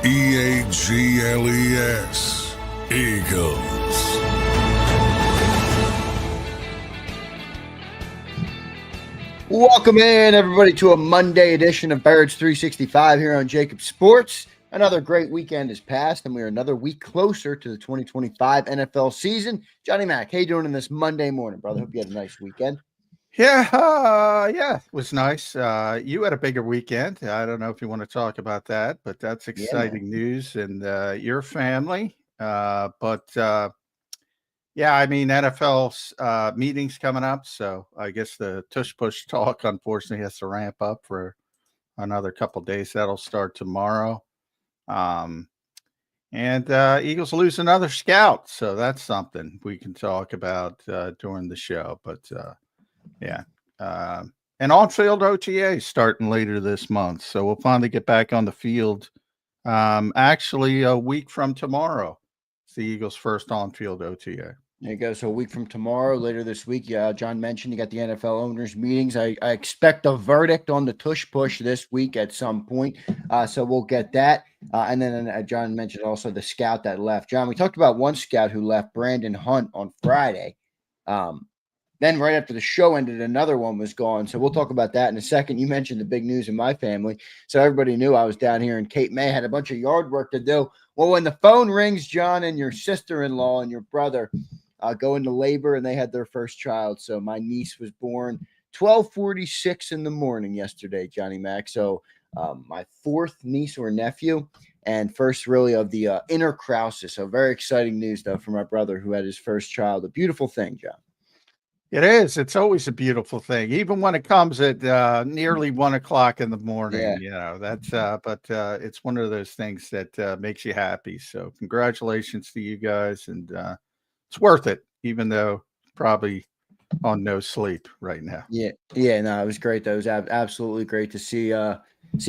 EAGLES, Eagles. Welcome in, everybody, to a Monday edition of Birds 365 here on JAKIB Sports. Another great weekend has passed, and we are another week closer to the 2025 NFL season. Johnny Mac, how you doing on this Monday morning, brother? Hope you had a nice weekend. Yeah, it was nice. You had a bigger weekend. I don't know if you want to talk about that, but that's exciting news in your family. I mean, NFL's meetings coming up, so I guess the tush-push talk, unfortunately, has to ramp up for another couple of days. That'll start tomorrow. Eagles lose another scout, so that's something we can talk about during the show. But, and on-field OTA starting later this month, so we'll finally get back on the field. Actually, a week from tomorrow, it's the Eagles' first on-field OTA. There you go. So a week from tomorrow, later this week, John mentioned you got the NFL owners meetings. I expect a verdict on the tush push this week at some point. So we'll get that. And then John mentioned also the scout that left. John, we talked about one scout who left, Brandon Hunt, on Friday. Then right after the show ended, another one was gone. So we'll talk about that in a second. You mentioned the big news in my family. So everybody knew I was down here in Cape May, had a bunch of yard work to do. Well, when the phone rings, John, and your sister-in-law and your brother go into labor, and they had their first child. So my niece was born 12:46 in the morning yesterday, Johnny Mac. So my fourth niece or nephew, and first really of the inner Krause. So very exciting news, though, for my brother who had his first child. A beautiful thing, John. It is. It's always a beautiful thing, even when it comes at nearly 1 o'clock in the morning. Yeah. You know, that's but it's one of those things that makes you happy. So congratulations to you guys, and it's worth it, even though probably on no sleep right now. No, it was great. That was absolutely great to see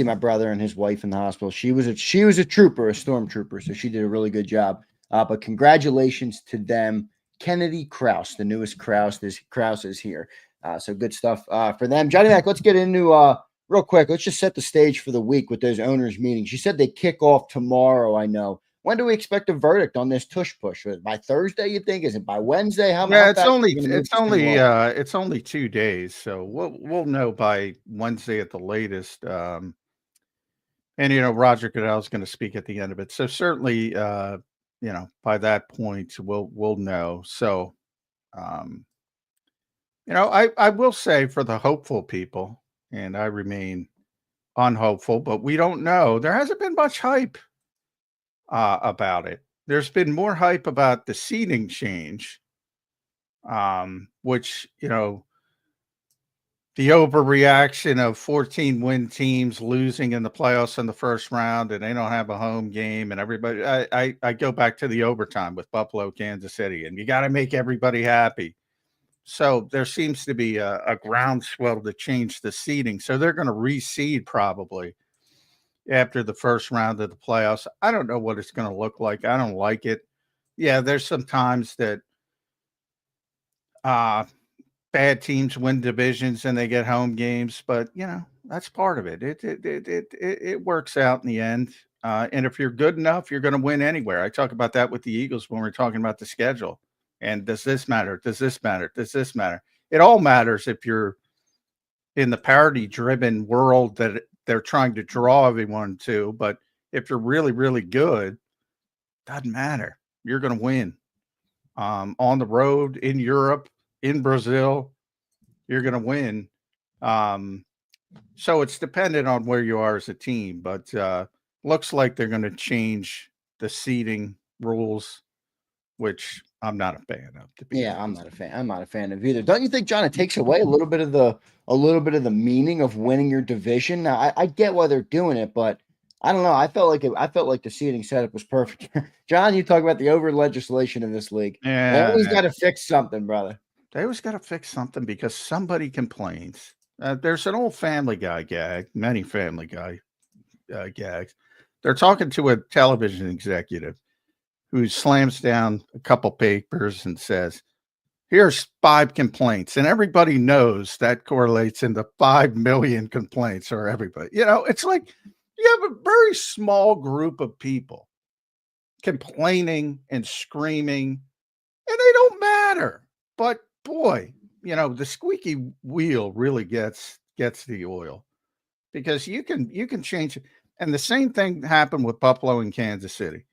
my brother and his wife in the hospital. She was a trooper, a stormtrooper, so she did a really good job. But congratulations to them. Kennedy Krause, the newest Krause is here. So good stuff for them. Johnny Mac, let's get into real quick. Let's just set the stage for the week with those owners meetings. You said they kick off tomorrow, I know. When do we expect a verdict on this tush push? By Thursday, you think? Is it by Wednesday? It's only 2 days, so we'll know by Wednesday at the latest. And Roger Goodell's going to speak at the end of it, so certainly by that point we'll know. So I will say, for the hopeful people, and I remain unhopeful, but we don't know. There hasn't been much hype about it. There's been more hype about the seeding change, which, the overreaction of 14-win teams losing in the playoffs in the first round, and they don't have a home game, and everybody. I go back to the overtime with Buffalo, Kansas City, and you got to make everybody happy. So there seems to be a groundswell to change the seeding. So they're going to reseed probably after the first round of the playoffs. I don't know what it's going to look like. I don't like it. Yeah, there's some times that bad teams win divisions and they get home games, but that's part of it. It works out in the end. And if you're good enough, you're going to win anywhere. I talk about that with the Eagles when we're talking about the schedule. And does this matter? Does this matter? Does this matter? It all matters if you're in the parity-driven world that they're trying to draw everyone to. But if you're really, really good, doesn't matter. You're going to win. On the road, in Europe, in Brazil, you're going to win. So it's dependent on where you are as a team. But looks like they're going to change the seeding rules, which I'm not a fan of. I'm not a fan. I'm not a fan of either. Don't you think, John, it takes away a little bit of the meaning of winning your division? Now, I get why they're doing it, but I don't know. I felt like the seating setup was perfect. John, you talk about the over legislation in this league. Yeah, they always got to fix something, brother. They always got to fix something because somebody complains. There's an old Family Guy gag, many Family Guy gags. They're talking to a television executive who slams down a couple papers and says, here's 5 complaints. And everybody knows that correlates into 5 million complaints, or everybody. It's like You have a very small group of people complaining and screaming, and they don't matter. But boy, the squeaky wheel really gets the oil, because you can change it. And the same thing happened with Buffalo and Kansas City,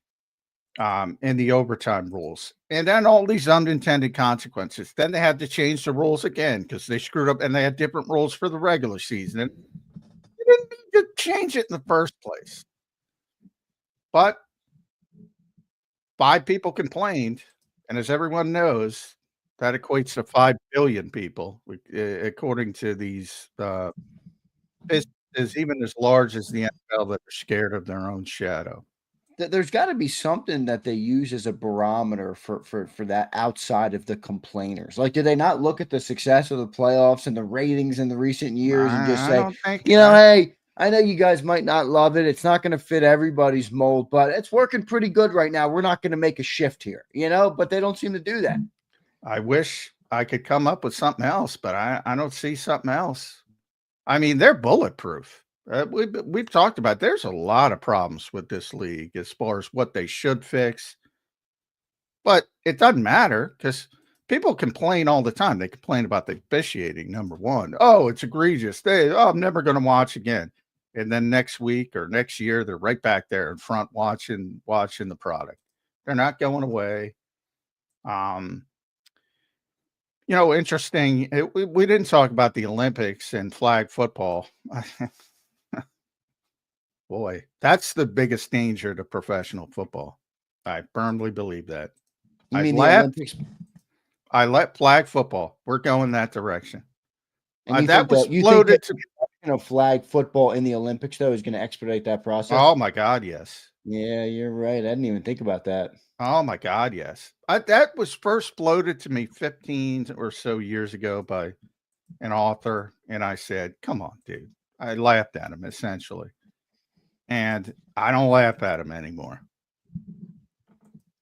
in the overtime rules. And then all these unintended consequences. Then they had to change the rules again because they screwed up, and they had different rules for the regular season. And they didn't need to change it in the first place. But 5 people complained, and as everyone knows, that equates to 5 billion people, according to these businesses, even as large as the NFL, that are scared of their own shadow. There's got to be something that they use as a barometer for that outside of the complainers. Like, do they not look at the success of the playoffs and the ratings in the recent years and just I say, don't think hey, I know you guys might not love it. It's not going to fit everybody's mold, but it's working pretty good right now. We're not going to make a shift here, but they don't seem to do that. I wish I could come up with something else, but I don't see something else. I mean, they're bulletproof. We've talked about, there's a lot of problems with this league as far as what they should fix, but it doesn't matter because people complain all the time. They complain about the officiating, number one. Oh, it's egregious. I'm never going to watch again. And then next week or next year, they're right back there in front watching the product. They're not going away. Interesting. We didn't talk about the Olympics and flag football. Boy, that's the biggest danger to professional football. I firmly believe that. You mean the Olympics? I let flag football. We're going that direction. And that was you floated think that, flag football in the Olympics, though, is going to expedite that process? Oh my God, yes. Yeah, you're right. I didn't even think about that. Oh my God, yes. That was first floated to me 15 or so years ago by an author, and I said, "Come on, dude." I laughed at him essentially, and I don't laugh at him anymore.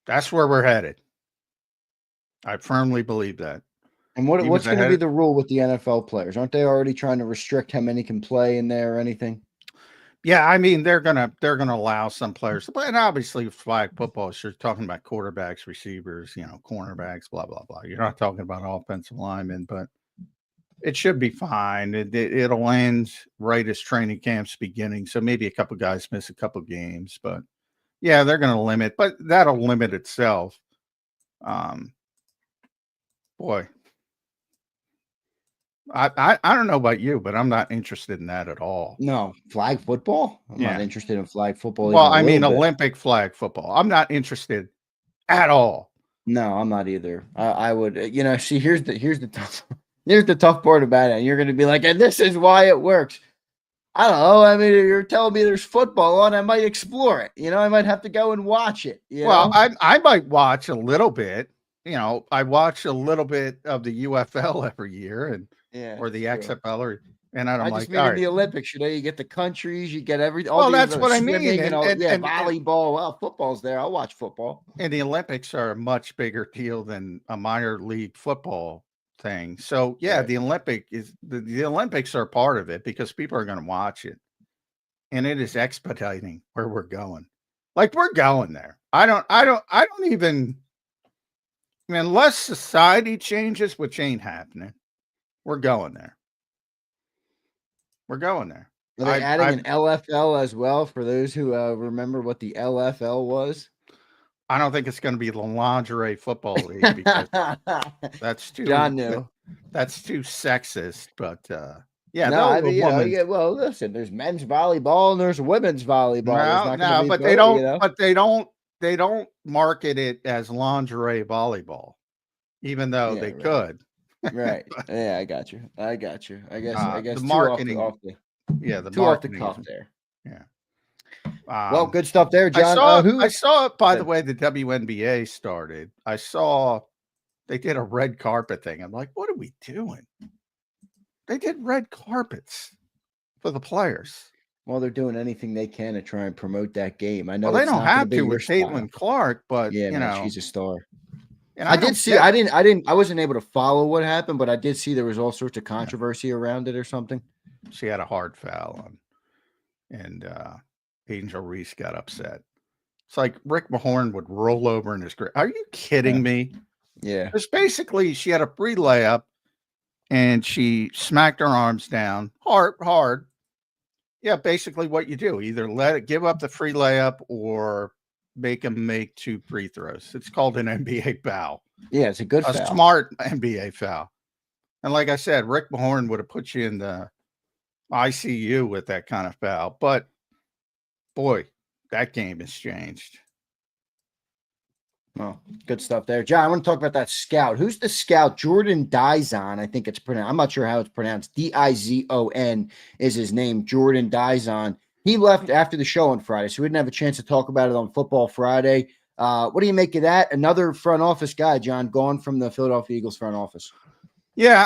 That's where we're headed. I firmly believe that. And what's going to be the rule with the NFL players? Aren't they already trying to restrict how many can play in there or anything? Yeah, I mean, they're gonna allow some players to play, and obviously flag football, you're talking about quarterbacks, receivers, cornerbacks, blah blah blah. You're not talking about offensive linemen, but it should be fine. It'll end right as training camp's beginning, so maybe a couple guys miss a couple games, but yeah, they're going to limit, but that'll limit itself. Boy, I don't know about you, but I'm not interested in that at all. No, flag football? I'm not interested in flag football. Well, I mean, Olympic flag football. I'm not interested at all. No, I'm not either. I would, see, here's the tough part about it. You're going to be like, and this is why it works. I don't know. I mean, you're telling me there's football on, I might explore it. I might have to go and watch it. Well, I might watch a little bit. I watch a little bit of the UFL every year, or the XFL, and I'm just mean in the Olympics. You get the countries, you get everything. Well, that's what I mean. And volleyball. Well, football's there. I'll watch football. And the Olympics are a much bigger deal than a minor league football thing. So yeah, right. The Olympics are part of it because people are going to watch it, and it is expediting where we're going. Like, we're going there. I don't even. I mean, unless society changes, which ain't happening, we're going there. We're going there. Are they adding an LFL as well for those who remember what the LFL was? I don't think it's going to be the lingerie football league because that's too. John knew. That's too sexist, but yeah. No, I mean, well, listen. There's men's volleyball and there's women's volleyball. No, but they don't. But they don't. They don't market it as lingerie volleyball, even though they could. Right. Yeah, I got you. I guess the marketing. The too off the cuff there. Yeah. Well, good stuff there, John. I saw it, by the way, the WNBA started. I saw they did a red carpet thing. I'm like, what are we doing? They did red carpets for the players. Well, they're doing anything they can to try and promote that game. I know they don't have to with Caitlin Clark, but she's a star. And I wasn't able to follow what happened, but I did see there was all sorts of controversy around it or something. She had a hard foul on, and Angel Reese got upset. It's like Rick Mahorn would roll over in his grave. Are you kidding me? Yeah. Because basically she had a free layup and she smacked her arms down hard. Yeah, basically what you do. Either give up the free layup or make him make 2 free throws. It's called an NBA foul. Yeah, it's a good A foul. smart NBA foul. And like I said, Rick Mahorn would have put you in the ICU with that kind of foul. But boy, that game has changed. Well, good stuff there. John, I want to talk about that scout. Who's the scout? Jordan Dizon, I think it's pronounced. I'm not sure how it's pronounced. Dizon is his name, Jordan Dizon. He left after the show on Friday, so we didn't have a chance to talk about it on Football Friday. What do you make of that? Another front office guy, John, gone from the Philadelphia Eagles front office. Yeah,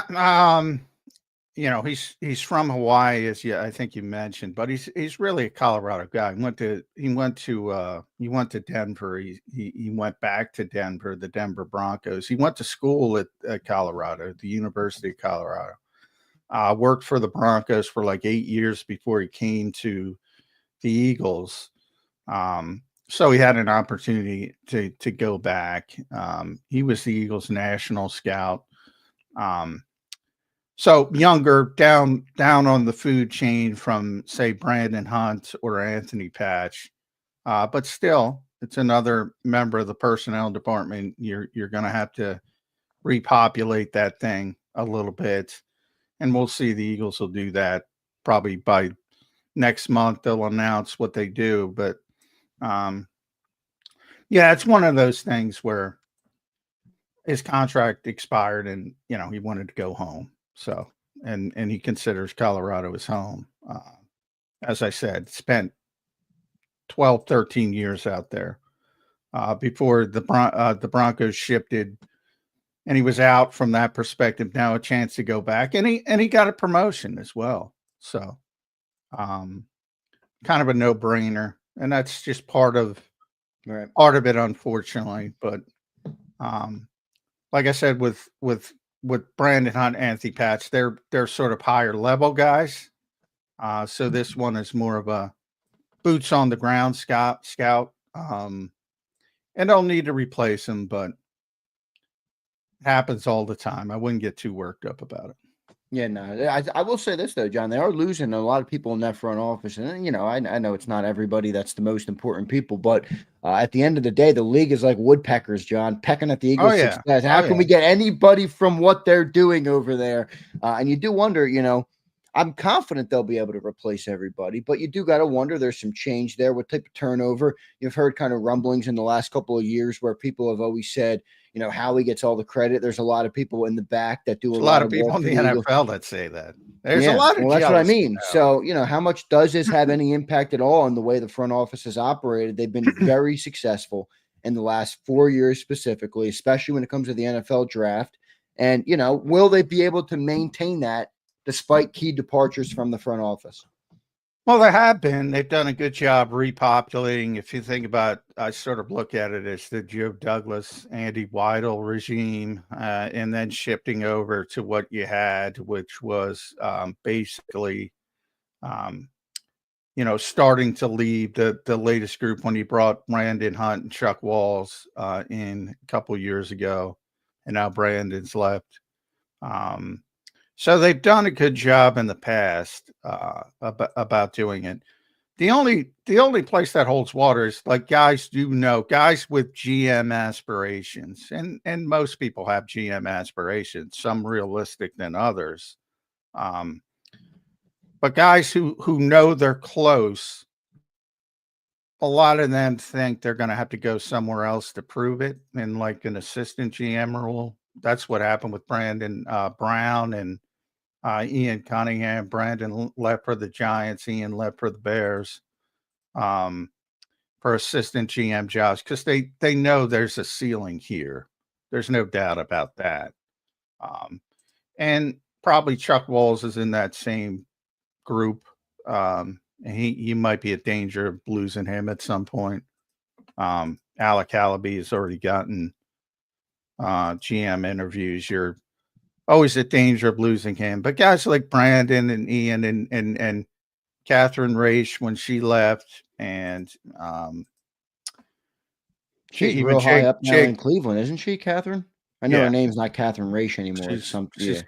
he's from Hawaii, as I think you mentioned, but he's really a Colorado guy. He went to Denver. He went back to Denver, the Denver Broncos. He went to school at Colorado, the University of Colorado. Worked for the Broncos for like 8 years before he came to the Eagles. So he had an opportunity to go back. He was the Eagles national scout. So younger, down on the food chain from, say, Brandon Hunt or Anthony Patch, but still, it's another member of the personnel department. You're going to have to repopulate that thing a little bit, and we'll see. The Eagles will do that probably by next month. They'll announce what they do, but yeah, it's one of those things where his contract expired, and he wanted to go home. So, and he considers Colorado his home. As I said, spent 12, 13 years out there before the Broncos shifted, and he was out from that perspective. Now a chance to go back, and he got a promotion as well. So, kind of a no-brainer, and that's just part of it, unfortunately. But like I said, with Brandon Hunt, Anthony Patch, they're sort of higher level guys. So this one is more of a boots on the ground scout. And they'll need to replace him, but it happens all the time. I wouldn't get too worked up about it. Yeah, no, I will say this though, John, they are losing a lot of people in that front office, and I know it's not everybody that's the most important people, but at the end of the day, the league is like woodpeckers, John, pecking at the Eagles' success. How can we get anybody from what they're doing over there? And you do wonder, I'm confident they'll be able to replace everybody, but you do got to wonder. There's some change there. What type of turnover? You've heard kind of rumblings in the last couple of years where people have always said, Howie gets all the credit. There's a lot of people in the back that do a lot of people work in the NFL that say that. There's a lot of that's what I mean. now. So, how much does this have any impact at all on the way the front office has operated? They've been very successful in the last 4 years specifically, especially when it comes to the NFL draft. And, will they be able to maintain that despite key departures from the front office? Well, they have been. They've done a good job repopulating. If you think about, I sort of look at it as the Joe Douglas, Andy Weidel regime, and then shifting over to what you had, which was basically, starting to leave the latest group when he brought Brandon Hunt and Chuck Walls in a couple years ago, and now Brandon's left. So they've done a good job in the past about doing it. The only place that holds water is like guys with GM aspirations, and most people have GM aspirations, some realistic than others. But guys who know they're close, a lot of them think they're going to have to go somewhere else to prove it, in like an assistant GM role. That's what happened with Brandon Brown and Ian Cunningham. Brandon left for the Giants. Ian left for the Bears for assistant GM jobs because they know there's a ceiling here. There's no doubt about that. And probably Chuck Walls is in that same group. And he might be a danger of losing him at some point. Alec Allaby has already gotten GM interviews. You're always at danger of losing him. But guys like Brandon and Ian and Catherine Raish, when she left, and She's even real high up now in Jake, Cleveland, isn't she, Catherine? I know her name's not Catherine Raish anymore. It's some she's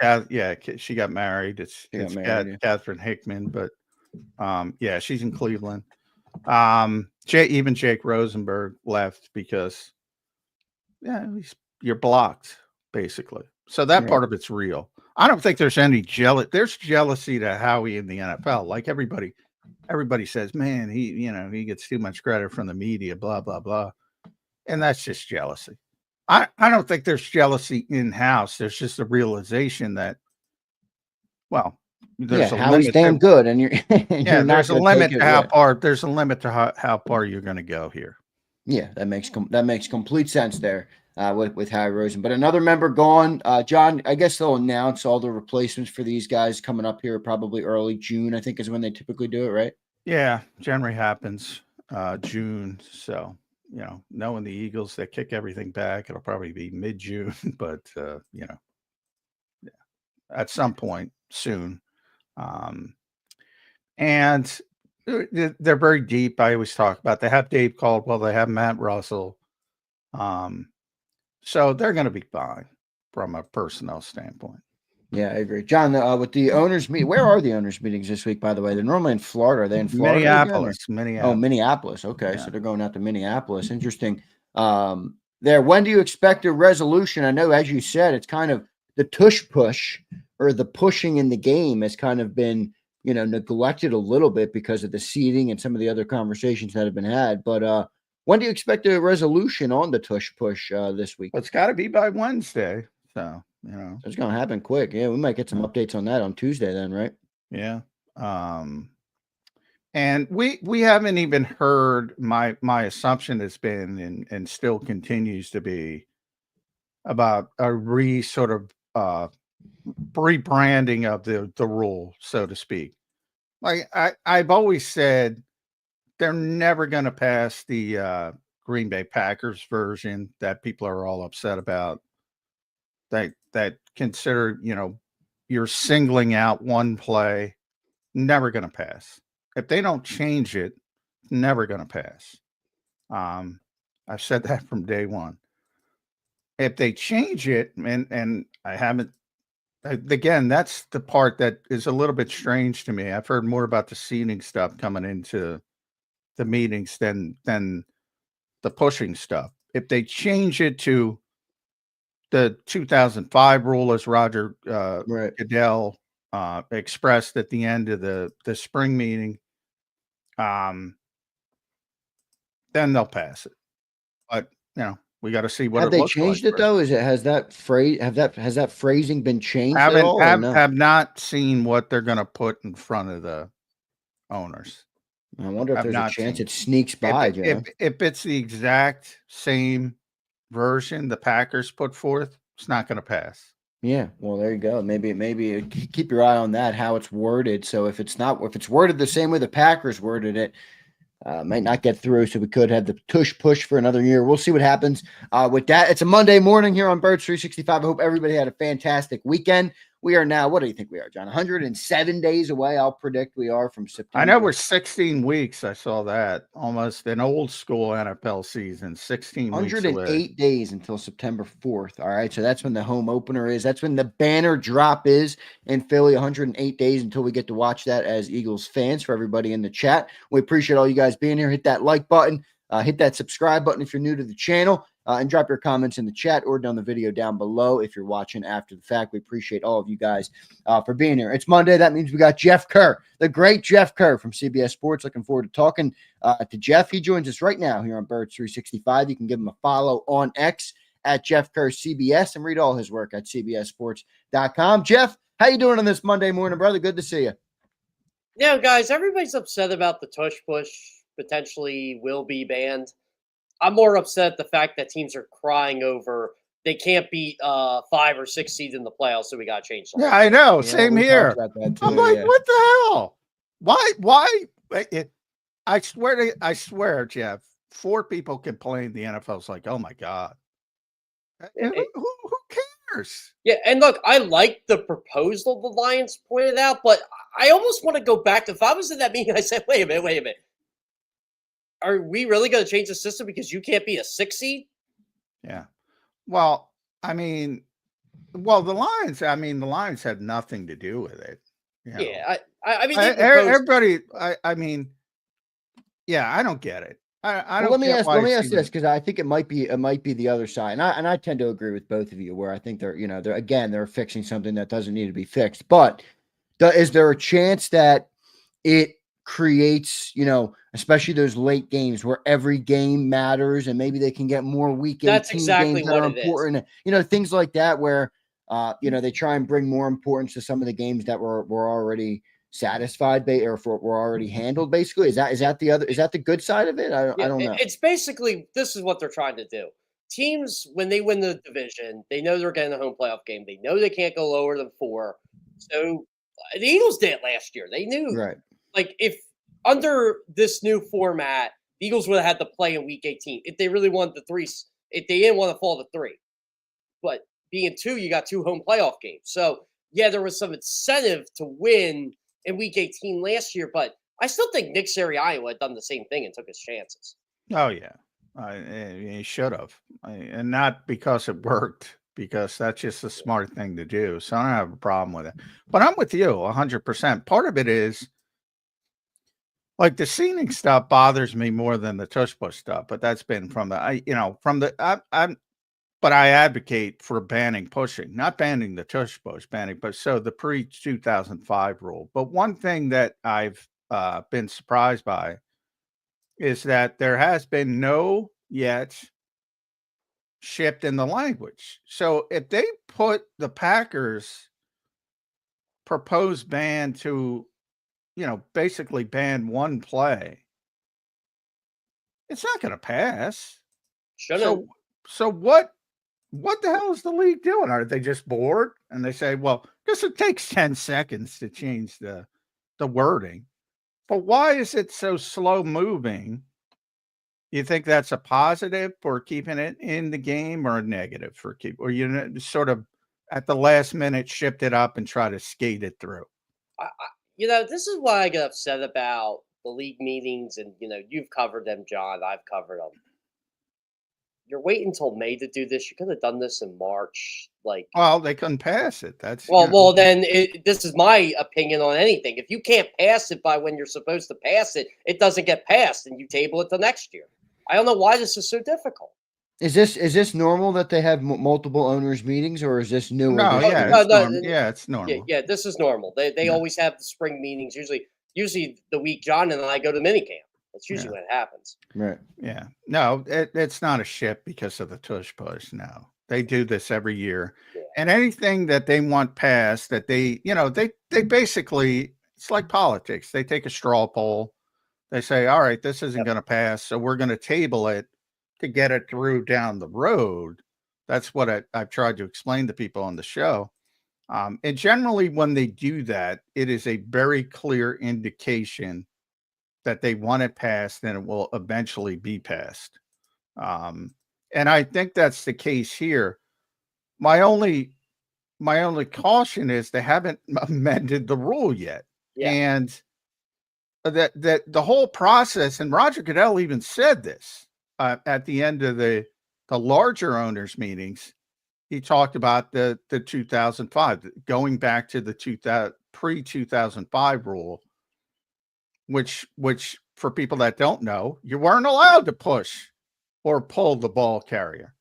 she got married. It's Catherine Hickman, but yeah, she's in Cleveland. Even Jake Rosenberg left because you're blocked basically. So that part of it's real. I don't think there's any there's jealousy to Howie in the NFL. Like everybody says, man, he gets too much credit from the media, blah, blah, blah. And that's just jealousy. I don't think there's jealousy in-house. There's just a realization that, well, there's a Howie's limit. Damn good, and you're you're there's a limit to how far. There's a limit to how far you're going to go here. Yeah, that makes complete sense there with Howie Rosen. But another member gone, John. I guess they'll announce all the replacements for these guys coming up here, probably early June. I think is when they typically do it, right? Yeah, generally happens June. So knowing the Eagles, they kick everything back. It'll probably be mid-June, but at some point soon. And they're very deep. I always talk about. They have Dave Caldwell. They have Matt Russell. So they're going to be fine from a personnel standpoint. Yeah, I agree, John. With the owners meet, where are the owners meetings this week? By the way, they're normally in Florida. Are they in Florida? Minneapolis. Oh, Minneapolis. Okay, so they're going out to Minneapolis. Interesting. There. When do you expect a resolution? I know, as you said, it's kind of the tush push or the pushing in the game has kind of been neglected a little bit because of the seeding and some of the other conversations that have been had. But when do you expect a resolution on the tush push this week? Well, it's got to be by Wednesday. So. It's going to happen quick. Yeah, we might get some updates on that on Tuesday then, right? Yeah. And we haven't even heard my assumption has been and still continues to be about a rebranding of the rule, so to speak. Like I've always said, they're never going to pass the Green Bay Packers version that people are all upset about. That consider, you're singling out one play, never going to pass. If they don't change it, never going to pass. I've said that from day one. If they change it, and I haven't, again, that's the part that is a little bit strange to me. I've heard more about the seeding stuff coming into the meetings than the pushing stuff. If they change it to the 2005 rule, as Roger Goodell expressed at the end of the spring meeting, then they'll pass it. But we got to see what have they changed it though. Has that phrasing been changed? Have not seen what they're going to put in front of the owners. I wonder if there's a chance it sneaks by. If it's the exact same version the Packers put forth, it's not going to pass. Yeah, well, there you go. Maybe keep your eye on that, how it's worded. So if it's worded the same way the Packers worded it, might not get through. So we could have the tush push for another year. We'll see what happens with that. It's a Monday morning here on Birds 365. I hope everybody had a fantastic weekend. We are now, what do you think we are, John? 107 days away. I'll predict we are from September. I know we're 16 weeks. I saw that. Almost an old school NFL season. 16 108 days until September 4th. All right. So that's when the home opener is. That's when the banner drop is in Philly. 108 days until we get to watch that as Eagles fans. For everybody in the chat, we appreciate all you guys being here. Hit that like button. Hit that subscribe button if you're new to the channel. And drop your comments in the chat or down the video down below if you're watching after the fact. We appreciate all of you guys for being here. It's Monday. That means we got Jeff Kerr, the great Jeff Kerr from CBS Sports. Looking forward to talking to Jeff. He joins us right now here on Birds 365. You can give him a follow on X at Jeff Kerr CBS and read all his work at cbssports.com. Jeff, how you doing on this Monday morning, brother? Good to see you. Yeah, guys, everybody's upset about the tush push potentially will be banned. I'm more upset at the fact that teams are crying over they can't beat 5 or 6 seeds in the playoffs, so we got to change something. Yeah, I know. Same here. I'm like, what the hell? Why? I swear, Jeff, 4 people complained. The NFL's like, oh my God. Who cares? Yeah, and look, I like the proposal the Lions pointed out, but I almost want to go back to, if I was in that meeting, I said, wait a minute. are we really going to change the system because you can't be a 6 seed? Yeah. Well, I mean, the Lions. I mean, the Lions had nothing to do with it. You know. Yeah, I mean, they proposed. Everybody. I mean, yeah, I don't get it. I Well, don't get why let me it's ask even. this, because I think it might be the other side, and I tend to agree with both of you, where I think they're fixing something that doesn't need to be fixed. But is there a chance that it creates, especially those late games where every game matters, and maybe they can get more week 18 That's exactly games that what are it is. important, things like that, where they try and bring more importance to some of the games that were already satisfied or were already handled. Basically, is that the good side of it? I don't know. It's basically, this is what they're trying to do. Teams, when they win the division, they know they're getting a home playoff game. They know they can't go lower than 4. So the Eagles did it last year. They knew, Right. like, if under this new format, the Eagles would have had to play in week 18 if they really wanted the 3. If they didn't want to fall to 3, but being 2, you got 2 home playoff games. So yeah, there was some incentive to win in week 18 last year, but I still think Nick Sirianni had done the same thing and took his chances. Oh yeah, he should have, and not because it worked, because that's just a smart thing to do. So I don't have a problem with it. But I'm with you 100%. Part of it is like the seating stuff bothers me more than the tush push stuff. But that's been from but I advocate for banning pushing, not banning the tush push, but so the pre-2005 rule. But one thing that I've been surprised by is that there has been no yet shift in the language. So if they put the Packers proposed ban to, basically ban one play, it's not going to pass. Shouldn't. So what the hell is the league doing? Are they just bored? And they say, well, because it takes 10 seconds to change the wording. But why is it so slow moving? You think that's a positive for keeping it in the game, or a negative for or sort of at the last minute shift it up and try to skate it through? This is why I get upset about the league meetings, and you've covered them, John. I've covered them. You're waiting until May to do this. You could have done this in March. Well, they couldn't pass it. That's then this is my opinion on anything. If you can't pass it by when you're supposed to pass it, it doesn't get passed, and you table it to next year. I don't know why this is so difficult. Is this normal that they have multiple owners meetings, or is this new? No, it's normal. Yeah, this is normal. They always have the spring meetings. Usually the week John and I go to minicamp. That's usually when it happens. Right. Yeah. No, it's not a shift because of the tush push. No, they do this every year, and anything that they want passed, that they basically, it's like politics. They take a straw poll. They say, all right, this isn't going to pass, so we're going to table it to get it through down the road. That's what I've tried to explain to people on the show. And generally, when they do that, it is a very clear indication that they want it passed, and it will eventually be passed. And I think that's the case here. My only caution is they haven't amended the rule yet. Yeah. And that the whole process, and Roger Goodell even said this at the end of the larger owners meetings. He talked about the 2005, going back to the pre-2005 rule, which for people that don't know, you weren't allowed to push or pull the ball carrier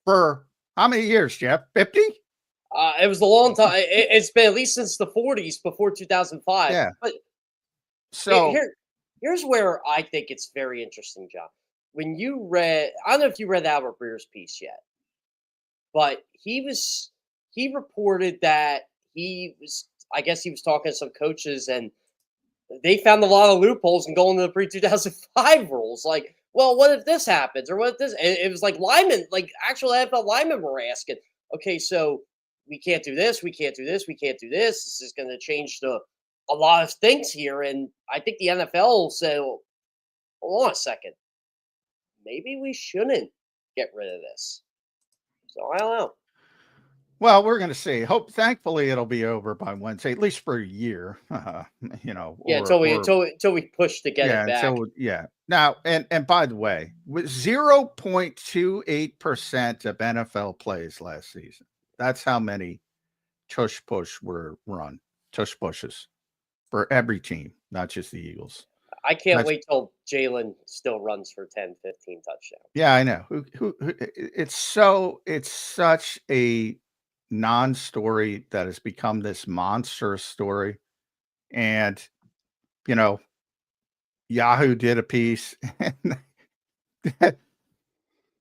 for how many years, Jeff? 50? It was a long time. It's been at least since the 40s, before 2005. Yeah. But so here's where I think it's very interesting, John. When you read, I don't know if you read Albert Breer's piece yet, but he reported that I guess he was talking to some coaches, and they found a lot of loopholes in going to the pre-2005 rules. Like, well, what if this happens? Or what if this? And it was like linemen, like actual NFL linemen were asking, okay, so we can't do this, we can't do this, we can't do this. This is going to change a lot of things here. And I think the NFL said, well, hold on a second. Maybe we shouldn't get rid of this. So I don't know. Well, we're going to see. Thankfully, it'll be over by Wednesday, at least for a year. Yeah, until we push to get it back. Now, and by the way, with 0.28% of NFL plays last season, that's how many tush push were run. Tush pushes for every team, not just the Eagles. I can't wait till Jalen still runs for 10, 15 touchdowns. Yeah, I know. It's such a non-story that has become this monstrous story. And, Yahoo did a piece and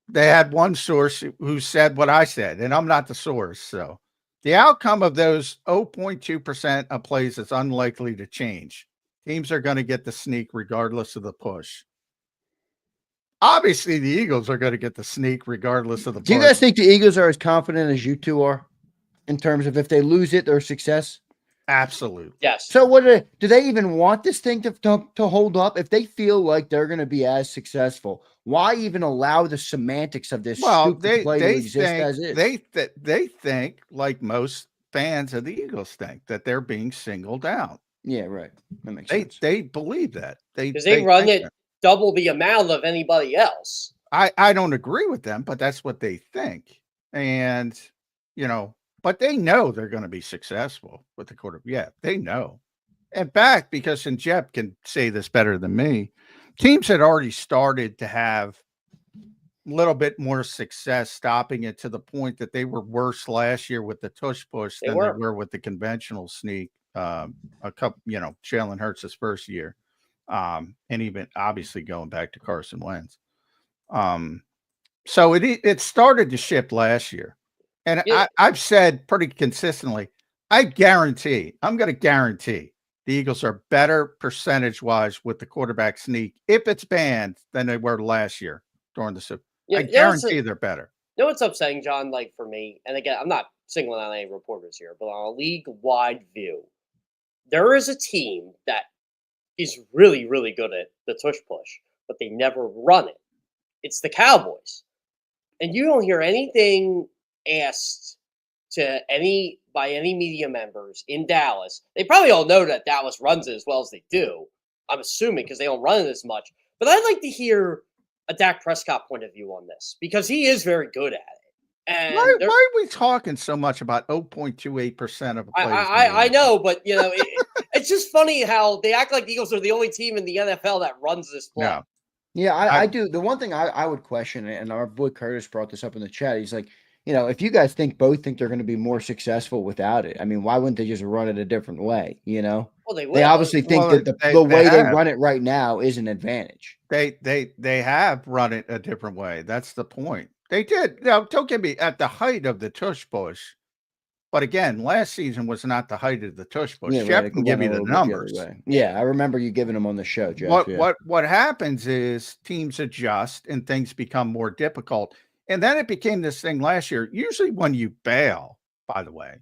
they had one source who said what I said, and I'm not the source. So the outcome of those 0.2% of plays is unlikely to change. Teams are going to get the sneak regardless of the push. Obviously, the Eagles are going to get the sneak regardless of the push. Do you guys think the Eagles are as confident as you two are in terms of if they lose it, their success? Absolutely. Yes. So do they even want this thing to hold up? If they feel like they're going to be as successful, why even allow the semantics of this stupid play to exist as is? They think, like most fans of the Eagles think, that they're being singled out. Yeah, right. That makes sense. They believe that. Because they run it double the amount of anybody else. I don't agree with them, but that's what they think. And, but they know they're going to be successful with the quarterback. Yeah, they know. In fact, because, and Jeb can say this better than me, teams had already started to have a little bit more success stopping it to the point that they were worse last year with the tush push than they were with the conventional sneak. A couple, Jalen Hurts' first year. And even obviously going back to Carson Wentz. So it started to shift last year. And I've said pretty consistently, I'm going to guarantee the Eagles are better percentage-wise with the quarterback sneak if it's banned than they were last year during the Super Bowl. I guarantee they're better. You know what's upsetting, John, like for me, and again, I'm not singling out any reporters here, but on a league-wide view, there is a team that is really, really good at the tush push, but they never run it. It's the Cowboys. And you don't hear anything asked by any media members in Dallas. They probably all know that Dallas runs it as well as they do. I'm assuming because they don't run it as much. But I'd like to hear a Dak Prescott point of view on this because he is very good at it. And why are we talking so much about 0.28% of plays? I know, but it's just funny how they act like the Eagles are the only team in the NFL that runs this play. Yeah, I do. The one thing I would question, and our boy Curtis brought this up in the chat, he's like, if you guys both think they're going to be more successful without it, I mean, why wouldn't they just run it a different way? Well, they obviously think that the way they run it right now is an advantage. They have run it a different way. That's the point. They did. Now, don't get me at the height of the tush push. But again, last season was not the height of the tush push. Jeff can give you the numbers. Yeah, I remember you giving them on the show, Jeff. What happens is teams adjust and things become more difficult. And then it became this thing last year. Usually when you bail, by the way,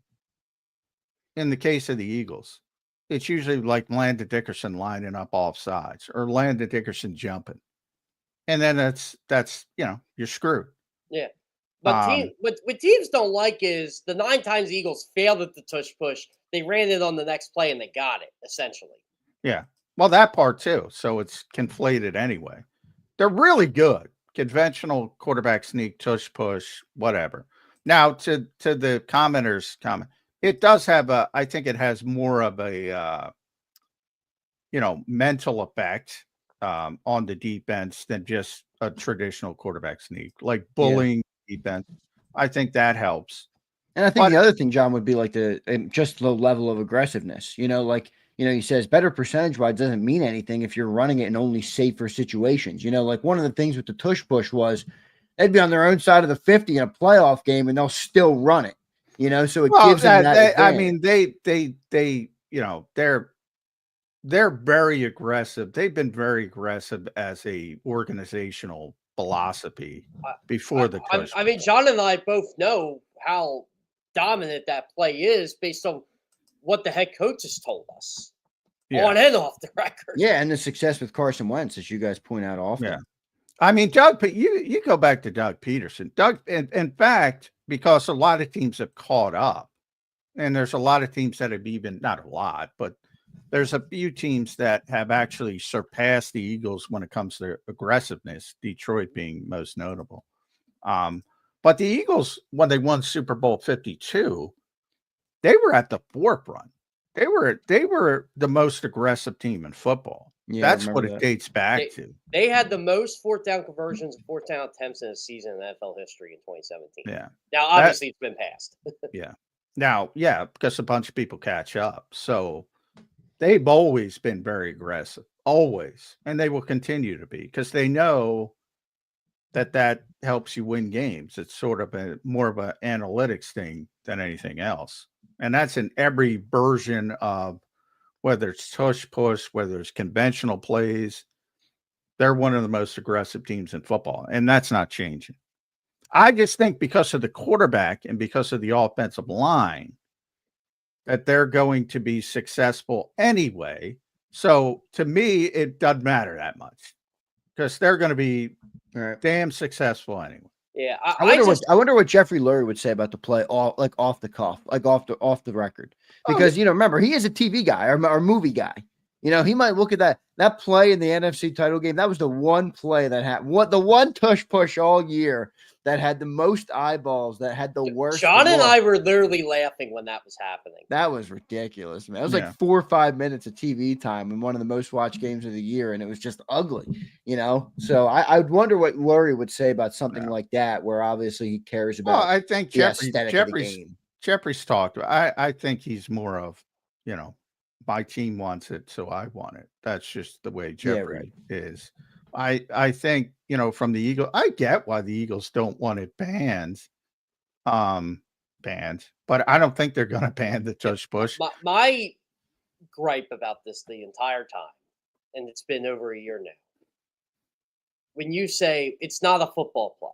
in the case of the Eagles, it's usually like Landon Dickerson lining up off sides or Landon Dickerson jumping. And then that's you're screwed. Yeah. But what teams don't like is the 9 times the Eagles failed at the tush push, they ran it on the next play and they got it, essentially. Yeah. Well, that part too. So it's conflated anyway. They're really good. Conventional quarterback sneak, tush push, whatever. Now to the commenter's comment, it does have I think it has more of a mental effect on the defense than just a traditional quarterback sneak, like bullying defense. I think that helps. And I think the other thing, John, would be like just the level of aggressiveness. He says better percentage-wise doesn't mean anything if you're running it in only safer situations. Like one of the things with the tush push was they'd be on their own side of the 50 in a playoff game and they'll still run it. So it gives them that. I mean, they're very aggressive. They've been very aggressive as a organizational philosophy before the tush. I mean, John and I both know how dominant that play is based on what the head coach has told us on and off the record. Yeah, and the success with Carson Wentz, as you guys point out often. Yeah. I mean, you go back to Doug Peterson. In fact, because a lot of teams have caught up, and there's a lot of teams that have even, not a lot, but there's a few teams that have actually surpassed the Eagles when it comes to aggressiveness, Detroit being most notable. But the Eagles, when they won Super Bowl 52, they were at the forefront. They were the most aggressive team in football. Yeah, That's what it dates back to. They had the most fourth down conversions, fourth down attempts in a season in NFL history in 2017. Yeah. Now, obviously, it's been passed. Yeah. Now, yeah, because a bunch of people catch up. So they've always been very aggressive, always. And they will continue to be because they know that helps you win games. It's sort of more of an analytics thing than anything else. And that's in every version of whether it's tush push, whether it's conventional plays. They're one of the most aggressive teams in football, and that's not changing. I just think because of the quarterback and because of the offensive line that they're going to be successful anyway. So to me, it doesn't matter that much because they're going to be damn successful anyway. Yeah, I wonder what Jeffrey Lurie would say about the play, off the cuff, like off the record, because remember he is a TV guy or movie guy. He might look at that play in the NFC title game. That was the one play that had the one tush push all year that had the most eyeballs, that had the worst. John and I were literally laughing when that was happening. That was ridiculous, man. It was like 4 or 5 minutes of TV time in one of the most watched games of the year, and it was just ugly, So I would wonder what Lurie would say about something like that, where obviously he cares about. Well, I think Jeffrey's talked. I think he's more of, my team wants it, so I want it. That's just the way Jeffrey is. I think, from the Eagles, I get why the Eagles don't want it banned, but I don't think they're going to ban the tush push. My gripe about this the entire time, and it's been over a year now, when you say it's not a football play,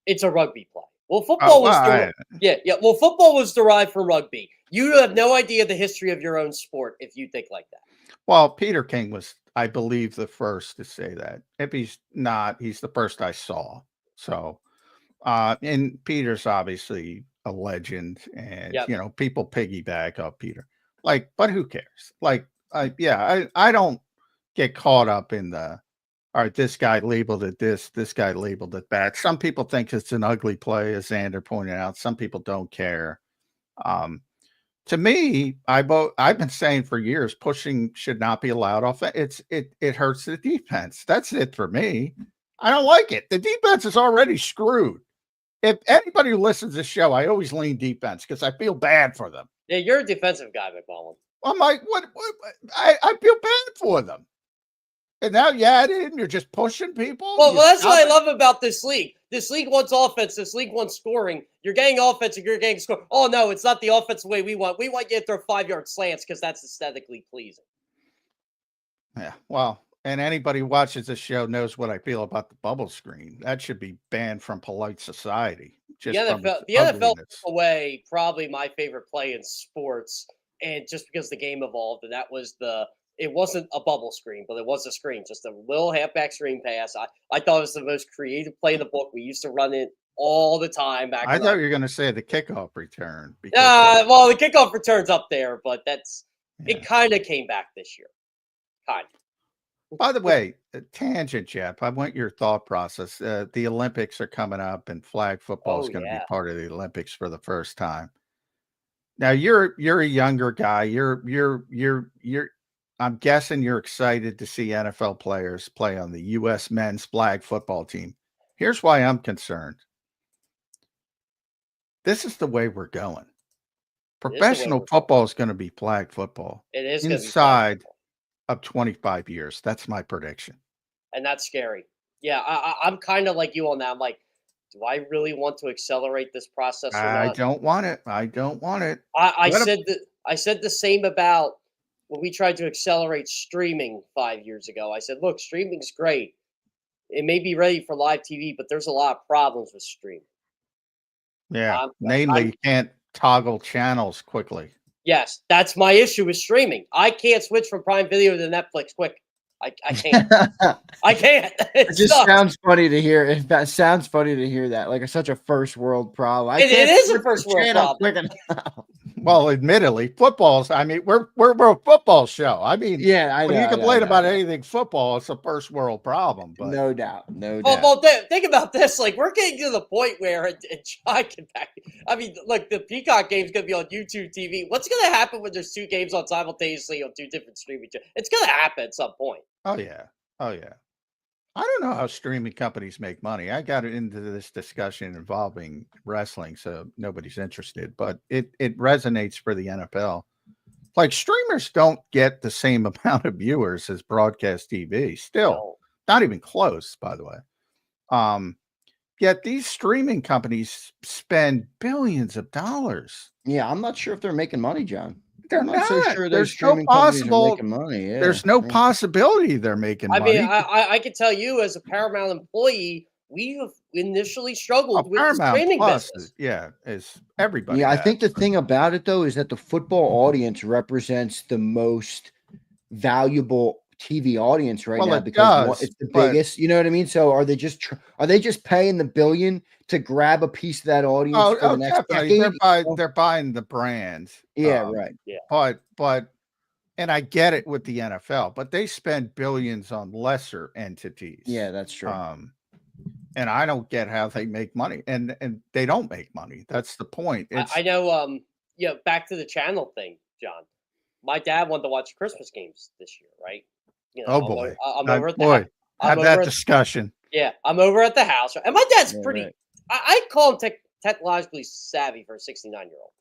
it's a rugby play. Well, football well, football was derived from rugby. You have no idea the history of your own sport if you think like that. Well, Peter King was, I believe, the first to say that. If he's not, he's the first I saw. So, and Peter's obviously a legend, and people piggyback off Peter. But who cares? I don't get caught up in the, all right, this guy labeled it this guy labeled it that. Some people think it's an ugly play, as Zander pointed out. Some people don't care. To me, I've been saying for years, pushing should not be allowed off. It hurts the defense. That's it for me. I don't like it. The defense is already screwed. If anybody who listens to this show, I always lean defense because I feel bad for them. Yeah, you're a defensive guy, McMullen. I'm like, what? I feel bad for them. And now you add in, you're just pushing people. Well, that's what I love about this league. This league wants offense. This league wants scoring. You're getting offense and you're getting score. Oh, no, it's not the offense the way we want. We want you to throw 5-yard slants because that's aesthetically pleasing. Yeah, well, and anybody who watches this show knows what I feel about the bubble screen. That should be banned from polite society. The NFL took away probably my favorite play in sports, and just because the game evolved, and that was it wasn't a bubble screen, but it was a screen, just a little halfback screen pass. I thought it was the most creative play in the book. We used to run it all the time back. I thought you were going to say the kickoff return. Well, the kickoff return's up there, but it kind of came back this year. Kind of. By the way, tangent, Jeff, I want your thought process. The Olympics are coming up, and flag football is going to be part of the Olympics for the first time. Now you're a younger guy. I'm guessing you're excited to see NFL players play on the U.S. men's flag football team. Here's why I'm concerned. This is the way we're going. Professional football is going to be flag football. It is inside of 25 years. That's my prediction. And that's scary. Yeah, I'm kind of like you on that. I'm like, do I really want to accelerate this process or not? I don't want it. I said the same about when we tried to accelerate streaming 5 years ago. I said, look, streaming's great. It may be ready for live TV, but there's a lot of problems with streaming. Yeah, namely, you can't toggle channels quickly. Yes, that's my issue with streaming. I can't switch from Prime Video to Netflix quick. I can't. I can't. It just sounds funny to hear. It sounds funny to hear that, like such a first world problem. It is a first world problem. Quick enough. Well, admittedly, football's. I mean, we're a football show. I mean, Yeah, I know. When you complain I about know. anything football, it's a first world problem. But No doubt, no doubt. Well, think about this. Like, we're getting to the point where, and John can back. I mean, like the Peacock game's going to be on YouTube TV. What's going to happen when there's two games on simultaneously on two different streaming channels? It's going to happen at some point. Oh yeah. I don't know how streaming companies make money. I got into this discussion involving wrestling, so nobody's interested, but it resonates for the NFL. Like, streamers don't get the same amount of viewers as broadcast TV. Still, not even close, by the way. Yet these streaming companies spend billions of dollars. Yeah, I'm not sure if they're making money, John. They're not so sure There's streaming companies are making money. Yeah. There's no possibility they're making money. I mean, I can tell you as a Paramount employee, we have initially struggled with the streaming business. Is everybody. Yeah, I think the thing about it, though, is that the football audience represents the most valuable TV audience right now because it's the biggest. You know what I mean? So are they just paying the billion to grab a piece of that audience for the next decade? They're buying the brand. Yeah, right. Yeah. But and I get it with the NFL, but they spend billions on lesser entities. Yeah, that's true. And I don't get how they make money, and they don't make money. That's the point. I know. Back to the channel thing, John. My dad wanted to watch Christmas games this year, right? You know, oh boy, I'm over at the have that discussion. Yeah, I'm over at the house, and my dad's pretty. Right. I call him technologically savvy for a 69-year-old.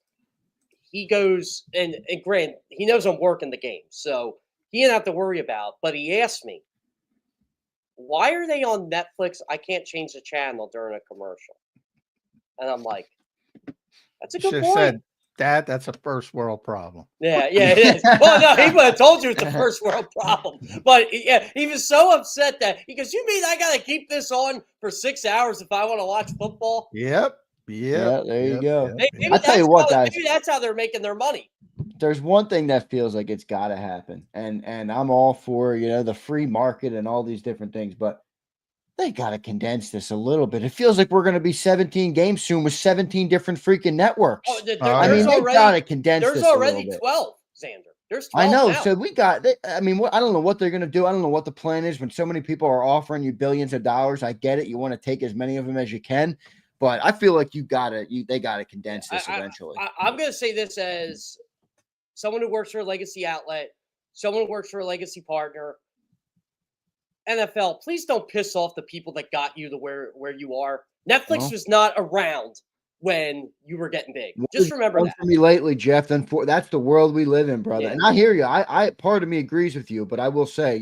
He goes and grant he knows I'm working the game, so he didn't have to worry about. But he asked me, "Why are they on Netflix? I can't change the channel during a commercial." And I'm like, "That's a good point." Said, Dad, that's a first world problem. Yeah, it is. Well, no, he would have told you it's a first world problem. But yeah, he was so upset that he goes, "You mean I got to keep this on for 6 hours if I want to watch football?" Yep. Yeah, there you go. Maybe I'll tell you what, guys. Maybe that's how they're making their money. There's one thing that feels like it's got to happen, and I'm all for the free market and all these different things, but they got to condense this a little bit. It feels like we're going to be 17 games soon with 17 different freaking networks. I mean, they got to condense this. There's already 12, Xander. There's 12 I know. now. So we got. I mean, I don't know what they're going to do. I don't know what the plan is when so many people are offering you billions of dollars. I get it. You want to take as many of them as you can, but I feel like they got to condense this eventually. I'm going to say this as someone who works for a legacy outlet, someone who works for a legacy partner. NFL, please don't piss off the people that got you to where you are. Netflix was not around when you were getting big. Just remember that. For me lately, Jeff. Then that's the world we live in, brother. Yeah. And I hear you. I part of me agrees with you, but I will say,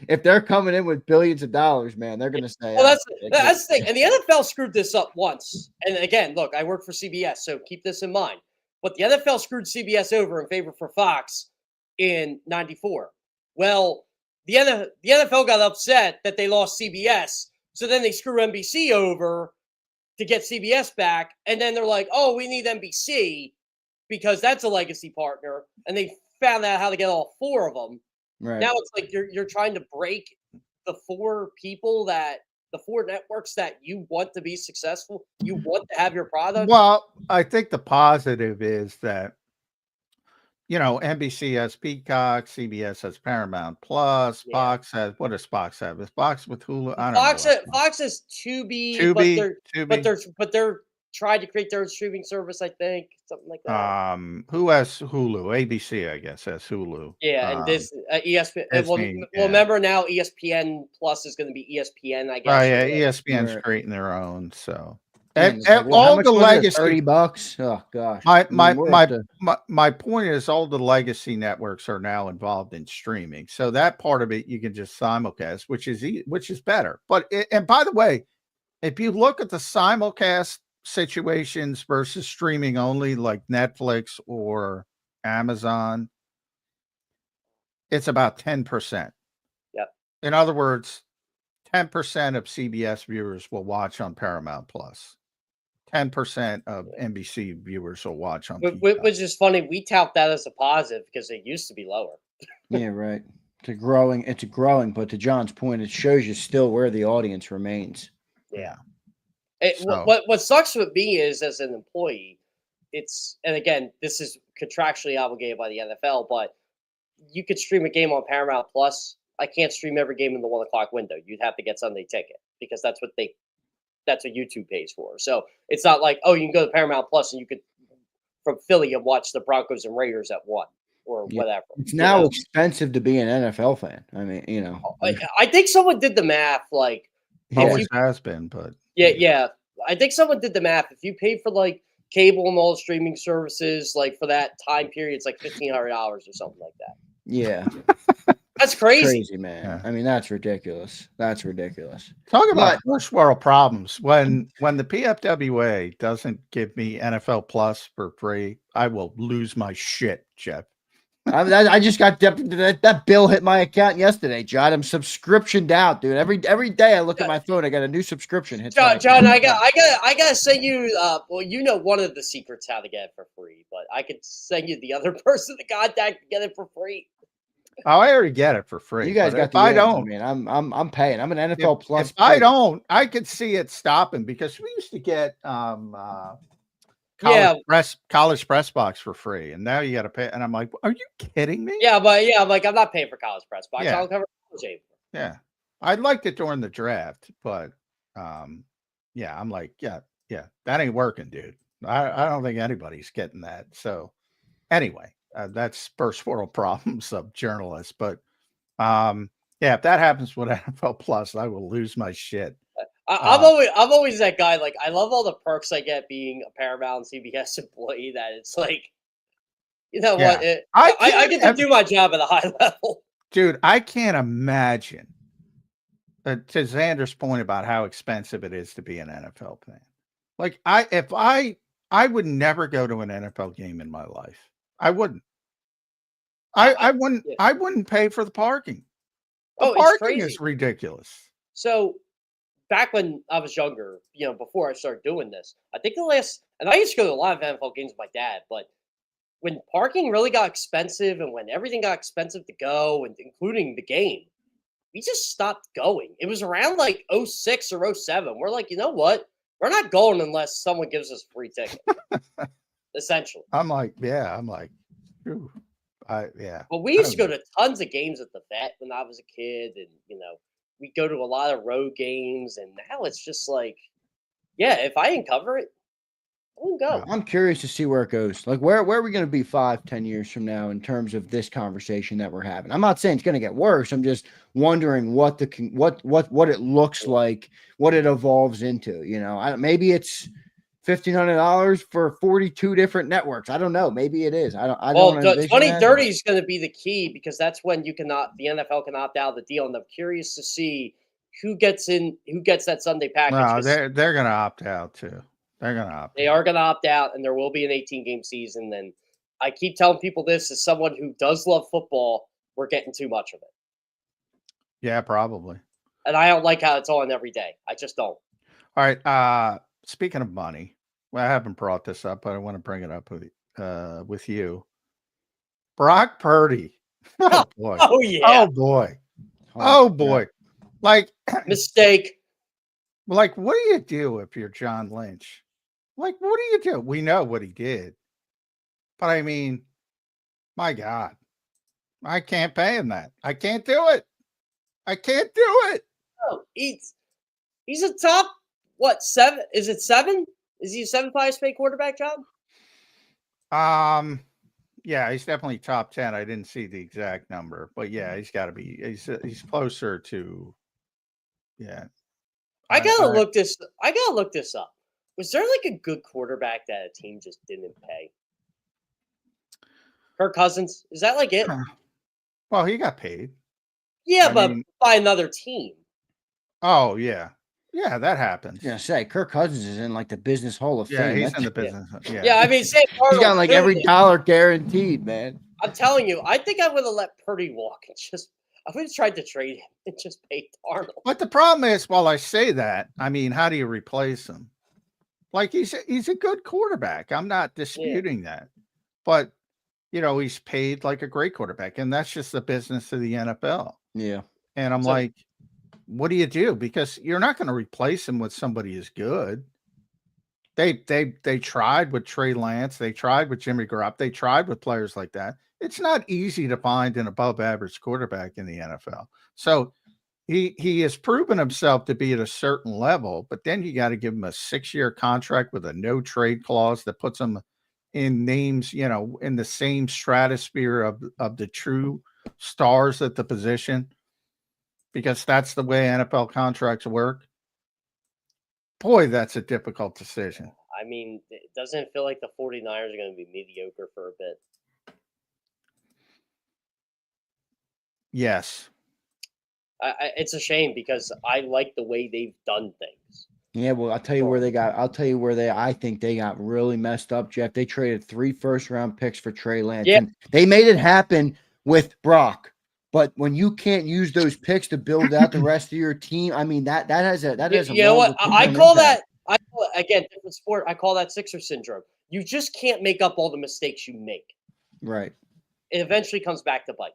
if they're coming in with billions of dollars, man, they're going to say. Well, that's the thing. And the NFL screwed this up once. And again, look, I work for CBS, so keep this in mind. But the NFL screwed CBS over in favor for Fox in '94. Well, the NFL got upset that they lost CBS, so then they screw NBC over to get CBS back, and then they're like, "Oh, we need NBC because that's a legacy partner," and they found out how to get all four of them. Right. Now it's like you're trying to break the four networks that you want to be successful. You want to have your product. Well, I think the positive is that NBC has Peacock, CBS has Paramount Plus, Fox has, what does Fox have? Is Fox with Hulu? I don't know. Fox has Tubi, but they're trying to create their own streaming service, I think, something like that. Who has Hulu? ABC, I guess, has Hulu. Yeah, and this ESPN. Disney, remember now ESPN Plus is going to be ESPN, I guess. Oh yeah, ESPN's creating their own, so. All the legacy $30. Oh gosh. My point is all the legacy networks are now involved in streaming. So that part of it you can just simulcast, which is better. But and by the way, if you look at the simulcast situations versus streaming only like Netflix or Amazon, it's about 10%. Yep. In other words, 10% of CBS viewers will watch on Paramount Plus. 10% of NBC viewers will watch on Peacock. Which is funny. We tout that as a positive because it used to be lower. Yeah, right. It's growing, but to John's point, it shows you still where the audience remains. Yeah. So- What sucks with me is as an employee, and again, this is contractually obligated by the NFL, but you could stream a game on Paramount Plus. I can't stream every game in the 1 o'clock window. You'd have to get Sunday Ticket because that's what YouTube pays for. So it's not like, oh, you can go to Paramount Plus and you could from Philly and watch the Broncos and Raiders at 1 or whatever. It's now expensive to be an NFL fan. I mean, I think someone did the math. Like, always has been, but yeah. I think someone did the math. If you paid for like cable and all the streaming services, like for that time period, it's like $1,500 or something like that. Yeah. That's crazy. Man. Yeah. I mean, that's ridiculous. Talk about first world problems. When the PFWA doesn't give me NFL Plus for free, I will lose my shit, Jeff. I just got that bill hit my account yesterday, John. I'm subscriptioned out, dude. Every day I look at my phone, I got a new subscription. John, I gotta send you. Well, you know one of the secrets how to get it for free, but I could send you the other person to contact to get it for free. Oh, I already get it for free. You guys got the I don't. Man, I'm paying. I'm an NFL Plus. If I don't, I could see it stopping because we used to get college press box for free, and now you got to pay. And I'm like, are you kidding me? Yeah, but I'm like, I'm not paying for college press box. I'll cover college. Yeah, I liked it during the draft, but I'm like, yeah, that ain't working, dude. I don't think anybody's getting that. So anyway, that's first world problems of journalists. But if that happens with NFL Plus, I will lose my shit. I'm always that guy. Like, I love all the perks I get being a Paramount CBS employee. That it's like, what? I get to do my job at a high level. Dude, I can't imagine. To Xander's point about how expensive it is to be an NFL fan. Like, I would never go to an NFL game in my life. I wouldn't. I wouldn't pay for the parking. The parking is ridiculous. So back when I was younger, before I started doing this, I think and I used to go to a lot of NFL games with my dad, but when parking really got expensive and when everything got expensive to go, and including the game, we just stopped going. It was around like 06 or 07. We're like, you know what? We're not going unless someone gives us a free ticket. Essentially. I'm like, ooh, But we used to go to tons of games at the Vet when I was a kid, and we go to a lot of road games, and now it's just like, if I didn't cover it, I won't go. I'm curious to see where it goes. Like, where are we going to be 5-10 years from now in terms of this conversation that we're having? I'm not saying it's going to get worse. I'm just wondering what it looks like, what it evolves into. Maybe it's $1,500 for 42 different networks. I don't know. Maybe it is. I don't. 2030 is going to be the key because that's when the NFL can opt out of the deal, and I'm curious to see who gets that Sunday package. No, they're going to opt out too. They are going to opt out, and there will be an 18-game season. And I keep telling people this as someone who does love football, we're getting too much of it. Yeah, probably. And I don't like how it's on every day. I just don't. All right. Speaking of money, well, I haven't brought this up, but I want to bring it up with you. Brock Purdy. Oh boy. Oh yeah. Oh boy. Oh boy. Like mistake. Like, what do you do if you're John Lynch? Like, what do you do? We know what he did. But I mean, my God. I can't pay him that. I can't do it. I can't do it. Oh, he's a top, 7? Is it 7? Is he a 7 highest paid quarterback, John? Yeah, he's definitely top 10. I didn't see the exact number, but yeah, he's got to be. He's closer to. Yeah. I gotta look this up. Was there like a good quarterback that a team just didn't pay? Kirk Cousins? Is that like it? Well, he got paid. Yeah, but by another team. Oh yeah. Yeah, that happens. Yeah, Kirk Cousins is in like the business hall of fame. Yeah, he's in the business. Yeah, I mean, Sam Darnold, he's got like every dollar guaranteed, man. I'm telling you, I think I would have let Purdy walk and I would have tried to trade him and just pay Darnold. But the problem is, while I say that, I mean, how do you replace him? Like he's a good quarterback. I'm not disputing that, but he's paid like a great quarterback, and that's just the business of the NFL. Yeah. And I'm like, what do you do? Because you're not going to replace him with somebody as good. They tried with Trey Lance. They tried with Jimmy Garoppolo. They tried with players like that. It's not easy to find an above average quarterback in the NFL. So he has proven himself to be at a certain level, but then you got to give him a 6-year contract with a no trade clause that puts him in names, in the same stratosphere of the true stars at the position, because that's the way NFL contracts work. Boy, that's a difficult decision. I mean, doesn't it feel like the 49ers are going to be mediocre for a bit? Yes. It's a shame because I like the way they've done things. Yeah, well, I'll tell you where I think they got really messed up, Jeff. They traded 3 first-round picks for Trey Lance. Yeah. And they made it happen with Brock. But when you can't use those picks to build out the rest of your team, I mean that has a You know what? I call impact. that again, different sport. I call that Sixer syndrome. You just can't make up all the mistakes you make. Right. It eventually comes back to bite.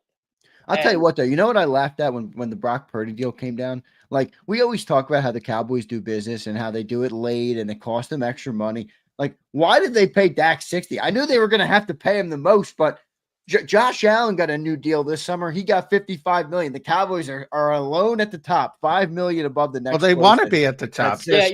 I'll tell you what, though. You know what I laughed at when the Brock Purdy deal came down? Like, we always talk about how the Cowboys do business and how they do it late and it costs them extra money. Like, why did they pay Dak 60? I knew they were going to have to pay him the most, but Josh Allen got a new deal this summer. He got $55 million. The Cowboys are alone at the top, $5 million above the next. Well, they want to be at the top. They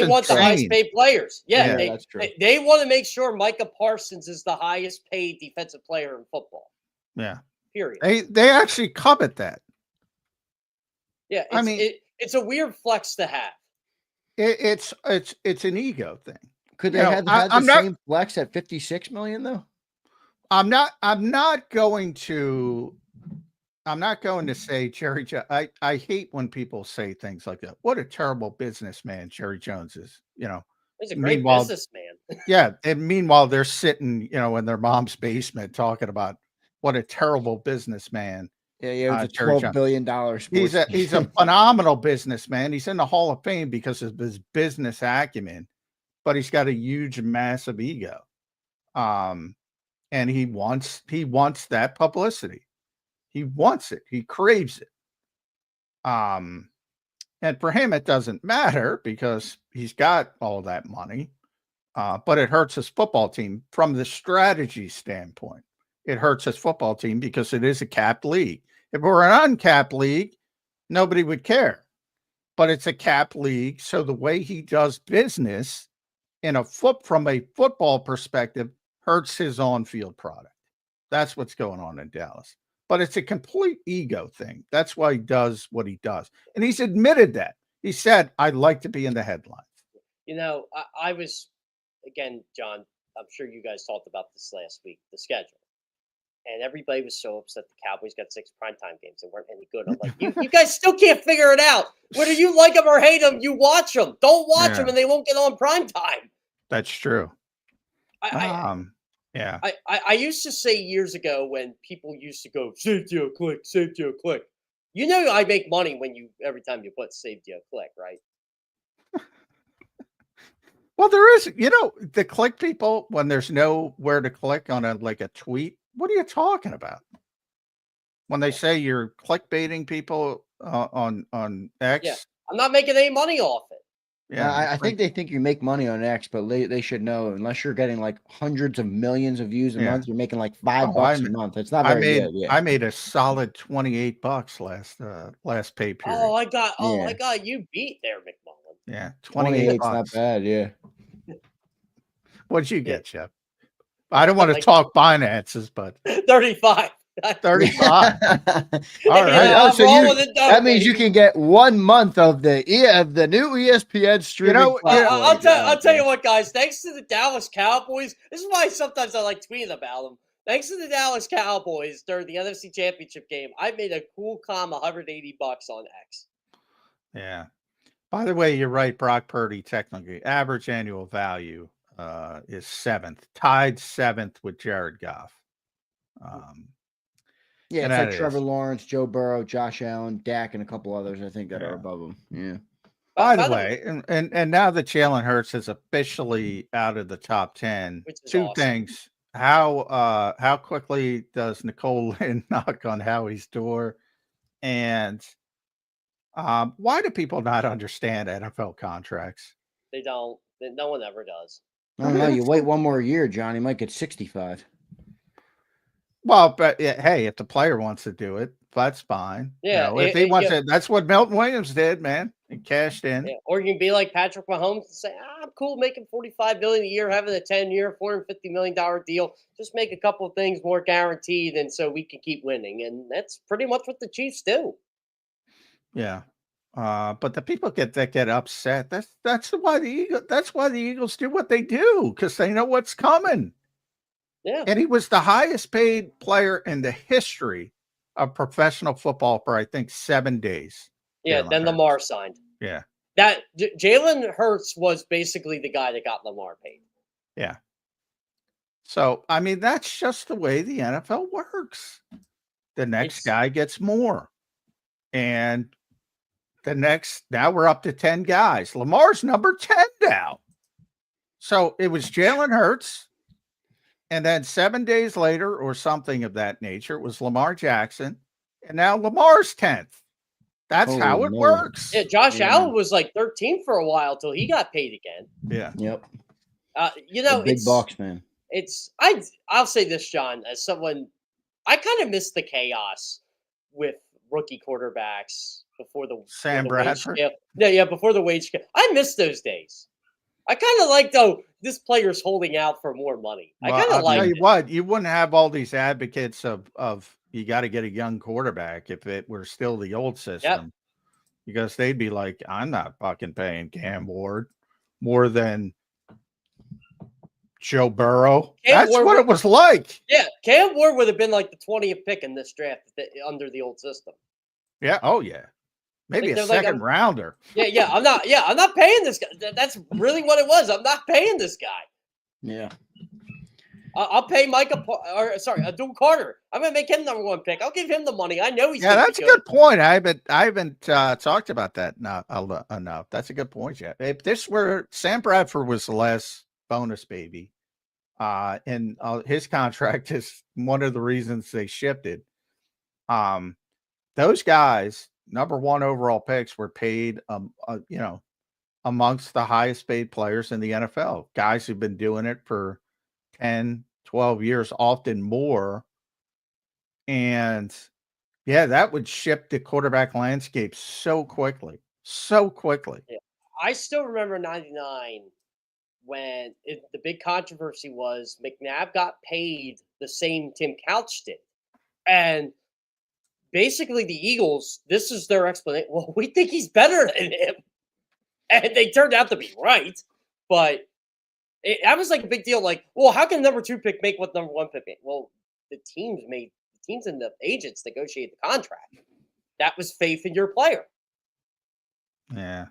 want the highest paid players. Yeah, that's true. They want to make sure Micah Parsons is the highest paid defensive player in football. Yeah. Period. They actually covet that. Yeah, it's a weird flex to have. It's an ego thing. Could they have had the same flex at $56 million though? I'm not going to say Jerry Jones. I hate when people say things like that. What a terrible businessman Jerry Jones is. He's a great businessman. Yeah, and meanwhile they're sitting, in their mom's basement talking about what a terrible businessman. Yeah, it's a $12 billion sports. He's a phenomenal businessman. He's in the Hall of Fame because of his business acumen, but he's got a huge, massive ego. And he wants that publicity. He wants it. He craves it. And for him, it doesn't matter because he's got all that money. But it hurts his football team from the strategy standpoint. It hurts his football team because it is a capped league. If it were an uncapped league, nobody would care. But it's a capped league, so the way he does business from a football perspective hurts his on-field product. That's what's going on in Dallas. But it's a complete ego thing. That's why he does what he does. And he's admitted that. He said, I'd like to be in the headlines. I was, again, John, I'm sure you guys talked about this last week, the schedule. And everybody was so upset the Cowboys got 6 primetime games that weren't any good. I'm like, you guys still can't figure it out. Whether you like them or hate them, you watch them. Don't watch them and they won't get on primetime. That's true. I used to say years ago when people used to go, save to a click, save to a click. I make money every time you put save to a click, right? Well, there is, the click people, when there's nowhere to click on a tweet. What are you talking about? When they say you're clickbaiting people on X? Yeah, I'm not making any money off it. Yeah, I think they think you make money on X, but they should know unless you're getting like hundreds of millions of views a month, you're making like $5 a month. It's not very good. Yeah. I made a solid $28 last pay period. Oh, I got you beat there, McMullen. Yeah, 28's not bad. Yeah. What'd you get, Jeff? I don't want to talk finances, but 35. 35. All right. That means you can get 1 month of the new ESPN streaming. I'll tell you what, guys. Thanks to the Dallas Cowboys, this is why sometimes I like tweeting about them. Thanks to the Dallas Cowboys during the NFC Championship game, I made a cool, calm $180 on X. Yeah. By the way, you're right. Brock Purdy, technically, average annual value is 7th, tied 7th with Jared Goff. It's like Trevor Lawrence, Joe Burrow, Josh Allen, Dak, and a couple others, I think, that are above him. Yeah. By the way, and now that Jalen Hurts is officially out of the top 10, two things how quickly does Nicole Lynn knock on Howie's door? And why do people not understand NFL contracts? They don't. No one ever does. I don't know. You wait one more year, John. He might get 65. Well, but hey, if the player wants to do it, that's fine. Yeah, if he wants it, that's what Milton Williams did, man. He cashed in. Yeah. Or you can be like Patrick Mahomes and say, I'm cool making $45 million a year, having a 10-year, $450 million deal. Just make a couple of things more guaranteed, and so we can keep winning. And that's pretty much what the Chiefs do. Yeah. But the people get upset. That's why the Eagles do what they do, because they know what's coming. Yeah. And he was the highest paid player in the history of professional football for, I think, 7 days. Yeah, then Lamar signed. Yeah. That Jalen Hurts was basically the guy that got Lamar paid. Yeah. So, I mean, that's just the way the NFL works. The next guy gets more. And now we're up to 10 guys. Lamar's number 10 now. So it was Jalen Hurts. And then 7 days later, or something of that nature, it was Lamar Jackson. And now Lamar's 10th. That's how it works. Yeah, Josh Allen was like 13 for a while till he got paid again. Yeah. Yep. It's big box, man. I'll say this, John, as someone, I kind of miss the chaos with rookie quarterbacks before the Sam Bradford. Before the wage scale. I miss those days. I kind of like, though, this player's holding out for more money. Well, I kind of like. Tell you what, you wouldn't have all these advocates of you got to get a young quarterback if it were still the old system, because they'd be like, I'm not fucking paying Cam Ward more than Joe Burrow. That's what it was like. Yeah, Cam Ward would have been like the 20th pick in this draft under the old system. Yeah. Oh yeah. Maybe like a second rounder. Yeah. I'm not paying this guy. That's really what it was. I'm not paying this guy. Yeah. I'll pay Abdul Carter. I'm gonna make him number 1 pick. I'll give him the money. I know he's. Yeah, that's a good point. I haven't talked about that enough. That's a good point, Jeff. If this were Sam Bradford was the last bonus baby, and his contract is one of the reasons they shifted. Those guys, number 1 overall picks, were paid, amongst the highest paid players in the NFL. Guys who've been doing it for 10, 12 years, often more. And yeah, that would shift the quarterback landscape so quickly. Yeah. I still remember 99 when the big controversy was McNabb got paid the same Tim Couch did. And basically the Eagles, this is their explanation. Well, we think he's better than him. And they turned out to be right. But that was like a big deal. Like, well, how can number 2 pick make what number 1 pick made? Well, the teams and the agents negotiate the contract. That was faith in your player. Yeah.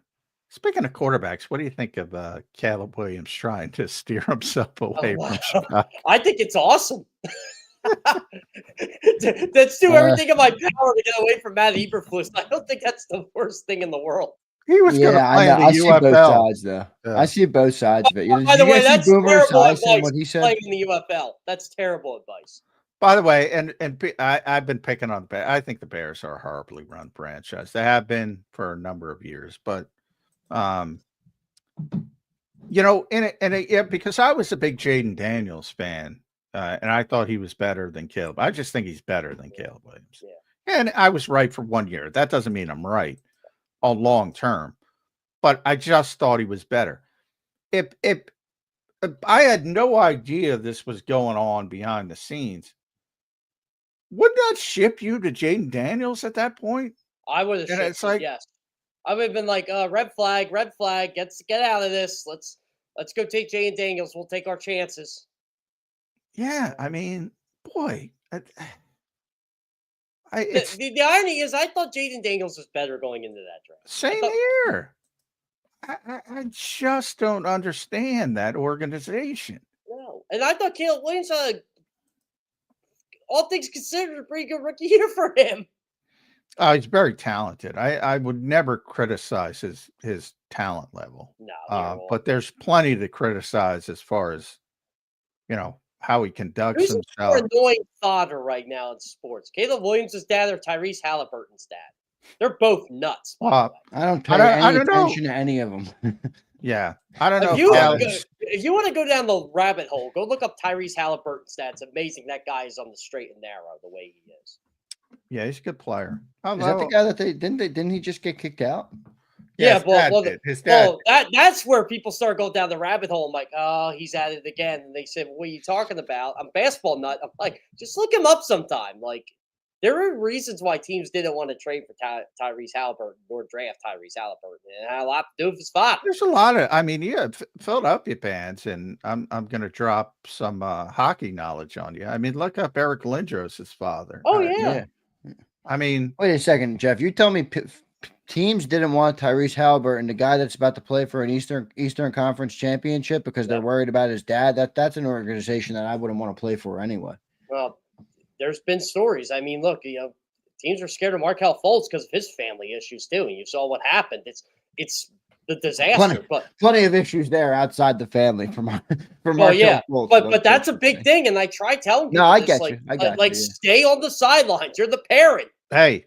Speaking of quarterbacks, what do you think of Caleb Williams trying to steer himself away from Chicago? I think it's awesome. Let's do everything in my power to get away from Matt Eberflus. I don't think that's the worst thing in the world. He was going to play in the I UFL. See both sides, though. I see both sides of it. By the way, that's terrible advice. What he said? Playing in the UFL. That's terrible advice. By the way, and I've been picking on the Bears. I think the Bears are a horribly run franchise. They have been for a number of years, but because I was a big Jaden Daniels fan, and I thought he was better than Caleb. I just think he's better than Caleb Williams. Yeah. And I was right for 1 year. That doesn't mean I'm right on long term, but I just thought he was better. If I had no idea this was going on behind the scenes, wouldn't that ship you to Jaden Daniels at that point? I would have said yes. I would have been like, red flag, get out of this. Let's go take Jaden Daniels. We'll take our chances. Yeah, I mean, boy. The irony is I thought Jaden Daniels was better going into that draft. Same here. I just don't understand that organization. No. And I thought Caleb Williams had, all things considered, a pretty good rookie year for him. He's very talented. I would never criticize his talent level. No. But there's plenty to criticize as far as, how he conducts Who's a more himself. annoying fodder right now in sports? Caleb Williams' dad or Tyrese Halliburton's dad? They're both nuts, by the Well, way. I don't I pay any don't know. attention to any of them. Yeah, I don't know If if you Caleb's. if you want to go down the rabbit hole, go look up Tyrese Halliburton's stats. It's amazing that guy is on the straight and narrow the way he is. Yeah, he's a good player. Is that the guy that didn't he just get kicked out? Yeah, Yeah, his dad. that's where people start going down the rabbit hole. I'm like, oh, he's at it again. And they said, what are you talking about? I'm a basketball nut. I'm like, just look him up sometime. Like, there are reasons why teams didn't want to trade for Tyrese Halliburton or draft Tyrese Halliburton. And it had a lot to do with his father. There's a lot of. I mean, yeah, Philadelphia fans, and I'm going to drop some hockey knowledge on you. I mean, look up Eric Lindros' father. Oh, yeah. I mean, Wait a second, Jeff. You tell me teams didn't want Tyrese Halliburton, the guy that's about to play for an Eastern Conference championship, because they're worried about his dad. That's an organization that I wouldn't want to play for anyway. Well, there's been stories. I mean, look, teams are scared of Markelle Fultz because of his family issues too. And you saw what happened. It's the disaster. Plenty of issues there outside the family for Markelle Fultz. But that's a big thing. And I try telling people, I get you. I got you. Stay on the sidelines. You're the parent. Hey,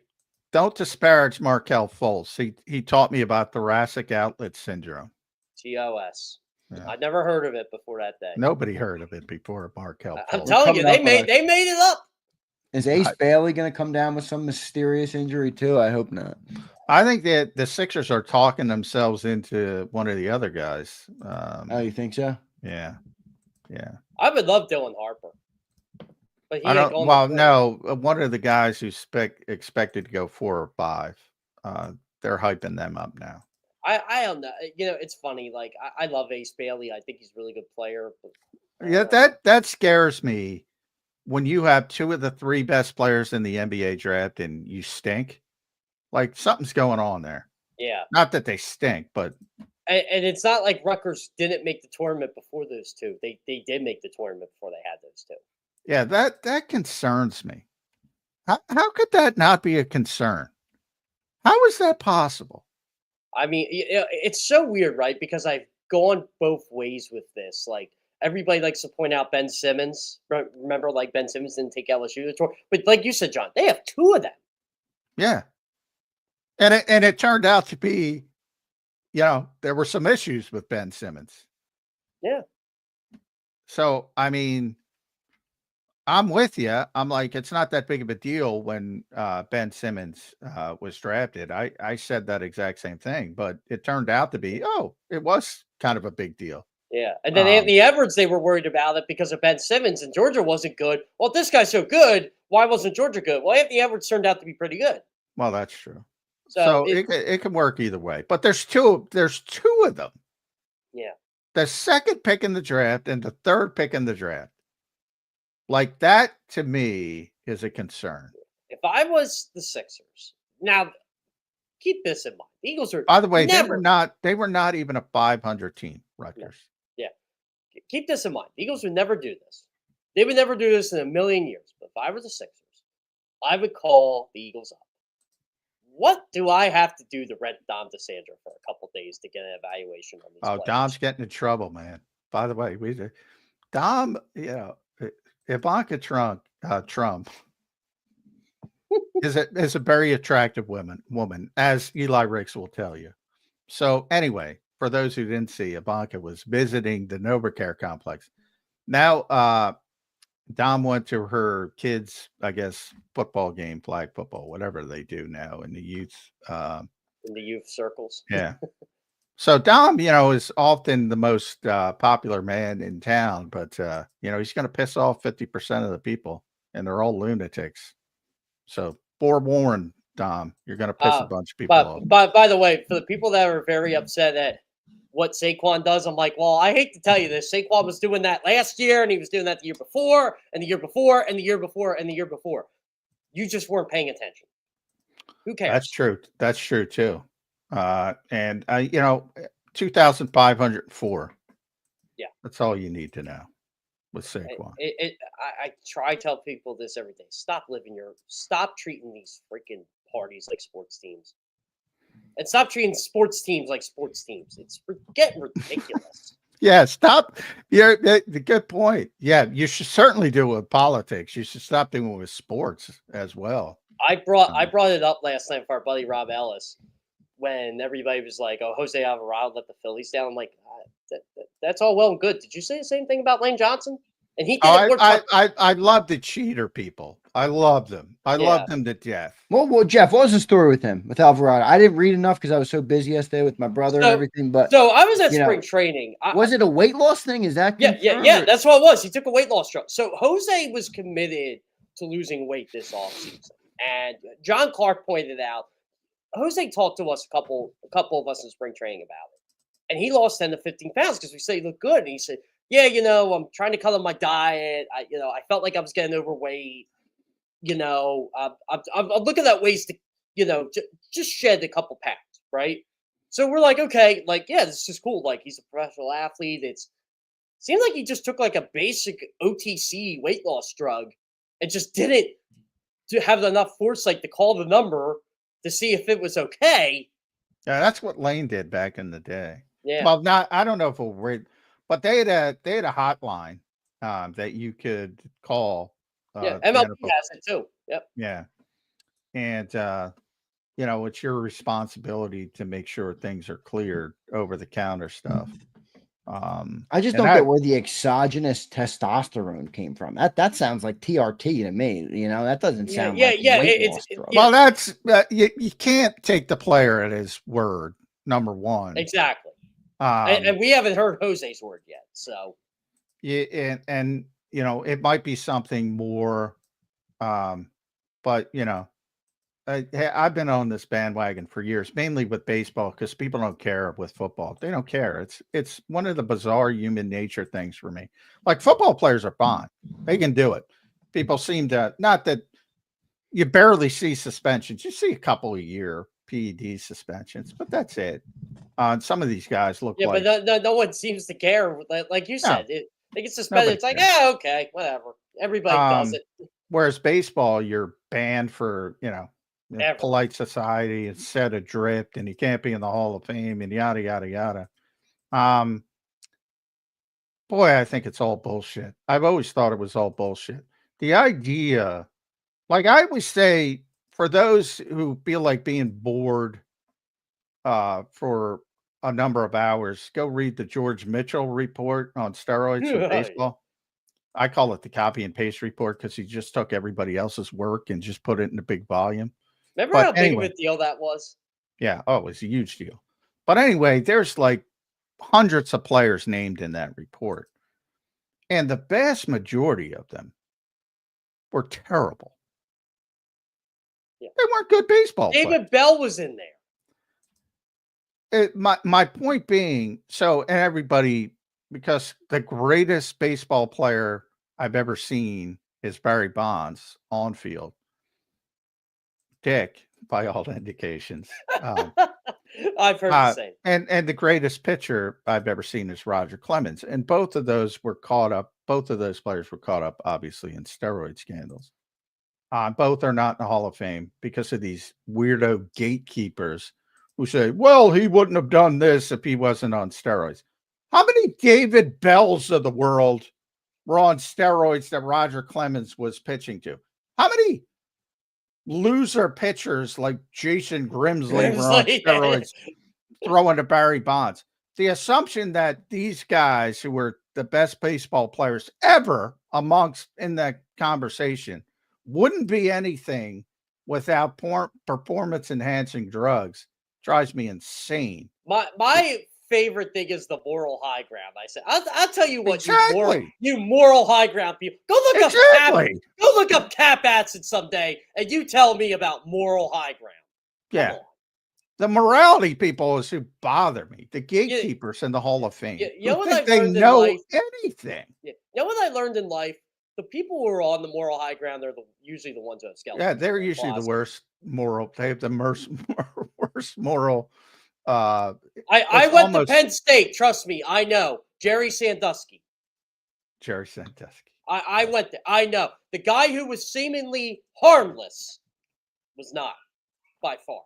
don't disparage Markelle Fultz. He taught me about thoracic outlet syndrome. TOS. Yeah. I'd never heard of it before that day. Nobody heard of it before Markelle Fultz. I'm telling you, they made it up. Is Ace Bailey going to come down with some mysterious injury too? I hope not. I think that the Sixers are talking themselves into one of the other guys. Oh, you think so? Yeah. I would love Dylan Harper. But I don't. Well, no, one of the guys who's expected to go 4 or 5. They're hyping them up now. I don't know. It's funny. Like I love Ace Bailey. I think he's a really good player. But, Yeah, that scares me when you have 2 of the 3 best players in the NBA draft and you stink. Like something's going on there. Yeah. Not that they stink, but and it's not like Rutgers didn't make the tournament before those 2. They did make the tournament before they had those 2. yeah, that concerns me. How could that not be a concern? How is that possible? I mean, it's so weird, right? Because I've gone both ways with this. Like everybody likes to point out Ben Simmons. Remember, like Ben Simmons didn't take LSU to the tour, but like you said, John, they have 2 of them. Yeah, and it turned out to be, there were some issues with Ben Simmons. Yeah. So I mean, I'm with you. I'm like, it's not that big of a deal when Ben Simmons was drafted. I said that exact same thing, but it turned out to be, it was kind of a big deal. Yeah. And then Anthony Edwards, they were worried about it because of Ben Simmons, and Georgia wasn't good. Well, if this guy's so good, why wasn't Georgia good? Well, Anthony Edwards turned out to be pretty good. Well, that's true. So it can work either way. But there's two of them. Yeah. The second pick in the draft and the third pick in the draft. Like that to me is a concern. If I was the Sixers, now keep this in mind. The Eagles are, by the way, they were not even a 500 team, Rutgers. Yeah. Keep this in mind. The Eagles would never do this. They would never do this in a million years. But if I were the Sixers, I would call the Eagles up. What do I have to do to rent Dom DeSandre for a couple days to get an evaluation on these players? Dom's getting in trouble, man. By the way, Dom, Ivanka Trump is a very attractive woman, as Eli Ricks will tell you. So anyway, for those who didn't see, Ivanka was visiting the NovaCare complex. Now, Dom went to her kids', I guess, football game, flag football, whatever they do now in the youth. In the youth circles. Yeah. So Dom, is often the most popular man in town, but he's going to piss off 50% of the people, and they're all lunatics. So forewarned, Dom, you're going to piss a bunch of people off. But by the way, for the people that are very upset at what Saquon does, I'm like, well, I hate to tell you this. Saquon was doing that last year, and he was doing that the year before, and the year before, and the year before, and the year before. You just weren't paying attention. Who cares? That's true. That's true too. And 2,504. Yeah, that's all you need to know with Saquon. I try to tell people this every day. Stop treating these freaking parties like sports teams. And stop treating sports teams like sports teams. It's getting ridiculous. Yeah, stop. Yeah, the good point. Yeah, you should certainly do it with politics. You should stop doing it with sports as well. I brought Um, it up last night for our buddy Rob Ellis when everybody was like, "Oh, Jose Alvarado let the Phillies down." I'm like, that's all well and good. Did you say the same thing about Lane Johnson? And he did it Oh, more time. I love the cheater people. I love them. I Yeah. love them to death. Well, Jeff, what was the story with him, with Alvarado? I didn't read enough because I was so busy yesterday with my brother and So, everything. But so I was at you know, spring training. was it a weight loss thing? Is that Yeah, confirmed? That's what it was. He took a weight loss drug. So Jose was committed to losing weight this offseason. And John Clark pointed out, Jose talked to us a couple of us in spring training about it. And he lost 10 to 15 pounds because we said he looked good. And he said, yeah, I'm trying to cut on my diet. I felt like I was getting overweight. I'm looking at ways to, just shed a couple pounds, right? So we're like, okay, like, yeah, this is cool. Like, he's a professional athlete. Seemed like he just took like a basic OTC weight loss drug and just didn't have enough foresight to call the number to see if it was okay. Yeah, that's what Lane did back in the day. Yeah. Well, I don't know if it was, but they had a hotline that you could call. Yeah, the MLB NFL. has it too. Yep. Yeah, and it's your responsibility to make sure things are cleared over the counter stuff. I just don't get where the exogenous testosterone came from. That sounds like TRT to me. That doesn't sound like weight loss drug. Well, that's you can't take the player at his word. Number one, exactly. And we haven't heard Jose's word yet. So yeah, and it might be something more, but I've been on this bandwagon for years, mainly with baseball, because people don't care with football. They don't care. It's one of the bizarre human nature things for me. Like football players are fine. They can do it. People seem to, not that you barely see suspensions. You see a couple a year PED suspensions, but that's it. Some of these guys look like. Yeah, but no one seems to care. Like you said, they get suspended. It's like, cares. Okay, whatever. Everybody does it. Whereas baseball, you're banned for, polite society and set adrift, and you can't be in the Hall of Fame and yada yada yada. Boy, I think it's all bullshit. I've always thought it was all bullshit. The idea, like I always say, for those who feel like being bored for a number of hours, go read the George Mitchell report on steroids for baseball. I call it the copy and paste report because he just took everybody else's work and just put it in a big volume. Remember how big of a deal that was? Yeah. Oh, it was a huge deal. But anyway, there's like hundreds of players named in that report. And the vast majority of them were terrible. Yeah. They weren't good baseball David players. Bell was in there. My point being, and everybody, because the greatest baseball player I've ever seen is Barry Bonds on field. Dick, by all indications. I've heard the same. And the greatest pitcher I've ever seen is Roger Clemens. And both of those were caught up. Both of those players were caught up, obviously, in steroid scandals. Both are not in the Hall of Fame because of these weirdo gatekeepers who say, well, he wouldn't have done this if he wasn't on steroids. How many David Bells of the world were on steroids that Roger Clemens was pitching to? How many loser pitchers like Jason Grimsley were on steroids throwing to Barry Bonds? The assumption that these guys who were the best baseball players ever amongst in that conversation wouldn't be anything without performance enhancing drugs drives me insane. My favorite thing is the moral high ground. I said, I'll tell you what, exactly. you moral high ground people. Go look up Cap Atson someday, and you tell me about moral high ground. Yeah, the morality people is who bother me. The gatekeepers in the Hall of Fame. You know what think they know anything. You know what I learned in life? The people who are on the moral high ground, they're usually the ones who have skeletons. Yeah, they're usually the worst moral. They have the worst moral. I went to Penn State. Trust me, I know Jerry Sandusky. I went there. I know the guy who was seemingly harmless was not by far.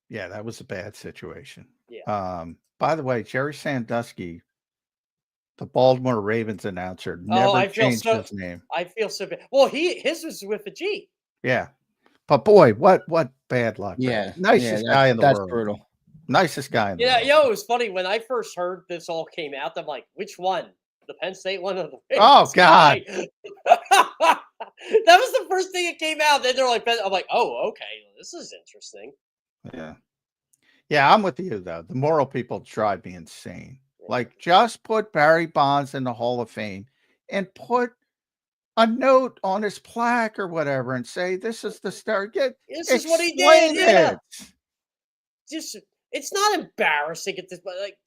Yeah, that was a bad situation. Yeah. By the way, Jerry Sandusky The Baltimore Ravens announcer Oh, never I feel changed so. his name. I feel so bad. Well, his was with a G. Yeah. But boy, what bad luck. Yeah, Nicest guy in the that's world. brutal. Nicest guy in the Yeah, world. it was funny when I first heard this all came out. I'm like, which one? The Penn State one or the Oh, Ravens guy? God. That was the first thing that came out. Then they're like, I'm like, oh, okay, this is interesting. Yeah. Yeah, I'm with you, though. The moral people drive me insane. Like, just put Barry Bonds in the Hall of Fame and put a note on his plaque or whatever and say, this is the start. This is what he did. Explain Yeah. it. Just, it's not embarrassing at this point. Like,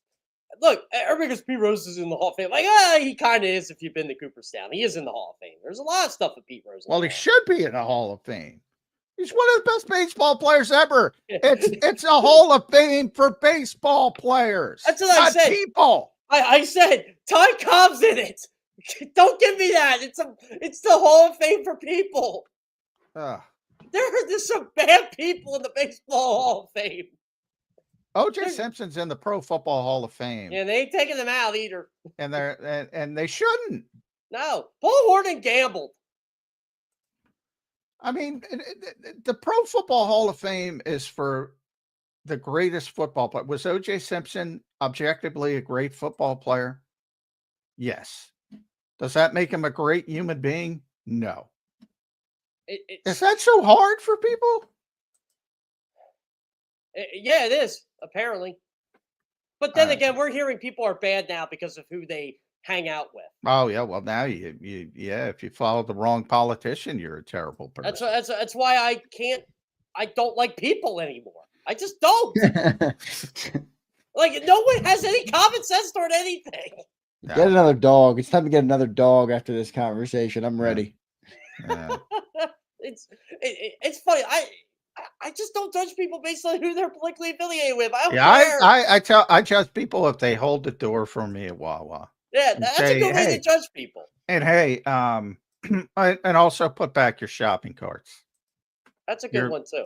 look, everybody goes, Pete Rose is in the Hall of Fame. Like, he kind of is if you've been to Cooperstown. He is in the Hall of Fame. There's a lot of stuff with Pete Rose. Well, he should be in the Hall of Fame. He's one of the best baseball players ever. It's a Hall of Fame for baseball players. That's what I said. People. I said, Ty Cobb's in it. Don't give me that. It's the Hall of Fame for people. There's some bad people in the Baseball Hall of Fame. O.J. Simpson's in the Pro Football Hall of Fame. Yeah, they ain't taking them out either. And they shouldn't. No. Paul Horton gambled. I mean, the Pro Football Hall of Fame is for the greatest football player. Was O.J. Simpson objectively a great football player? Yes. Does that make him a great human being? No. Is that so hard for people? Yeah, it is, apparently. But then again, we're hearing people are bad now because of who they hang out with. Oh, yeah. Well, now if you follow the wrong politician, you're a terrible person. That's why I don't like people anymore. I just don't. Like, no one has any common sense toward anything. No. Get another dog. It's time to get another dog after this conversation. I'm ready. Yeah. It's funny. I just don't judge people based on who they're politically affiliated with. I don't care. I judge people if they hold the door for me at Wawa. Yeah, that's a good way to judge people. And hey, and also put back your shopping carts. That's a good one too.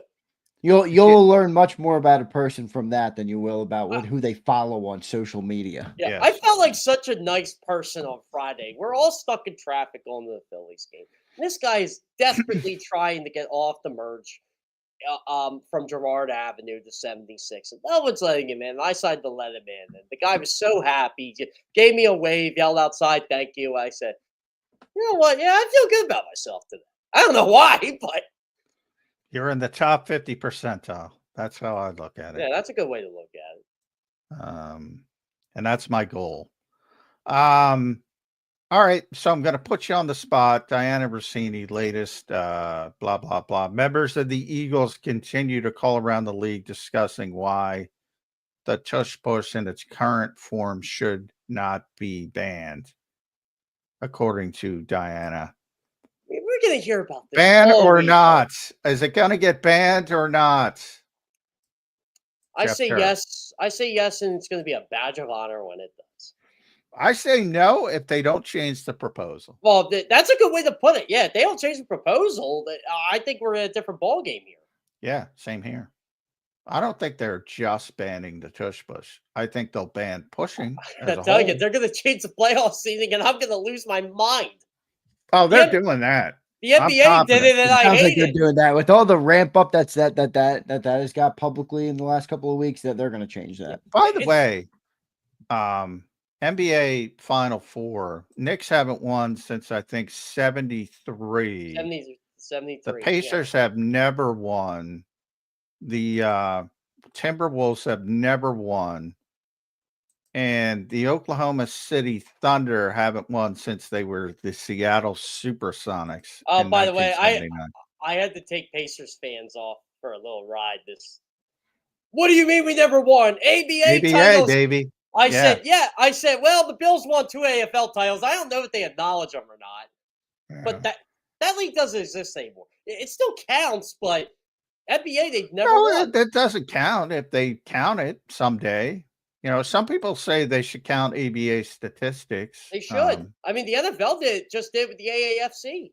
You'll learn much more about a person from that than you will about who they follow on social media. Yeah, Yes. I felt like such a nice person on Friday. We're all stuck in traffic on the Phillies game. And this guy is desperately trying to get off the merge from Girard Avenue to 76. And no one's letting him in. I decided to let him in. And the guy was so happy. He gave me a wave, yelled outside, thank you. I said, you know what? Yeah, I feel good about myself today. I don't know why, but You're in the top 50 percentile. That's how I look at it. yeah, that's a good way to look at it. And that's my goal. All right, so I'm going to put you on the spot. Diana Rossini, latest, blah, blah, blah. Members of the Eagles continue to call around the league discussing why the tush push in its current form should not be banned, according to Diana. We're going to hear about this. Ban or not? Is it going to get banned or not? I say yes. I say yes, and it's going to be a badge of honor when it does. I say no if they don't change the proposal. Well, that's a good way to put it. Yeah, if they don't change the proposal, I think we're in a different ballgame here. Yeah, same here. I don't think they're just banning the tush push. I think they'll ban pushing. I tell you, they're going to change the playoff season, and I'm going to lose my mind. Oh, they're doing that. The NBA did it, and I Sounds hate like they're it. doing that with all the ramp up that has got publicly in the last couple of weeks. That they're going to change that. By the way, NBA Final Four. Knicks haven't won since I think 73. 73. The Pacers have never won. The Timberwolves have never won. And the Oklahoma City Thunder haven't won since they were the Seattle Supersonics. Oh, by the way, I had to take Pacers fans off for a little ride. What do you mean we never won? ABA titles, baby. I said, well, the Bills won 2 AFL titles. I don't know if they acknowledge them or not. Yeah. But that league doesn't exist anymore. It still counts, but NBA, they've never won. That doesn't count if they count it someday. You know, some people say they should count ABA statistics. They should. I mean, the NFL just did with the AAFC.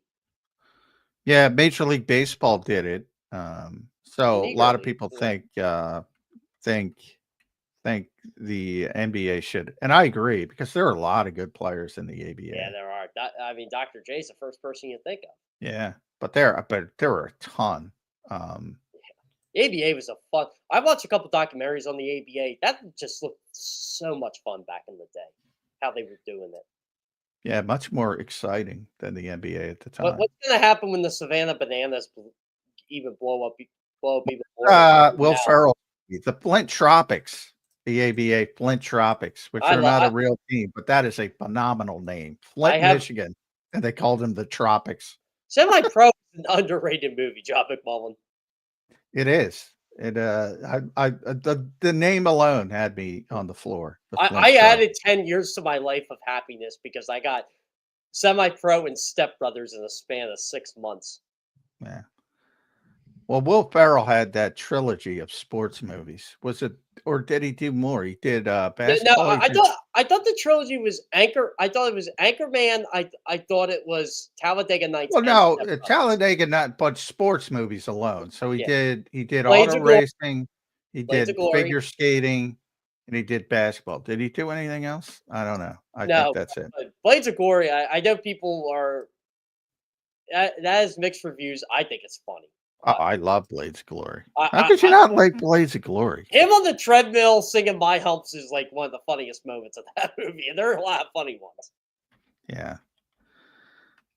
Yeah, Major League Baseball did it. So a lot of people think think the NBA should, and I agree because there are a lot of good players in the ABA. Yeah, there are. I mean, Dr. J's the first person you think of. Yeah, but there are a ton. The ABA was a fun. I watched a couple documentaries on the ABA. That just looked so much fun back in the day. How they were doing it. Yeah, much more exciting than the NBA at the time. What's going to happen when the Savannah Bananas even blow up even more? Will Ferrell, the Flint Tropics, the ABA Flint Tropics, which are not a real team, but that is a phenomenal name. Flint, Michigan, and they called them the Tropics. Semi-Pro is an underrated movie, John McMullen. It is. The name alone had me on the floor. I added 10 years to my life of happiness because I got Semi-Pro and Step Brothers in a span of 6 months. Yeah. Well, Will Ferrell had that trilogy of sports movies. Was it, or did he do more? He did basketball. No, I thought the trilogy was Anchor. I thought it was Anchorman. I thought it was Talladega Nights. Well, no, Talladega Nights, but sports movies alone. So he did auto racing, he did figure skating, and he did basketball. Did he do anything else? I don't know. I think that's it. Blades of Glory. I know people are that has mixed reviews. I think it's funny. I love Blades of Glory. How could you not like Blades of Glory? Him on the treadmill singing My Humps is like one of the funniest moments of that movie, and there are a lot of funny ones. Yeah.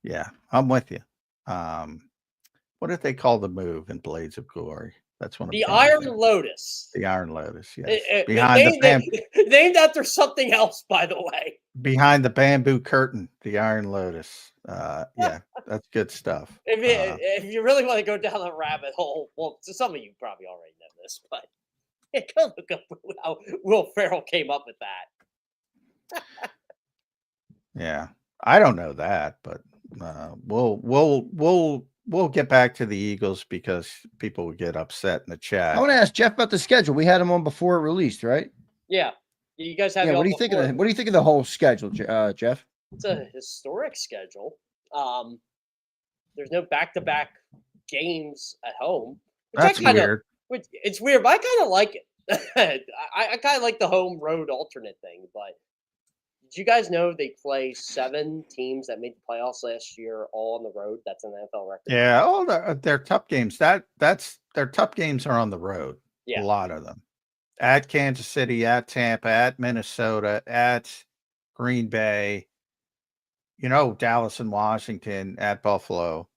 Yeah, I'm with you. What did they call the move in Blades of Glory? That's one of the Iron Lotus. The Iron Lotus, yes. Named after something else, by the way. Behind the bamboo curtain, the Iron Lotus. Yeah, that's good stuff. If you really want to go down a rabbit hole, well, some of you probably already know this, but go look up how Will Ferrell came up with that. Yeah, I don't know that, but we'll get back to the Eagles because people would get upset in the chat. I want to ask Jeff about the schedule. We had him on before it released, right? Yeah. You guys have. Yeah. What do you think of what do you think of the whole schedule, Jeff? It's a historic schedule. There's no back-to-back games at home. That's weird. It's weird, but I kind of like it. I kind of like the home road alternate thing. But did you guys know they play 7 teams that made the playoffs last year all on the road? That's an NFL record. Yeah, all their tough games. That's their tough games are on the road. Yeah, a lot of them. At Kansas City, at Tampa, at Minnesota, at Green Bay. You know, Dallas and Washington, at Buffalo.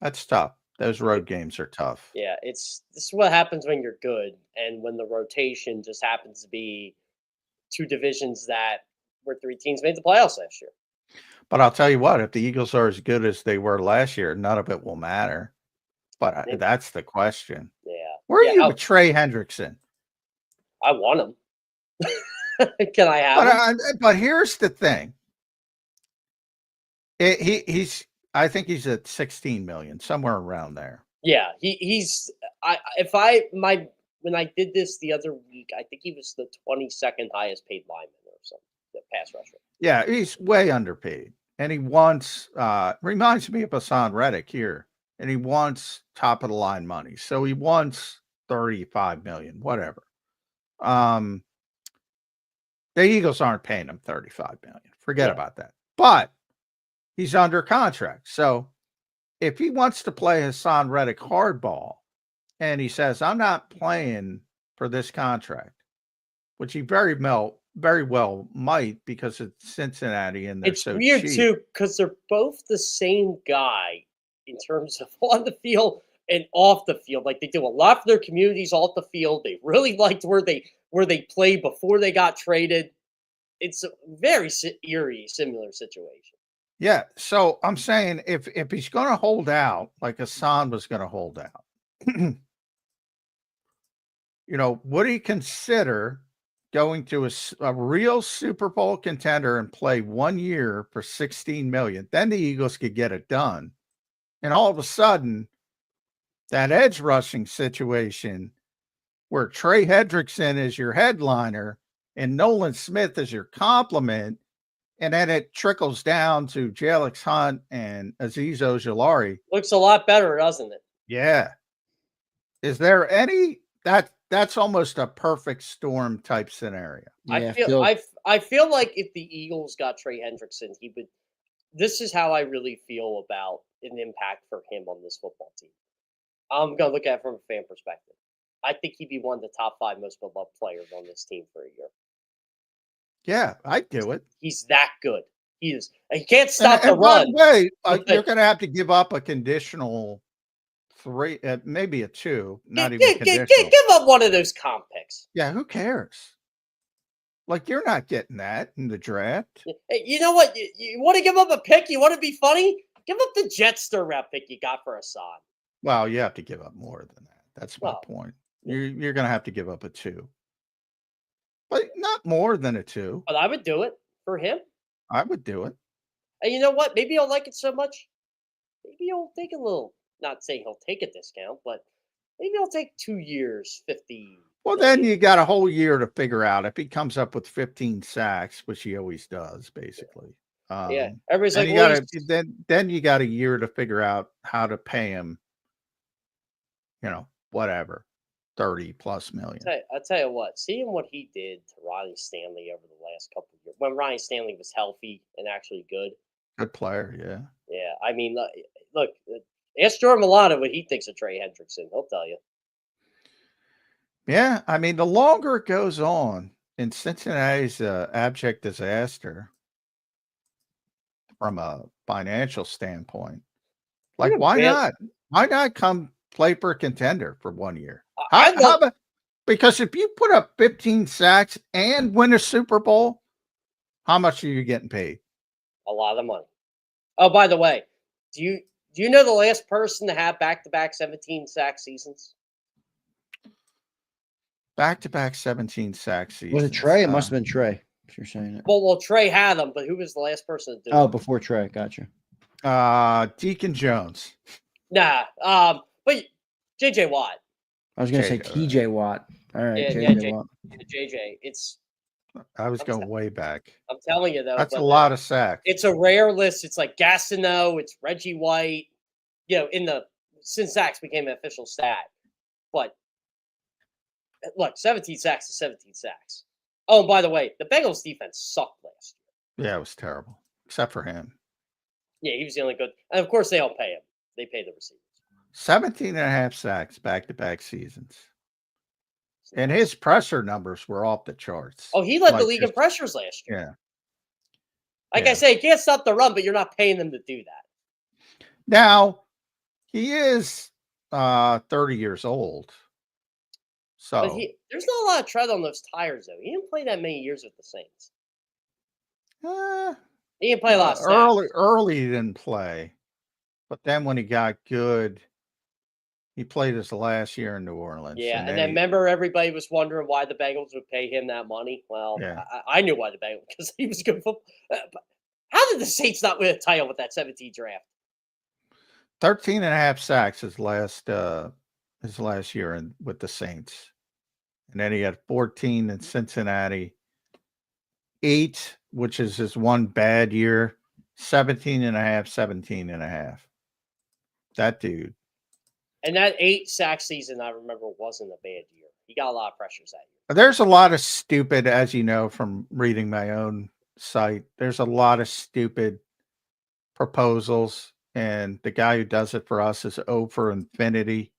That's tough. Those road games are tough. Yeah, this is what happens when you're good, and when the rotation just happens to be 2 divisions where 3 teams made the playoffs last year. But I'll tell you what, if the Eagles are as good as they were last year, none of it will matter. But that's the question. Yeah. Where are you with Trey Hendrickson? I want him. Can I have him? But here's the thing. I think he's at 16 million, somewhere around there. Yeah, when I did this the other week, I think he was the 22nd highest paid lineman or something, the pass rusher. Yeah, he's way underpaid. And he wants reminds me of Hassan Reddick here. And he wants top of the line money. So he wants 35 million, whatever. The Eagles aren't paying him 35 million. Forget about that. But he's under contract. So if he wants to play Hassan Reddick hardball and he says, I'm not playing for this contract, which he very well might because it's Cincinnati and they're it's so weird cheap. Too, because they're both the same guy in terms of on the field and off the field. Like they do a lot for their communities off the field. They really liked where they played before they got traded. It's a very eerie, similar situation. Yeah. So I'm saying if he's going to hold out, like Hassan was going to hold out, would he consider going to a real Super Bowl contender and play 1 year for 16 million? Then the Eagles could get it done. And all of a sudden, that edge rushing situation where Trey Hendrickson is your headliner and Nolan Smith is your complement, and then it trickles down to Jalix Hunt and Azeez Ojulari. Looks a lot better, doesn't it? Yeah. Is there any that's almost a perfect storm type scenario. Yeah, I feel like if the Eagles got Trey Hendrickson, he would. This is how I really feel about an impact for him on this football team. I'm gonna look at it from a fan perspective. I think he'd be one of the top 5 most beloved players on this team for a year. Yeah, I'd do it. He's that good. He is. He can't stop the And by run. the way, but- you're going to have to give up a conditional 3, maybe a 2, not even Give conditional. up one of those comp picks. Yeah, who cares? Like, you're not getting that in the draft. Hey, you know what? You want to give up a pick? You want to be funny? Give up the Jets third round pick you got for Hassan. Well, you have to give up more than that. That's my Well, point. You're going to have to give up a 2, but not more than a 2. But I would do it for him. I would do it. And you know what? Maybe he'll like it so much. Maybe he'll take a little. Not saying he'll take a discount, but maybe he'll take 2 years, 50. Well, then you got a whole year to figure out if he comes up with 15 sacks, which he always does, basically. Yeah, everybody's like, you well, gotta, then you got a year to figure out how to pay him. Whatever, 30+ million. I'll tell you what. Seeing what he did to Ronnie Stanley over the last couple of years, when Ronnie Stanley was healthy and actually good. Good player, yeah. Yeah, I mean, look, ask Jordan Milano what he thinks of Trey Hendrickson. He'll tell you. Yeah, I mean, the longer it goes on, in Cincinnati's abject disaster from a financial standpoint, like, why not? Why not come play for a contender for 1 year? Because if you put up 15 sacks and win a Super Bowl, how much are you getting paid? A lot of money. Oh, by the way, do you know the last person to have back-to-back 17 sack seasons? Back-to-back 17 sack seasons. Was it Trey? It must have been Trey. If you're saying it. Well, Trey had them, but who was the last person to do it? Oh, before Trey. Gotcha. Deacon Jones. Nah. But JJ Watt. I was going to say TJ Watt. All right, Yeah, JJ Watt. JJ. I was going way back. I'm telling you though. That's a lot of sacks. It's a rare list. It's like Gastineau. It's Reggie White. Since sacks became an official stat. But look, 17 sacks is 17 sacks. Oh, and by the way, the Bengals defense sucked last year. Yeah, it was terrible, except for him. Yeah, he was the only good. And of course, they don't pay him. They pay the receivers. 17.5 sacks back-to-back seasons. And his pressure numbers were off the charts. Oh, he led the league in pressures last year. Yeah. Like I say, you can't stop the run, but you're not paying them to do that. Now, he is 30 years old. So But there's not a lot of tread on those tires, though. He didn't play that many years with the Saints. He didn't play a lot of snaps. Early he didn't play. But then when he got good, he played his last year in New Orleans. Yeah, and then remember everybody was wondering why the Bengals would pay him that money? Well, yeah. I knew why the Bengals, because he was good football. How did the Saints not win a title with that 17 draft? 13.5 sacks his last year with the Saints. And then he had 14 in Cincinnati, 8, which is his one bad year, 17.5. That dude. And that 8 sack season, I remember, wasn't a bad year. He got a lot of pressures that year. There's a lot of stupid, as you know from reading my own site, there's a lot of stupid proposals. And the guy who does it for us is O for Infinity,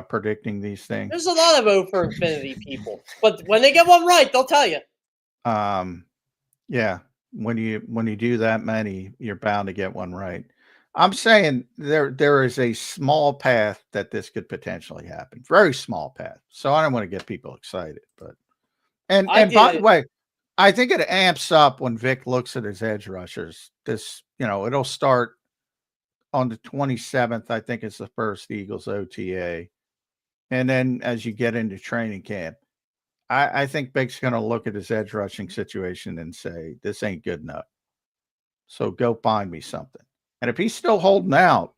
predicting these things. There's a lot of O for Infinity people. But when they get one right, they'll tell you. Yeah. When you do that many, you're bound to get one right. I'm saying there is a small path that this could potentially happen. Very small path. So I don't want to get people excited, but and by the way, I think it amps up when Vic looks at his edge rushers. It'll start on the 27th. I think it's the first Eagles OTA. And then as you get into training camp, I think Vic's going to look at his edge rushing situation and say, this ain't good enough. So go find me something. And if he's still holding out,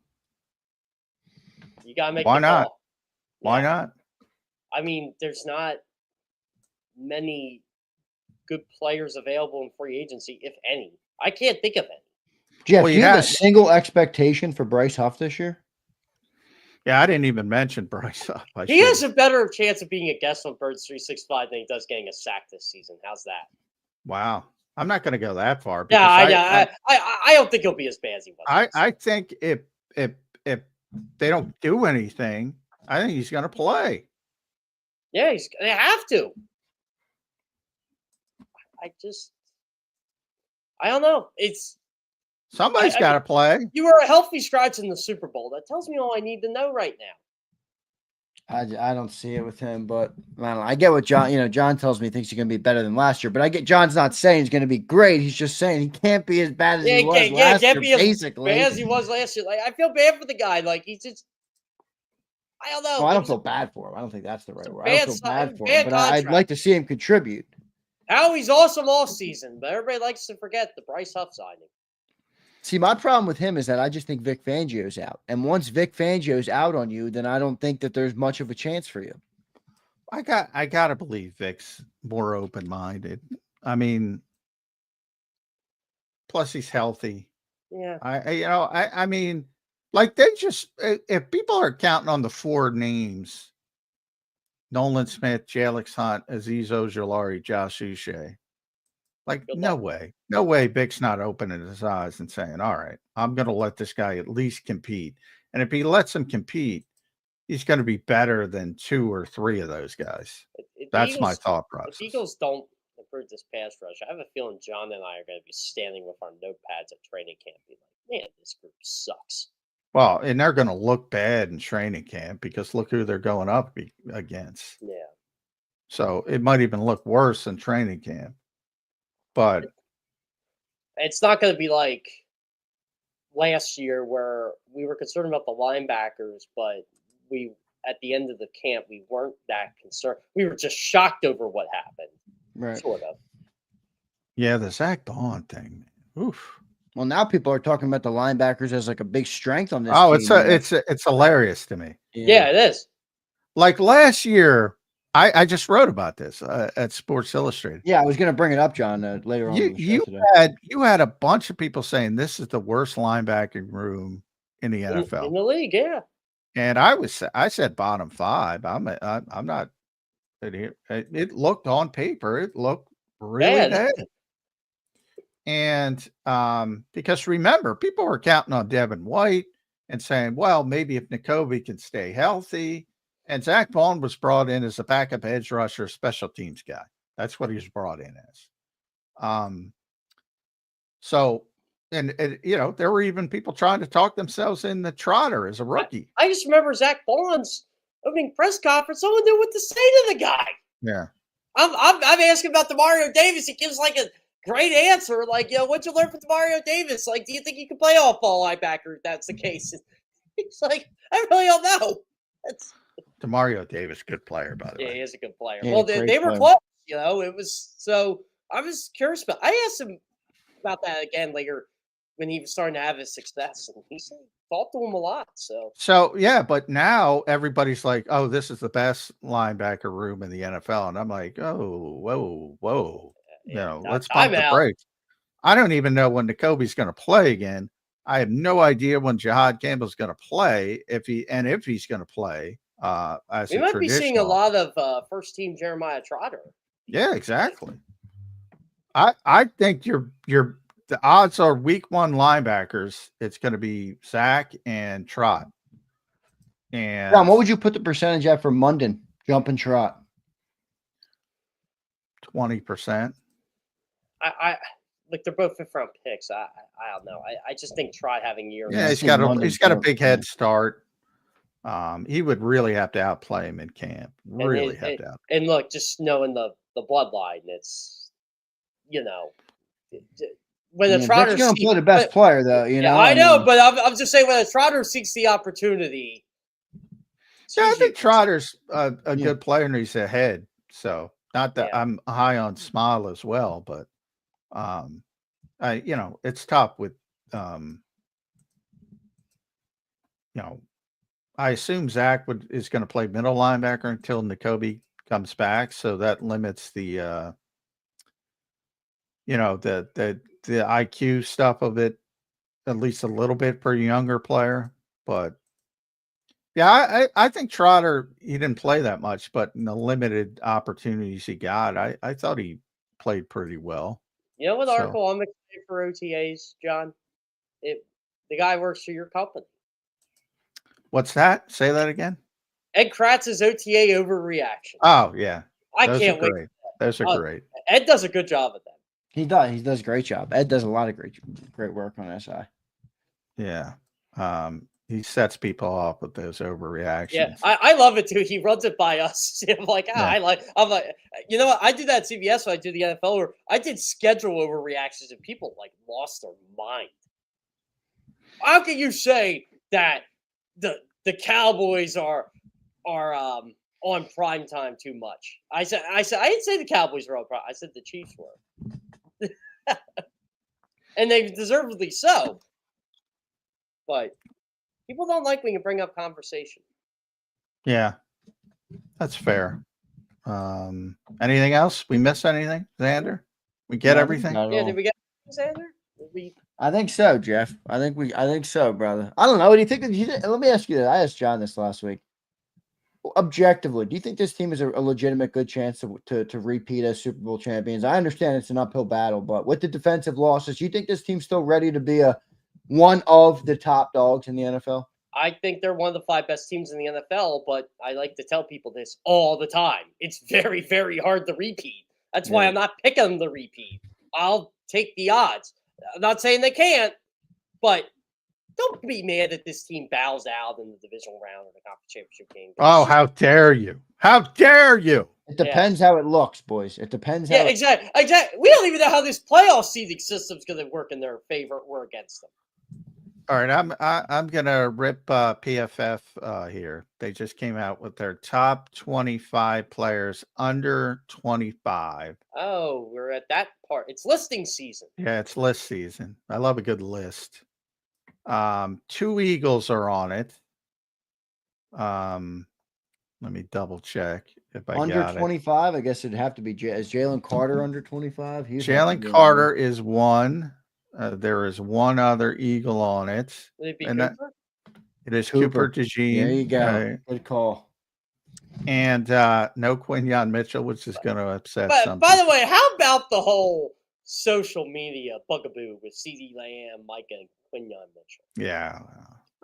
you got to make why not? Call. Why not? I mean, there's not many good players available in free agency, if any. I can't think of any. Jeff, do you have a single expectation for Bryce Huff this year? Yeah, I didn't even mention Bryce Huff. He has a better chance of being a guest on Birds 365 than he does getting a sack this season. How's that? Wow. I'm not going to go that far. Yeah, Because I don't think he'll be as bad as he was. I think if they don't do anything, I think he's going to play. Yeah, they have to. I don't know. Somebody's got to play. You were a healthy scratch in the Super Bowl. That tells me all I need to know right now. I don't see it with him, but I don't know. I get what John, John tells me he thinks he's going to be better than last year, but I get John's not saying he's going to be great. He's just saying he can't be as bad as he was last year, basically. Bad as he was last year. Like, I feel bad for the guy. Like, he's just, I don't know. Well, I don't feel bad for him. I don't think that's the right word. I don't feel bad for him, but contract. I'd like to see him contribute. Howie's awesome all season, but everybody likes to forget the Bryce Huff signing. See, my problem with him is that I just think Vic Fangio's out. And once Vic Fangio's out on you, then I don't think that there's much of a chance for you. I got to believe Vic's more open-minded. I mean, plus he's healthy. Yeah. I mean, like they just, if people are counting on the four names, Nolan Smith, Jalix Hunt, Azeez Ojulari, Josh Uche, like, no way Vic's not opening his eyes and saying, all right, I'm going to let this guy at least compete. And if he lets him compete, he's going to be better than 2 or 3 of those guys. That's my thought process. If Eagles don't improve this pass rush, I have a feeling John and I are going to be standing with our notepads at training camp being like, man, this group sucks. Well, and they're going to look bad in training camp because look who they're going up against. Yeah. So it might even look worse in training camp. But it's not going to be like last year where we were concerned about the linebackers, but at the end of the camp, we weren't that concerned. We were just shocked over what happened. Right. Sort of. Yeah, the Zach Bond thing. Oof. Well, now people are talking about the linebackers as like a big strength on this team. It's hilarious to me. Yeah, it is. Like last year, I just wrote about this at Sports Illustrated. Yeah, I was going to bring it up, John, later on. You had a bunch of people saying this is the worst linebacking room in the NFL in the league. Yeah, and I said bottom 5. I'm not. It looked on paper. It looked really bad. And because remember, people were counting on Devin White and saying, well, maybe if Nakobe can stay healthy. And Zach Bond was brought in as a backup edge rusher, special teams guy. That's what he was brought in as. So, and there were even people trying to talk themselves in the Trotter as a rookie. I just remember Zach Bond's opening press conference. Someone knew what to say to the guy. Yeah. I'm asking about Demario Davis. He gives like a great answer. Like, what'd you learn from Demario Davis? Like, do you think you can play off-ball linebacker if that's the case? He's like, I really don't know. Demario Davis, good player, by the way. Yeah, he is a good player. Yeah, well, they were close, it was, so I was curious about, I asked him about that again later when he was starting to have his success, and he said, talked to him a lot. So yeah, but now everybody's like, oh, this is the best linebacker room in the NFL. And I'm like, oh, whoa. Let's pump the brakes. I don't even know when Nakobe's going to play again. I have no idea when Jahad Campbell's going to play, if he's going to play. We might be seeing a lot of first team Jeremiah Trotter. Yeah, exactly. I think the odds are week 1 linebackers. It's going to be Zach and Trot. And John, what would you put the percentage at for Munden, jump and Trot? 20%. I like they're both 5th round picks. I don't know. I just think Trot having years. Yeah, he's got a big head start. He would really have to outplay him in camp. And look, just knowing the bloodline, it's when the Trotter going to play the best player, though. I know, but I'm just saying when a Trotter seeks the opportunity. Yeah, I think Trotter's a good player and he's ahead. So not that I'm high on Smile as well, but it's tough with I assume Zach is going to play middle linebacker until Nakobe comes back, so that limits the the IQ stuff of it at least a little bit for a younger player. But Yeah, I think Trotter, he didn't play that much, but in the limited opportunities he got, I thought he played pretty well. You know what So article I'm excited for OTAs, John? The guy works for your company. what's that? Say that again. Ed Kratz's OTA overreaction. Oh yeah, I those can't are wait. great. Those are great. Ed does a good job at that. He does. He does a great job. Ed does a lot of great work on SI. Yeah. He sets people off with those Yeah, overreactions. I love it too. He runs it by us. I'm like, Yeah. I'm like, you know what? I do that at CBS when I do the NFL. Where I did schedule overreactions, and people like lost their mind. How can you say that the Cowboys are on prime time too much? I said I didn't say the Cowboys were on prime. I said the Chiefs were, and they deservedly so. But people don't like when you bring up conversation. Yeah. That's fair. Anything else? We miss anything, Xander? We get No, everything? not at Yeah, all. did we get Xander? Did we? I think so, Jeff. I think so, brother. I don't know. What do you think? Let me ask you that. I asked John this last week. Objectively, do you think this team is a legitimate good chance to repeat as Super Bowl champions? I understand it's an uphill battle, but with the defensive losses, do you think this team's still ready to be one of the top dogs in the NFL? I think they're one of the 5 best teams in the NFL, but I like to tell people this all the time. It's very, very hard to repeat. That's why Yeah. I'm not picking them to repeat. I'll take the odds. I'm not saying they can't, but don't be mad that this team bows out in the divisional round of the conference championship game. Oh, how dare you? How dare you? It depends how it looks, boys. It depends how. Yeah, exactly. We don't even know how this playoff seeding system's going to work in their favor or against them. All right, I'm gonna rip PFF here. They just came out with their top 25 players under 25. Oh, we're at that part. It's listing season. Yeah, it's list season. I love a good list. 2 Eagles are on it. Let me double check if I under got 25, I guess it'd have to be is Jalen Carter under 25? it. Jalen Carter is one. There is one other Eagle on it. Would it be And that- Cooper? It is Cooper DeJean. There you go. Good call. And no Quinyon Mitchell, which is going to upset some By the people. way, how about the whole social media bugaboo with CeeDee Lamb, Micah, and Quinyon Mitchell? Yeah.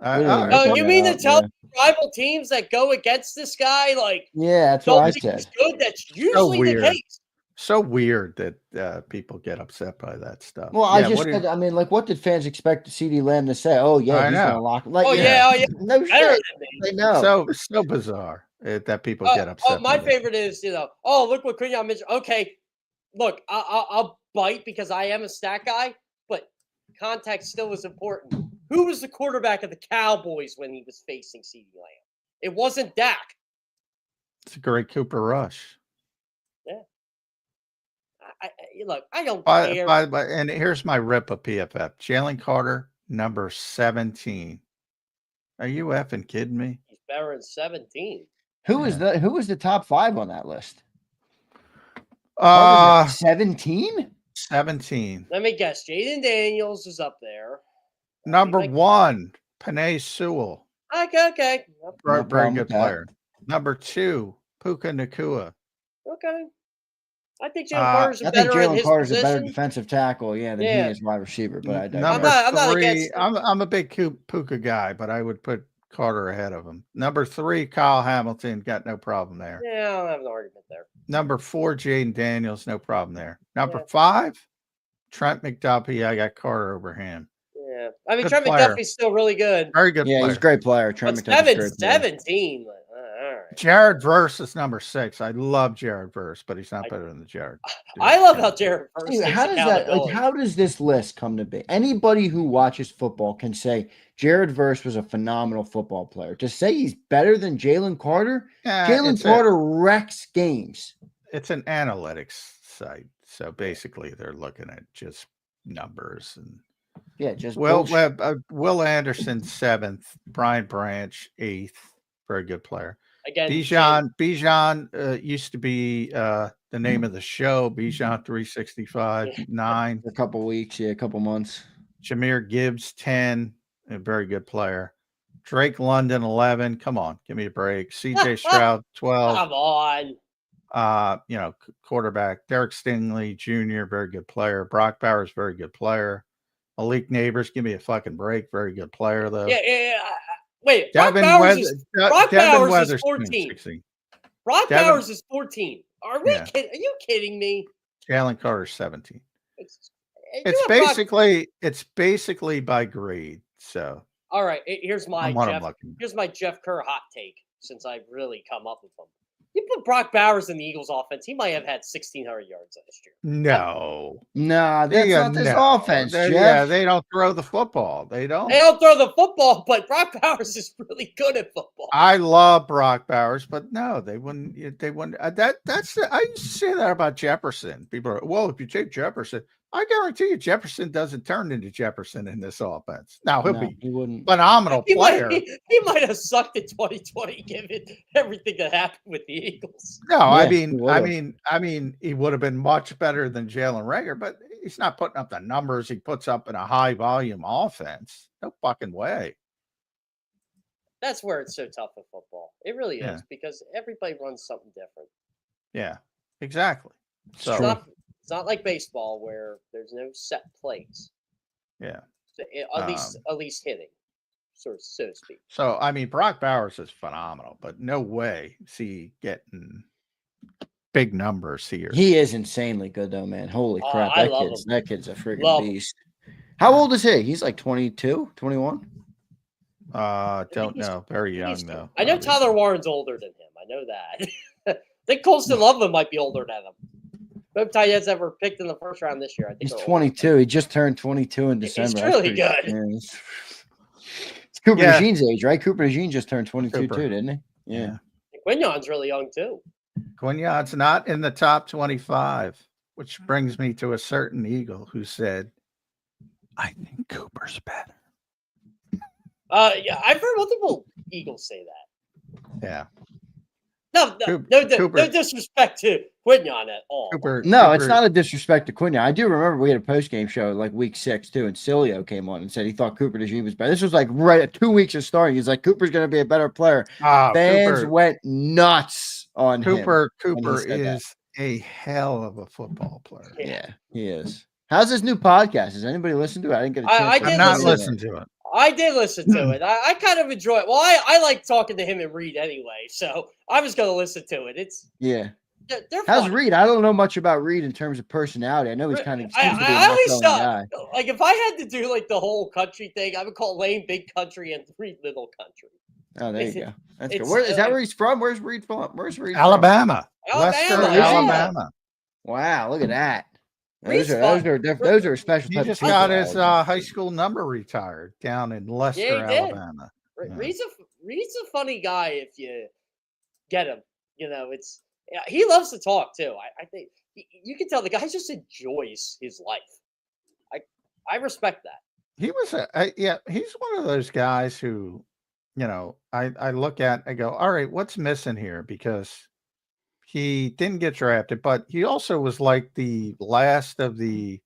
Oh, you mean to tell rival teams that go against this guy, like, yeah, that's what don't I think said. he's good? That's usually the weird. case. So weird that people get upset by that stuff. Well, I Yeah, just what do you- said, I mean, like, what did fans expect CeeDee Lamb to say? Oh, yeah, I he's know. going to lock him. Like, Oh, yeah. no Better shit. than me. They know. so bizarre that people get upset. My by that. favorite is, oh, look what Quinyon Mitchell. Okay, look, I'll bite because I am a stat guy, but context still is important. Who was the quarterback of the Cowboys when he was facing CeeDee Lamb? It wasn't Dak. It's a great Cooper Rush. Look, I don't By, care. and here's my rip of PFF. Jalen Carter, number 17. Are you effing kidding me? He's better than 17. Who was the top 5 on that list? 17? 17. Let me guess. Jaden Daniels is up there. Number 1, Penei Sewell. Okay. No Very problem good with that. player. Number 2, Puka Nacua. Okay. I think Jalen Carter's I think better in Jalen his Carter's a better position. defensive tackle, than he is wide receiver. But I Number I'm not 3, against it. I'm a big Puka guy, but I would put Carter ahead of him. Number 3, Kyle Hamilton, got no problem there. Yeah, I don't have an argument there. Number 4, Jaden Daniels, no problem there. Number Yeah. 5, Trent McDuffie. I got Carter over him. Yeah. I mean, Good Trent player. McDuffie's still really good. Very good Yeah, player. he's a great player. Trent But McDuffie's a great player. 17. Like, all right. Jared Verse is number 6. I love Jared Verse, but he's not better than the Jared. I love how Jared Verse Dude, takes how does that? Like, accountability. how does this list come to be? Anybody who watches football can say Jared Verse was a phenomenal football player. To say he's better than Jalen Carter, Jalen Carter wrecks games. It's an analytics site, so basically they're looking at just numbers and. Yeah, just Will bullshit. Anderson 7th, Brian Branch 8th, very good player. Again, Bijan used to be the name of the show. Bijan 365 9. A couple weeks, a couple months. Jahmyr Gibbs 10, a very good player. Drake London 11. Come on, give me a break. CJ Stroud 12. Come on. Quarterback Derek Stingley Jr., very good player. Brock Bowers, very good player. Malik Neighbors, give me a fucking break, very good player though. Yeah. Wait, Devin Brock Bowers is 14. 16. Brock Bowers is 14. Are we kidding? Are you kidding me? Jalen Carter's 17. It's basically by grade. So all right, here's my Jeff Kerr hot take. Since I've really come up with them, you put Brock Bowers in the Eagles' offense, he might have had 1,600 yards last year. No, that's not this offense, Jeff. Yeah, they don't throw the football. They don't throw the football, but Brock Bowers is really good at football. I love Brock Bowers, but no, they wouldn't. That's I used to say that about Jefferson. People are, well, if you take Jefferson, I guarantee you Jefferson doesn't turn into Jefferson in this offense. Now he wouldn't. Phenomenal player. He might have sucked in 2020 given everything that happened with the Eagles. No, I mean, he would have been much better than Jalen Reagor, but he's not putting up the numbers he puts up in a high volume offense. No fucking way. That's where it's so tough in football. It really is because everybody runs something different. Yeah, exactly. So it's not like baseball where there's no set plays. Yeah. At least hitting, so to speak. So I mean, Brock Bowers is phenomenal, but no way is he getting big numbers here. He is insanely good though, man. Holy crap. That kid's a freaking beast. How old is he? He's like 22, 21? Don't know. Very young though. I know Tyler Warren's older than him. I know that. I think Colston Loveland might be older than him. No tight ends ever picked in the first round this year. I think he's 22. He just turned 22 in December. He's really good. It's Cooper DeJean's age, right? Cooper DeJean just turned 22 too, didn't he? Yeah. Quignon's really young too. Quignon's not in the top 25, which brings me to a certain Eagle who said, "I think Cooper's better." Yeah, I've heard multiple Eagles say that. Yeah. No disrespect to Quignon at all. It's not a disrespect to Quignon. I do remember we had a post-game show like week 6 too, and Cilio came on and said he thought Cooper DeJean was better. This was like right at 2 weeks of starting. He's like, Cooper's going to be a better player. Fans went nuts on him. Cooper is a hell of a football player. Yeah, he is. How's this new podcast? Does anybody listen to it? I didn't get a chance. I'm not listening to it. I did listen to it. I kind of enjoy it. Well, I like talking to him and Reed anyway, so I was going to listen to it. They're How's fun. Reed? I don't know much about Reed in terms of personality. I know he's kind of seems to be I always guy. Like if I had to do like the whole country thing, I would call Lane Big Country and Reed Little Country. Oh, there you go. That's good. Is that where he's from? Where's Reed from? Where's Reed? Alabama. Western Alabama. Wow, look at that. Those are special. He just got his high school number retired down in Leicester, Alabama. Reed's a funny guy if you get him. He loves to talk too. I think you can tell the guy just enjoys his life. I respect that. He was he's one of those guys who, I look at, I go, all right, what's missing here? Because he didn't get drafted, but he also was like the last of the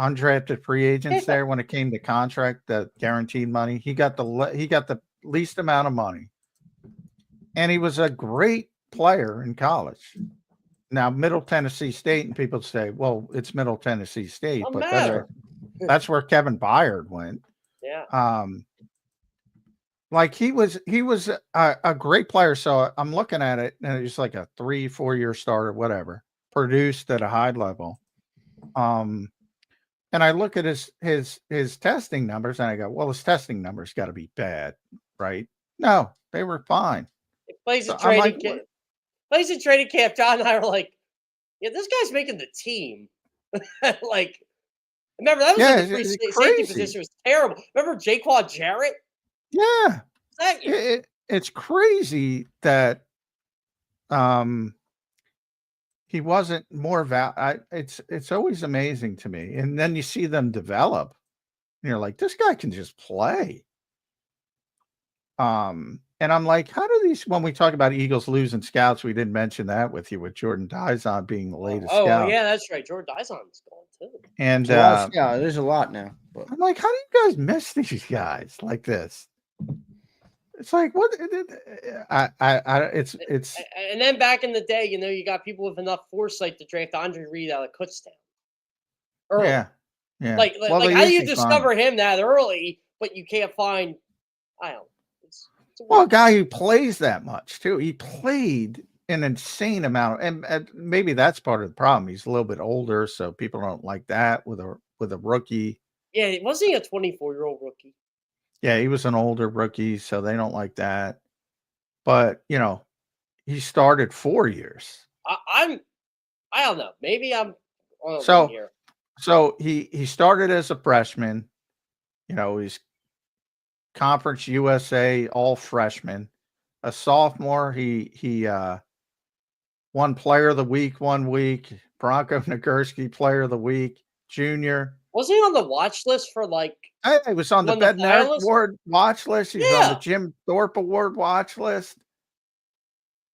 undrafted free agents there when it came to contract, the guaranteed money. He got the least amount of money, and he was a great player in college. Now, Middle Tennessee State, and people say, "Well, it's Middle Tennessee State," but that's where Kevin Byard went. Yeah. Like he was a great player. So I'm looking at it and it's like a 3-4 year starter, whatever, produced at a high level. And I look at his testing numbers and I go, well, his testing numbers got to be bad, right? No, they were fine. It plays a training camp. Plays a training camp. John and I were like, yeah, this guy's making the team. Like, remember that was the free safety position was terrible. Remember Jaquan Jarrett? Yeah, it's crazy that he wasn't more it's always amazing to me. And then you see them develop, and you're like, this guy can just play. And I'm like, how do these? When we talk about Eagles losing scouts, we didn't mention that with you with Jordan Dizon being the latest scout. Oh yeah, that's right. Jordan Dizon's gone too. And there's a lot now. But I'm like, how do you guys miss these guys like this? It's like what? It's And then back in the day, you got people with enough foresight to draft Andre Reed out of Kutztown early. yeah. Like Well, they how do you usually find- discover him that early, but you can't find? I don't know. It's a Well, a weird- guy who plays that much too. He played an insane amount, and maybe that's part of the problem. He's a little bit older, so people don't like that with a rookie. Yeah, wasn't he a 24-year-old rookie? Yeah, he was an older rookie, so they don't like that. But he started 4 years. I don't know. Maybe I'm on a limb So here. so he started as a freshman. He's Conference USA all freshman. A sophomore, he won Player of the Week 1 week. Bronco Nagurski Player of the Week. Junior. Wasn't he on the watch list for like? He was on the Won the Bednarik finalist? Award watch list. He was on the Yeah. Jim Thorpe Award watch list.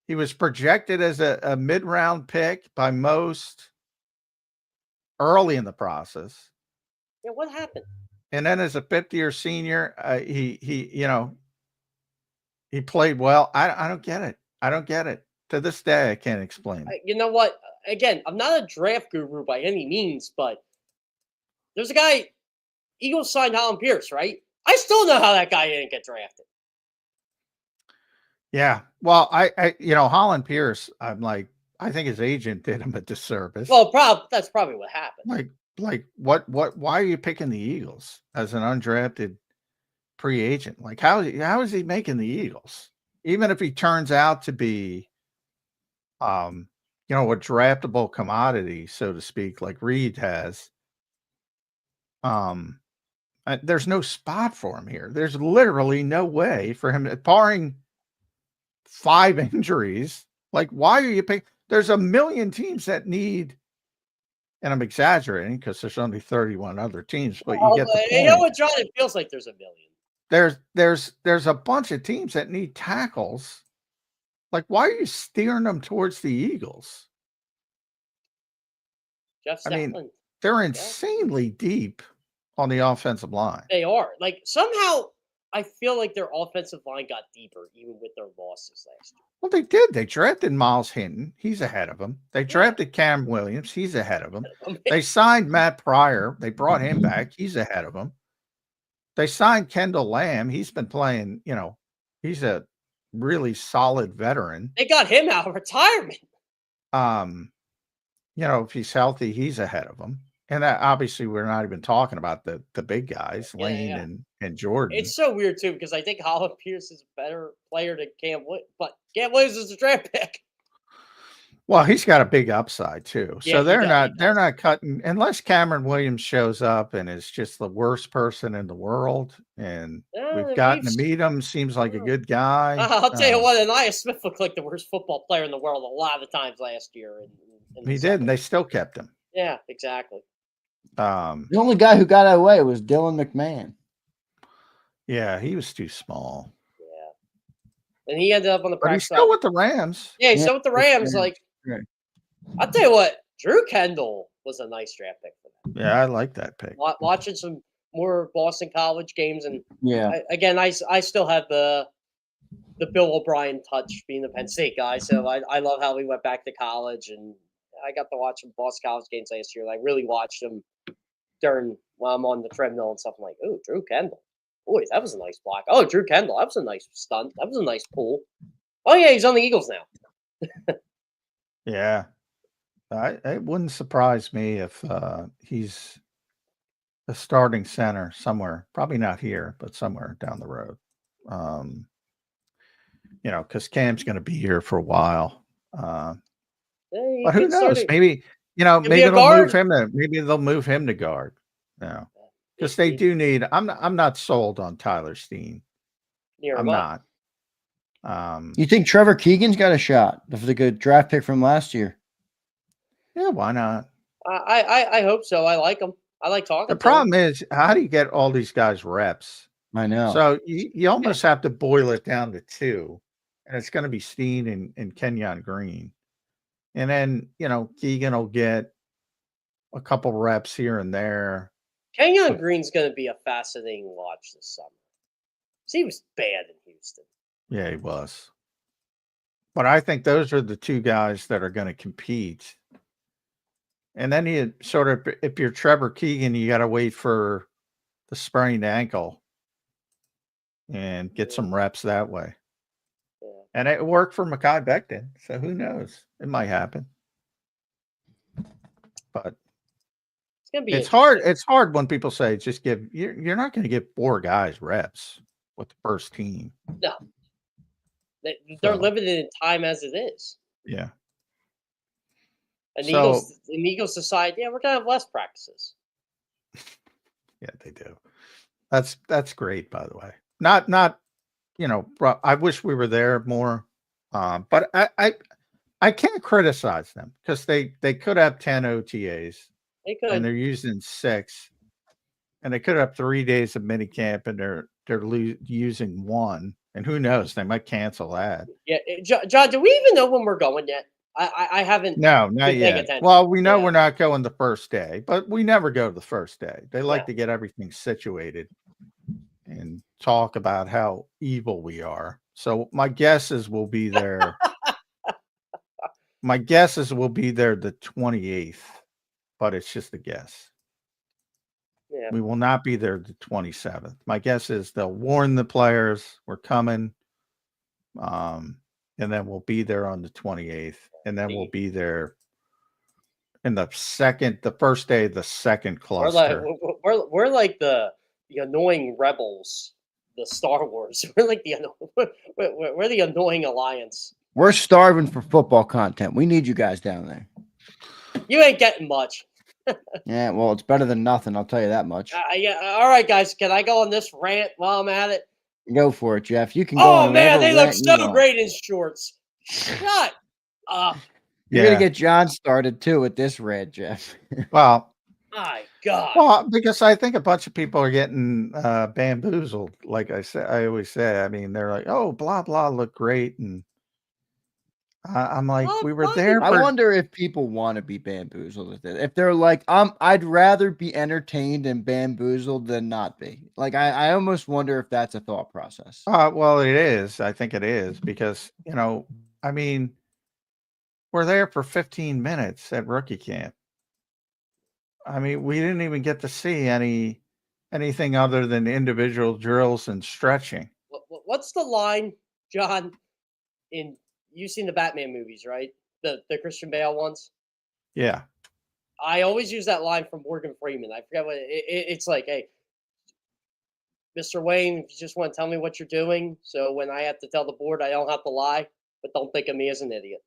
He was projected as a mid-round pick by most early in the process. Yeah, what happened? And then as a fifth-year senior, he played well. I don't get it. I don't get it. To this day, I can't explain it. You know what? Again, I'm not a draft guru by any means, but there's a guy, Eagles signed Holland Pierce, right? I still know how that guy didn't get drafted. Yeah. Well, I Holland Pierce, I'm like, I think his agent did him a disservice. Well, that's probably what happened. Like what why are you picking the Eagles as an undrafted free agent? Like how is he making the Eagles? Even if he turns out to be a draftable commodity, so to speak, like Reed has. There's no spot for him here. There's literally no way for him, barring 5 injuries. Like, why are you picking? There's a million teams that need, and I'm exaggerating because there's only 31 other teams, but you get the point. You know what, John? It feels like there's a million. There's a bunch of teams that need tackles. Like, why are you steering them towards the Eagles? Jeff I mean, Stoutland. they're insanely deep on the offensive line. They are. Like, somehow I feel like their offensive line got deeper even with their losses last year. Well, they did. They drafted Miles Hinton. He's ahead of him. They drafted Cam Williams. He's ahead of him. They signed Matt Pryor. They brought him back. He's ahead of him. They signed Kendall Lamb. He's been playing, he's a really solid veteran. They got him out of retirement. If he's healthy, he's ahead of him. And that, obviously, we're not even talking about the big guys, Lane and Jordan. It's so weird, too, because I think Holland Pierce is a better player than Cam Williams, but Cam Williams is a draft pick. Well, he's got a big upside too. Yeah, So they're not cutting unless Cameron Williams shows up and is just the worst person in the world. And we've gotten to meet him. Seems like a good guy. I'll tell you what, Elias Smith looked like the worst football player in the world a lot of the times last year. He did, and they still kept him. Yeah, exactly. The only guy who got away was Dylan McMahon. Yeah, he was too small. Yeah. And he ended up on the But he's practice still with the Rams. Yeah, he's still with the Rams. Yeah. Like, Right. I'll tell you what, Drew Kendall was a nice draft pick for them. Yeah, I like that pick. Watching some more Boston College games, and Yeah. I still have the Bill O'Brien touch being the Penn State guy. So I love how he went back to college, and I got to watch some Boston College games last year. I really watched them while I'm on the treadmill and stuff. I'm like, oh, Drew Kendall. Boy, that was a nice block. Oh, Drew Kendall. That was a nice stunt. That was a nice pull. Oh, yeah, he's on the Eagles now. Yeah. It wouldn't surprise me if he's a starting center somewhere, probably not here, but somewhere down the road. Because Cam's going to be here for a while. But who knows? Maybe they'll move him to guard. No, because they do need. I'm not sold on Tyler Steen. I'm not. You think Trevor Keegan's got a shot for the good draft pick from last year? Yeah, why not? I hope so. I like him. I like talking. The problem is, how do you get all these guys reps? I know. So you almost have to boil it down to 2, and it's going to be Steen and Kenyon Green, and then Keegan will get a couple reps here and there. Kenyon Green's going to be a fascinating watch this summer. He was bad in Houston. Yeah, he was. But I think those are the two guys that are going to compete. And then you sort of, if you're Trevor Keegan, you got to wait for the sprained ankle and get some reps that way. Yeah. And it worked for Mekhi Becton. So who knows? It might happen. But It's gonna be it's hard. interesting. It's hard when people say just give you're not going to give 4 guys reps with the first team. No. They're So, limited in time as it is. yeah. And So Eagles decide, yeah, we're gonna have less practices. yeah, they do. That's great, by the way. Not I wish we were there more. But I can't criticize them because they could have 10 OTAs They and could. they're using 6, and they could have 3 days of mini camp and they're using 1, and who knows, they might cancel that. Yeah, John, do we even know when we're going yet? I haven't No, not been paying yet. attention. Well, we know Yeah. we're not going the first day, but we never go the first day. They like Yeah. to get everything situated and talk about how evil we are. So my guess is we'll be there. My guess is we'll be there the 28th, but it's just a guess. Yeah. We will not be there the 27th. My guess is they'll warn the players we're coming. And then we'll be there on the 28th. And then we'll be there in the first day of the second cluster. We're like the annoying rebels, the Star Wars. We're like we're the annoying alliance. We're starving for football content. We need you guys down there. You ain't getting much. Yeah, well, it's better than nothing. I'll tell you that much. Yeah. All right, guys. Can I go on this rant while I'm at it? Go for it, Jeff. You can go. Oh on man, they look rant you so want. great in shorts. Shut up. You're gonna get John started too with this rant, Jeff. Well, My God. well, because I think a bunch of people are getting bamboozled. Like I always say, I mean, they're like, oh, blah, blah, look great. And I'm like, we were there. I wonder if people want to be bamboozled with it. If they're like, I'd rather be entertained and bamboozled than not be. Like, I almost wonder if that's a thought process. Well, it is. I think it is because, I mean, we're there for 15 minutes at rookie camp. I mean, we didn't even get to see anything other than individual drills and stretching. What's the line, John? You've seen the Batman movies, right? The Christian Bale ones. Yeah. I always use that line from Morgan Freeman. I forget what it's like. Hey, Mr. Wayne, if you just want to tell me what you're doing, so when I have to tell the board, I don't have to lie, but don't think of me as an idiot.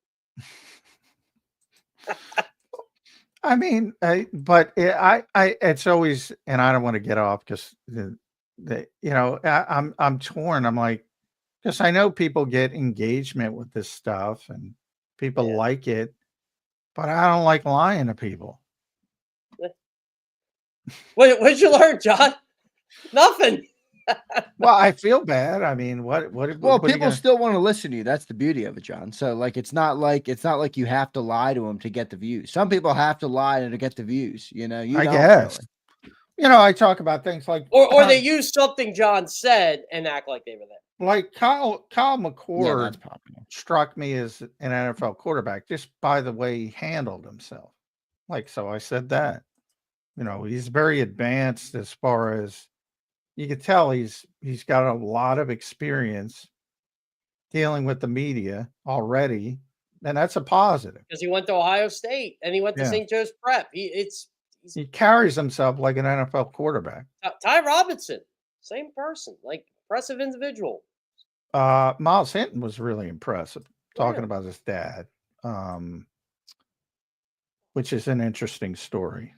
I mean, it's always, and I don't want to get off because I'm torn. I'm like, because I know people get engagement with this stuff and people like it, but I don't like lying to people. What did you learn, John? Nothing. Well, I feel bad. I mean, well, people still want to listen to you. That's the beauty of it, John. So like, it's not like you have to lie to them to get the views. Some people have to lie to get the views. I guess. Really. I talk about things like, or they use something John said and act like they were there. Like Kyle McCord struck me as an NFL quarterback just by the way he handled himself. Like, so I said that, he's very advanced as far as you can tell he's got a lot of experience dealing with the media already. And that's a positive. Because he went to Ohio State and he went to St. Joe's Prep. He carries himself like an NFL quarterback. Ty Robinson, same person, like impressive individual. Miles Hinton was really impressive talking about his dad, which is an interesting story.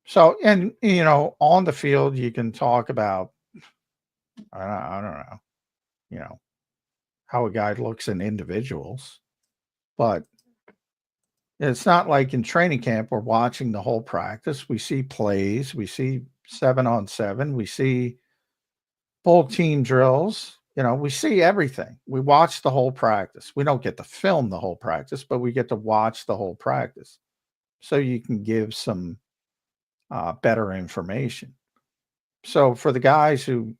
So, and, on the field, you can talk about, I don't know, how a guy looks in individuals, but it's not like in training camp, we're watching the whole practice. We see plays, we see 7-on-7, we see full team drills. We see everything. We watch the whole practice. We don't get to film the whole practice, but we get to watch the whole practice. So you can give some better information. So for the guys who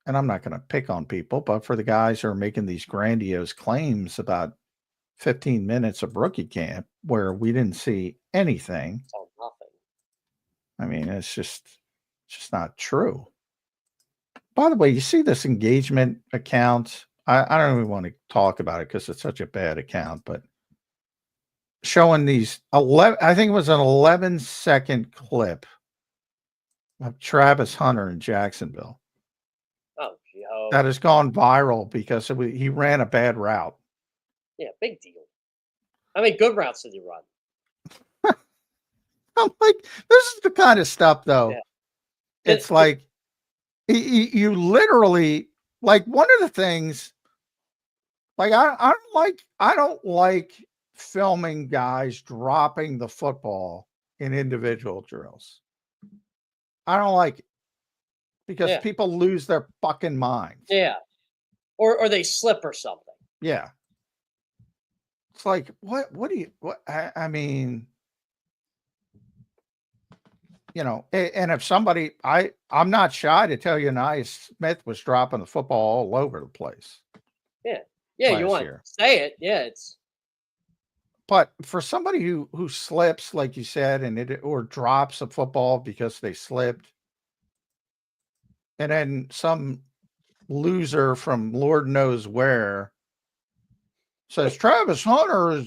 and I'm not going to pick on people, but for the guys who are making these grandiose claims about 15 minutes of rookie camp where we didn't see anything. Saw nothing. I mean, it's just not true. By the way, you see this engagement account? I don't even want to talk about it because it's such a bad account, but showing these 11, I think it was an 11-second clip of Travis Hunter in Jacksonville. Oh, yo. That has gone viral because he ran a bad route. Yeah, big deal. How many good routes did he run? I'm like, this is the kind of stuff, though. Yeah. It's like you literally, like, one of the things, like, I don't like filming guys dropping the football in individual drills. I don't like it because people lose their fucking minds. Yeah. Or they slip or something. Yeah. It's like, what do you, I mean, you know, and if somebody, I'm not shy to tell you, Nice Smith was dropping the football all over the place. Yeah. Yeah. You want to say it. Yeah. But for somebody who slips, like you said, or drops a football because they slipped, and then some loser from Lord knows where says Travis Hunter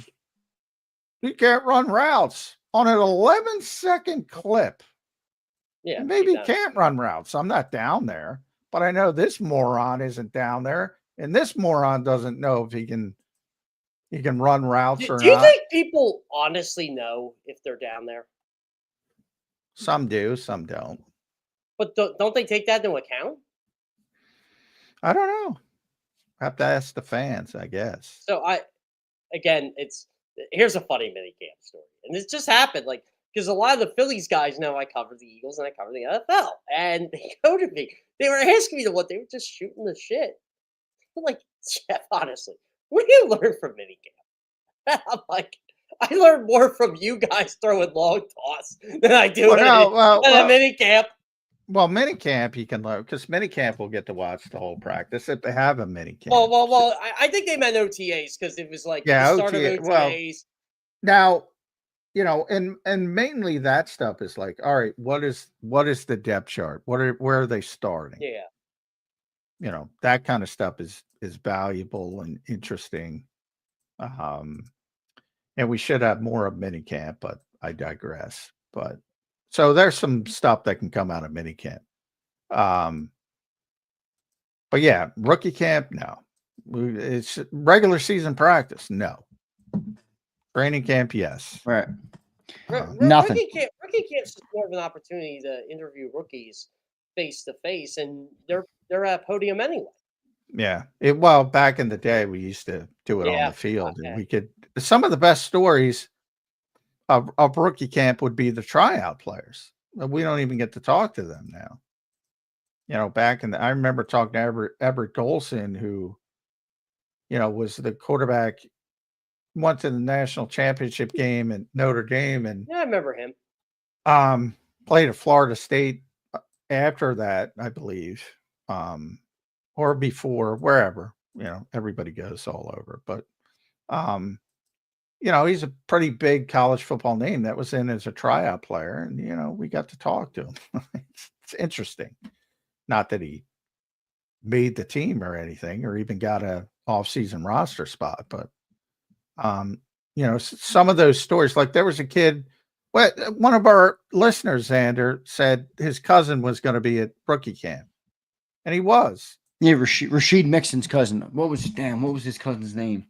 he can't run routes on an 11-second clip. Yeah, and maybe he can't run routes. I'm not down there, but I know this moron isn't down there, and this moron doesn't know if he can run routes or not. Do you think people honestly know if they're down there? Some do, some don't. But don't they take that into account? I don't know. I have to ask the fans, I guess. So here's a funny minicamp story, and this just happened, like, because a lot of the Phillies guys know I cover the Eagles and I cover the NFL, and they go to me. They were asking me what they were just shooting the shit. I'm like, Jeff, honestly, what do you learn from minicamp? I'm like, I learned more from you guys throwing long toss than I do at a minicamp. Well, minicamp you can learn because minicamp will get to watch the whole practice if they have a minicamp. Well, I think they meant OTAs because it was like the start of OTAs. Well, now, you know, and mainly that stuff is like, all right, what is the depth chart? Where are they starting? Yeah. You know, that kind of stuff is valuable and interesting. And we should have more of minicamp, but I digress. But so there's some stuff that can come out of minicamp. But yeah, rookie camp, no. It's regular season practice, no. Training camp, yes. Right. Nothing. Rookie camp is more of an opportunity to interview rookies face to face, and they're at podium anyway. Yeah. Well, back in the day, we used to do it on the field, and we could. Some of the best stories of rookie camp would be the tryout players. We don't even get to talk to them now. You know, I remember talking to Everett Golson, who, you know, was the quarterback, went to the national championship game at Notre Dame, and I remember him. Played at Florida State after that, I believe, or before, wherever. You know, everybody goes all over, but you know, he's a pretty big college football name that was in as a tryout player, and you know, we got to talk to him. It's interesting. Not that he made the team or anything, or even got a off-season roster spot, but you know, some of those stories, like there was a kid, one of our listeners, Zander, said his cousin was going to be at rookie camp, and he was. Yeah, Rashid Mixon's cousin. What was his cousin's name?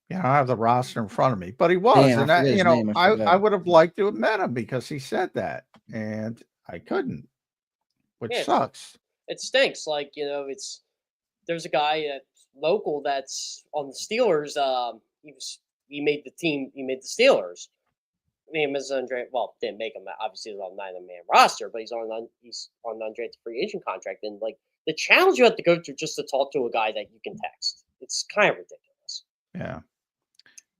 Yeah, I have the roster in front of me, but he was, and I would have liked to have met him because he said that, and I couldn't, which sucks. It stinks. Like, you know, there's a guy local that's on the Steelers. He made the team. He made the Steelers. Name is Andre. Well, didn't make him. Obviously, he's on 9-man roster, but he's on undrafted free agent contract. And like the challenge you have to go through just to talk to a guy that you can text, it's kind of ridiculous. Yeah.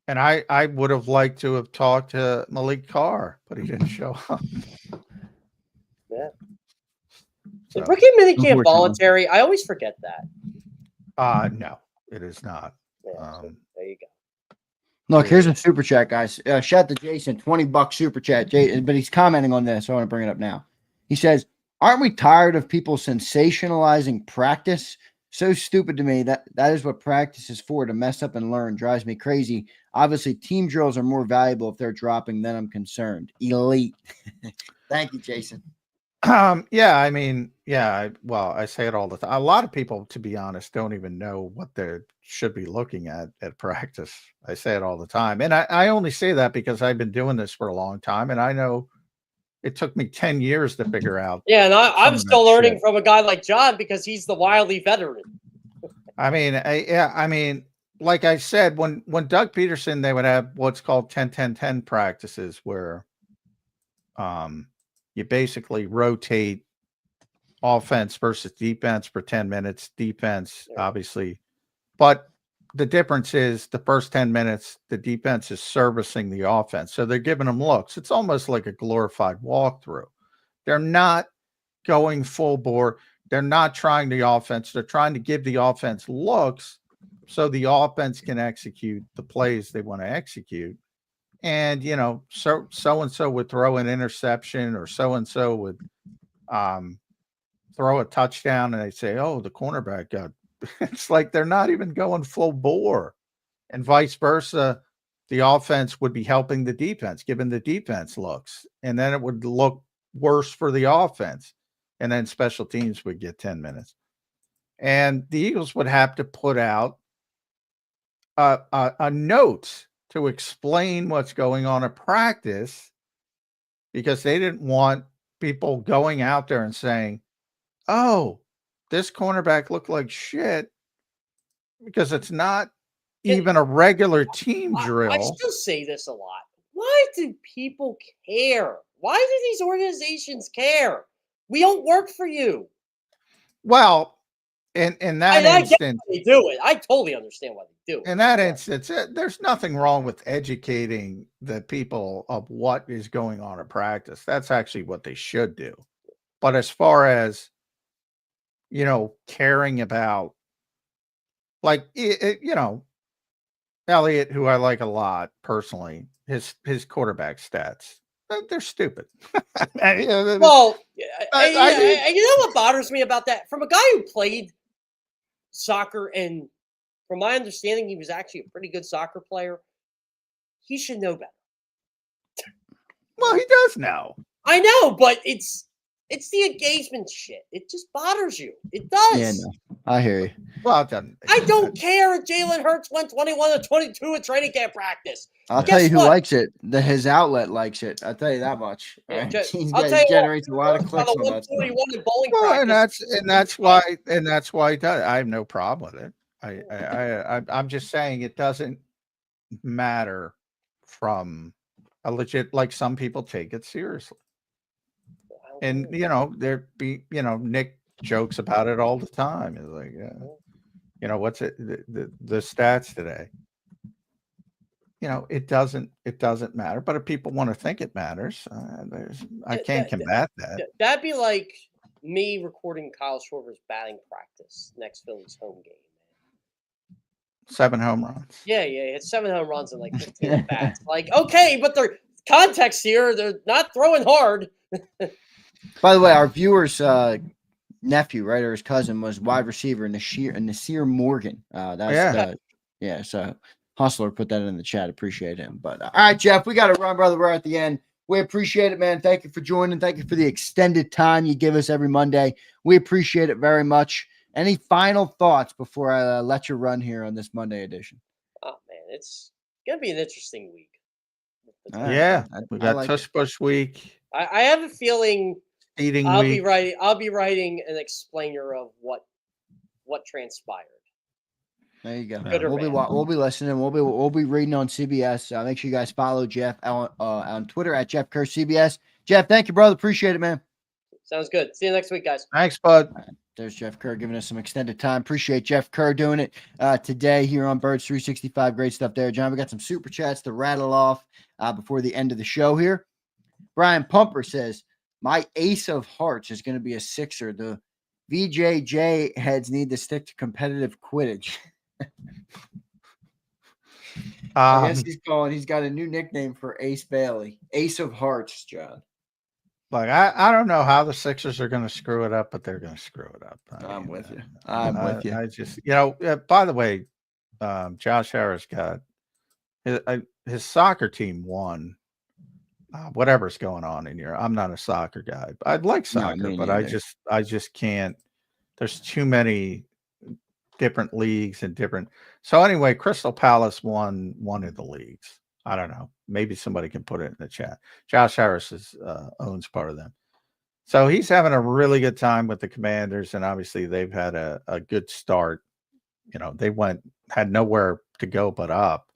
And I would have liked to have talked to Malik Carr, but he didn't show up. Yeah. So, Is rookie minicamp Unfortunately. voluntary? I always forget that. no, it is not. Yeah, so there you go. Look, here's a super chat, guys. Shout to Jason, $20 super chat. But he's commenting on this, so I want to bring it up now. He says, "Aren't we tired of people sensationalizing practice? So stupid to me. That is what practice is for, to mess up and learn. Drives me crazy. Obviously, team drills are more valuable if they're dropping, then I'm concerned. Elite." Thank you, Jason. Yeah, I mean, yeah, I say it all the time. A lot of people, to be honest, don't even know what they should be looking at practice. I say it all the time. And I only say that because I've been doing this for a long time, and I know it took me 10 years to figure out. Yeah, and I'm of still that learning shit. from a guy like John because he's the wily veteran. I mean, I mean, like I said, when Doug Peterson, they would have what's called 10-10-10 practices where you basically rotate offense versus defense for 10 minutes, defense, obviously. But the difference is the first 10 minutes, the defense is servicing the offense. So they're giving them looks. It's almost like a glorified walkthrough. They're not going full bore. They're not trying the offense. They're trying to give the offense looks so the offense can execute the plays they want to execute. And, you know, so-and-so would throw an interception, or so-and-so would throw a touchdown, and they say, oh, the cornerback got, it's like they're not even going full bore, and vice versa. The offense would be helping the defense, giving the defense looks, and then it would look worse for the offense. And then special teams would get 10 minutes. And the Eagles would have to put out a note to explain what's going on at practice, because they didn't want people going out there and saying, oh, this cornerback looked like shit, because it's not even a regular team drill. I still say this a lot. Why do people care? Why do these organizations care? We don't work for you. Well, in that instance, they do it. I totally understand why they do it. In that instance, there's nothing wrong with educating the people of what is going on at practice. That's actually what they should do. But as far as, you know, caring about, like, you know, Elliott, who I like a lot personally, his quarterback stats, they're stupid. Well, you know what bothers me about that? From a guy who played soccer, and from my understanding, he was actually a pretty good soccer player, he should know better. Well, he does know. I know, but it's the engagement shit. It just bothers you. It does. Yeah, no, I hear you. Well, it doesn't. I don't care if Jalen Hurts went 21 to 22 at training camp practice. I'll tell you who likes it. His outlet likes it. I'll tell you that much. Yeah, Right? I'll tell you generates a lot of clicks on that. 141 in bowling Well, practice. and that's why he does. I have no problem with it. I'm just saying it doesn't matter from a legit, like, some people take it seriously. And, you know, Nick jokes about it all the time. It's like, you know, what's it, the stats today? You know, it doesn't matter. But if people want to think it matters, I can't combat that. That'd be like me recording Kyle Schwarber's batting practice next Phillies home game. 7 home runs. Yeah, it's 7 home runs and like 15 at bats. Like, okay, but their context here, they're not throwing hard. By the way, our viewer's nephew, right, or his cousin, was wide receiver Nasir Morgan. So Hustler put that in the chat. Appreciate him. But all right, Jeff, we got to run, brother. We're at the end. We appreciate it, man. Thank you for joining. Thank you for the extended time you give us every Monday. We appreciate it very much. Any final thoughts before I let you run here on this Monday edition? Oh, man, it's going to be an interesting week. Yeah, we got Tush Push week. I have a feeling I'll be writing an explainer of what transpired. There you go. We'll be listening. We'll be reading on CBS. Make sure you guys follow Jeff on Twitter at Jeff Kerr CBS. Jeff, thank you, brother. Appreciate it, man. Sounds good. See you next week, guys. Thanks, bud. There's Jeff Kerr giving us some extended time. Appreciate Jeff Kerr doing it today here on Birds 365. Great stuff there, John. We got some super chats to rattle off before the end of the show here. Brian Pumper says, my ace of hearts is going to be a Sixer. The VJJ heads need to stick to competitive Quidditch. I guess he's got a new nickname for Ace Bailey. Ace of Hearts, John. Like, I don't know how the Sixers are going to screw it up, but they're going to screw it up. I'm with you. I'm with you. I just, by the way, Josh Harris got his soccer team won. Whatever's going on in here. I'm not a soccer guy. I'd like soccer, but I just can't. There's too many different leagues and different. So anyway, Crystal Palace won one of the leagues. I don't know. Maybe somebody can put it in the chat. Josh Harris owns part of them. So he's having a really good time with the Commanders, and obviously they've had a good start. They had nowhere to go but up,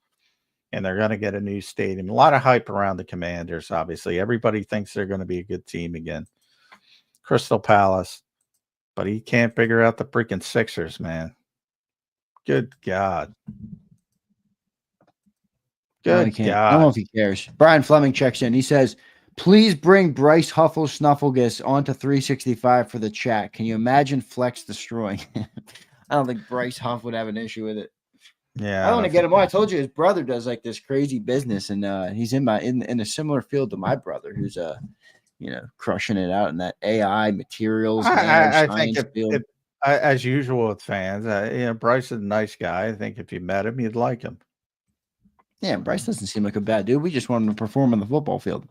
and they're going to get a new stadium. A lot of hype around the Commanders, obviously. Everybody thinks they're going to be a good team again. Crystal Palace, but he can't figure out the freaking Sixers, man. Good God. Good God. I don't know if he cares. Brian Fleming checks in. He says, please bring Bryce Huffle Snufflegus onto 365 for the chat. Can you imagine Flex destroying? I don't think Bryce Huff would have an issue with it. Yeah. I don't want to get him on. I told you his brother does like this crazy business, and he's in a similar field to my brother, who's crushing it out in that AI materials. I think if, as usual with fans, Bryce is a nice guy. I think if you met him, you'd like him. Yeah, Bryce doesn't seem like a bad dude. We just want him to perform on the football field.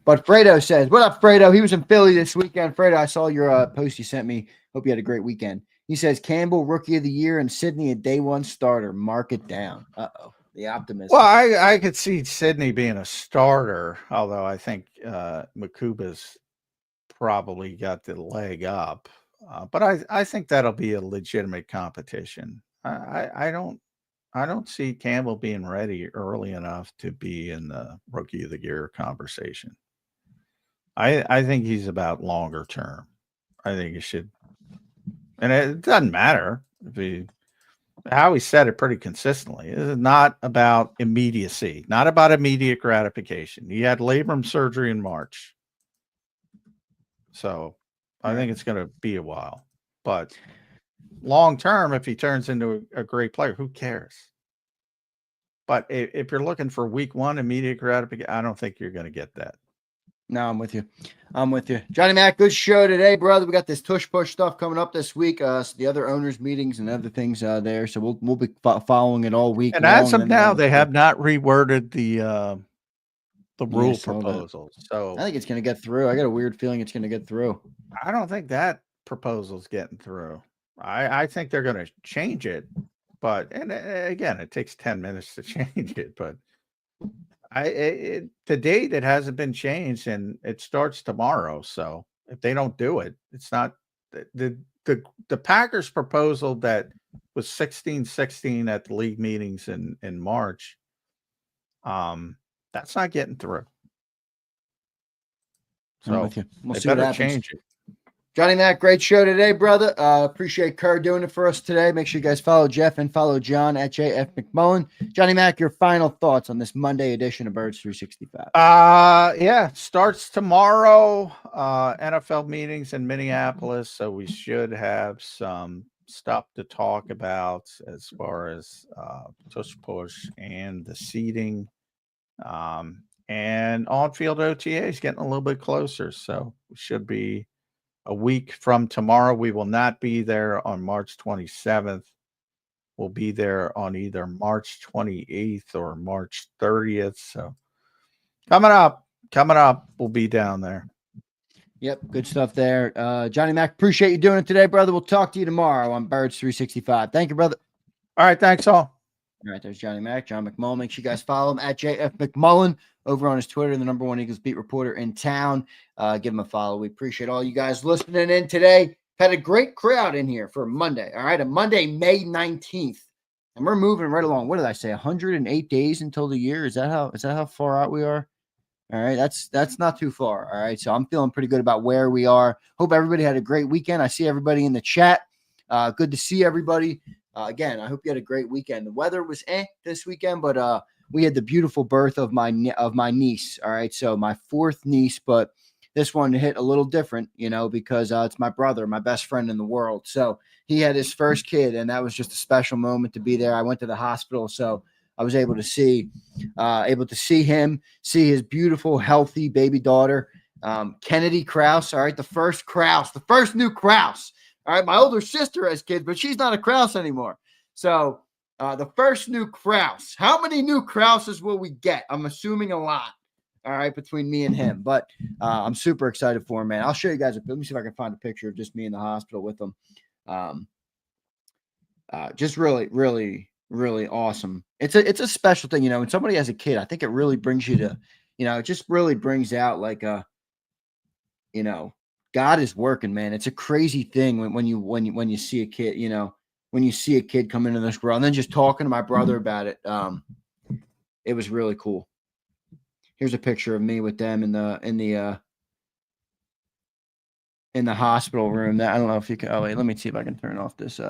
But Fredo says, what up, Fredo? He was in Philly this weekend. Fredo, I saw your post you sent me. Hope you had a great weekend. He says, Campbell, Rookie of the Year, and Sydney, a day one starter. Mark it down. Uh-oh. The optimism. Well, I could see Sydney being a starter, although I think Makuba's probably got the leg up. But I think that'll be a legitimate competition. I don't see Campbell being ready early enough to be in the Rookie of the Year conversation. I think he's about longer term. I think he should, and it doesn't matter how he said it pretty consistently. It is not about immediacy, not about immediate gratification. He had labrum surgery in March, so I think it's going to be a while, but long term, if he turns into a great player, who cares? But if you're looking for week one immediate gratification, I don't think you're going to get that. No, I'm with you. Johnny Mac, good show today, brother. We got this tush push stuff coming up this week. So the other owners' meetings and other things there. So we'll be following it all week. And as of now, they have not reworded the rule proposal. So I think it's going to get through. I got a weird feeling it's going to get through. I don't think that proposal's getting through. I think they're going to change it, but again, it takes 10 minutes to change it. But to date, it hasn't been changed, and it starts tomorrow. So if they don't do it, it's not the Packers proposal that was 16-16 at the league meetings in March. That's not getting through. So we'll see what happens. Change it. Johnny Mac, great show today, brother. Appreciate Kerr doing it for us today. Make sure you guys follow Jeff and follow John at JF McMullen. Johnny Mac, your final thoughts on this Monday edition of Birds 365. Yeah, starts tomorrow. NFL meetings in Minneapolis, so we should have some stuff to talk about as far as tush push and the seating. And on-field OTA is getting a little bit closer, so we should be a week from tomorrow. We will not be there on March 27th. We'll be there on either March 28th or March 30th. So coming up, we'll be down there. Yep, good stuff there. Johnny Mac, appreciate you doing it today, brother. We'll talk to you tomorrow on Birds 365. Thank you, brother. All right, thanks all. All right, there's Johnny Mac, John McMullen. Make sure you guys follow him at JF McMullen over on his Twitter, the #1 Eagles beat reporter in town. Give him a follow. We appreciate all you guys listening in today. Had a great crowd in here for Monday. All right, a Monday, May 19th. And we're moving right along. What did I say? 108 days until the year. Is that how far out we are? All right, that's not too far. All right, so I'm feeling pretty good about where we are. Hope everybody had a great weekend. I see everybody in the chat. Good to see everybody. Again, I hope you had a great weekend. The weather was this weekend, but we had the beautiful birth of my niece. All right, so my fourth niece, but this one hit a little different, you know, because it's my brother, my best friend in the world. So he had his first kid, and that was just a special moment to be there. I went to the hospital, so I was able to see him, see his beautiful, healthy baby daughter, Kennedy Krause. All right, the first new Krause. All right, my older sister has kids, but she's not a Krause anymore. So the first new Krause. How many new Krauses will we get? I'm assuming a lot. All right, between me and him. But I'm super excited for him, man. I'll show you guys. Let me see if I can find a picture of just me in the hospital with him. Just really, really, really awesome. It's a special thing, you know. When somebody has a kid, I think it really brings you to, you know, it just really brings out like you know, God is working, man. It's a crazy thing when you see a kid, you know, when you see a kid come into this world. And then just talking to my brother about it, it was really cool. Here's a picture of me with them in the hospital room. That I don't know if you can. Oh wait, let me see if I can turn off this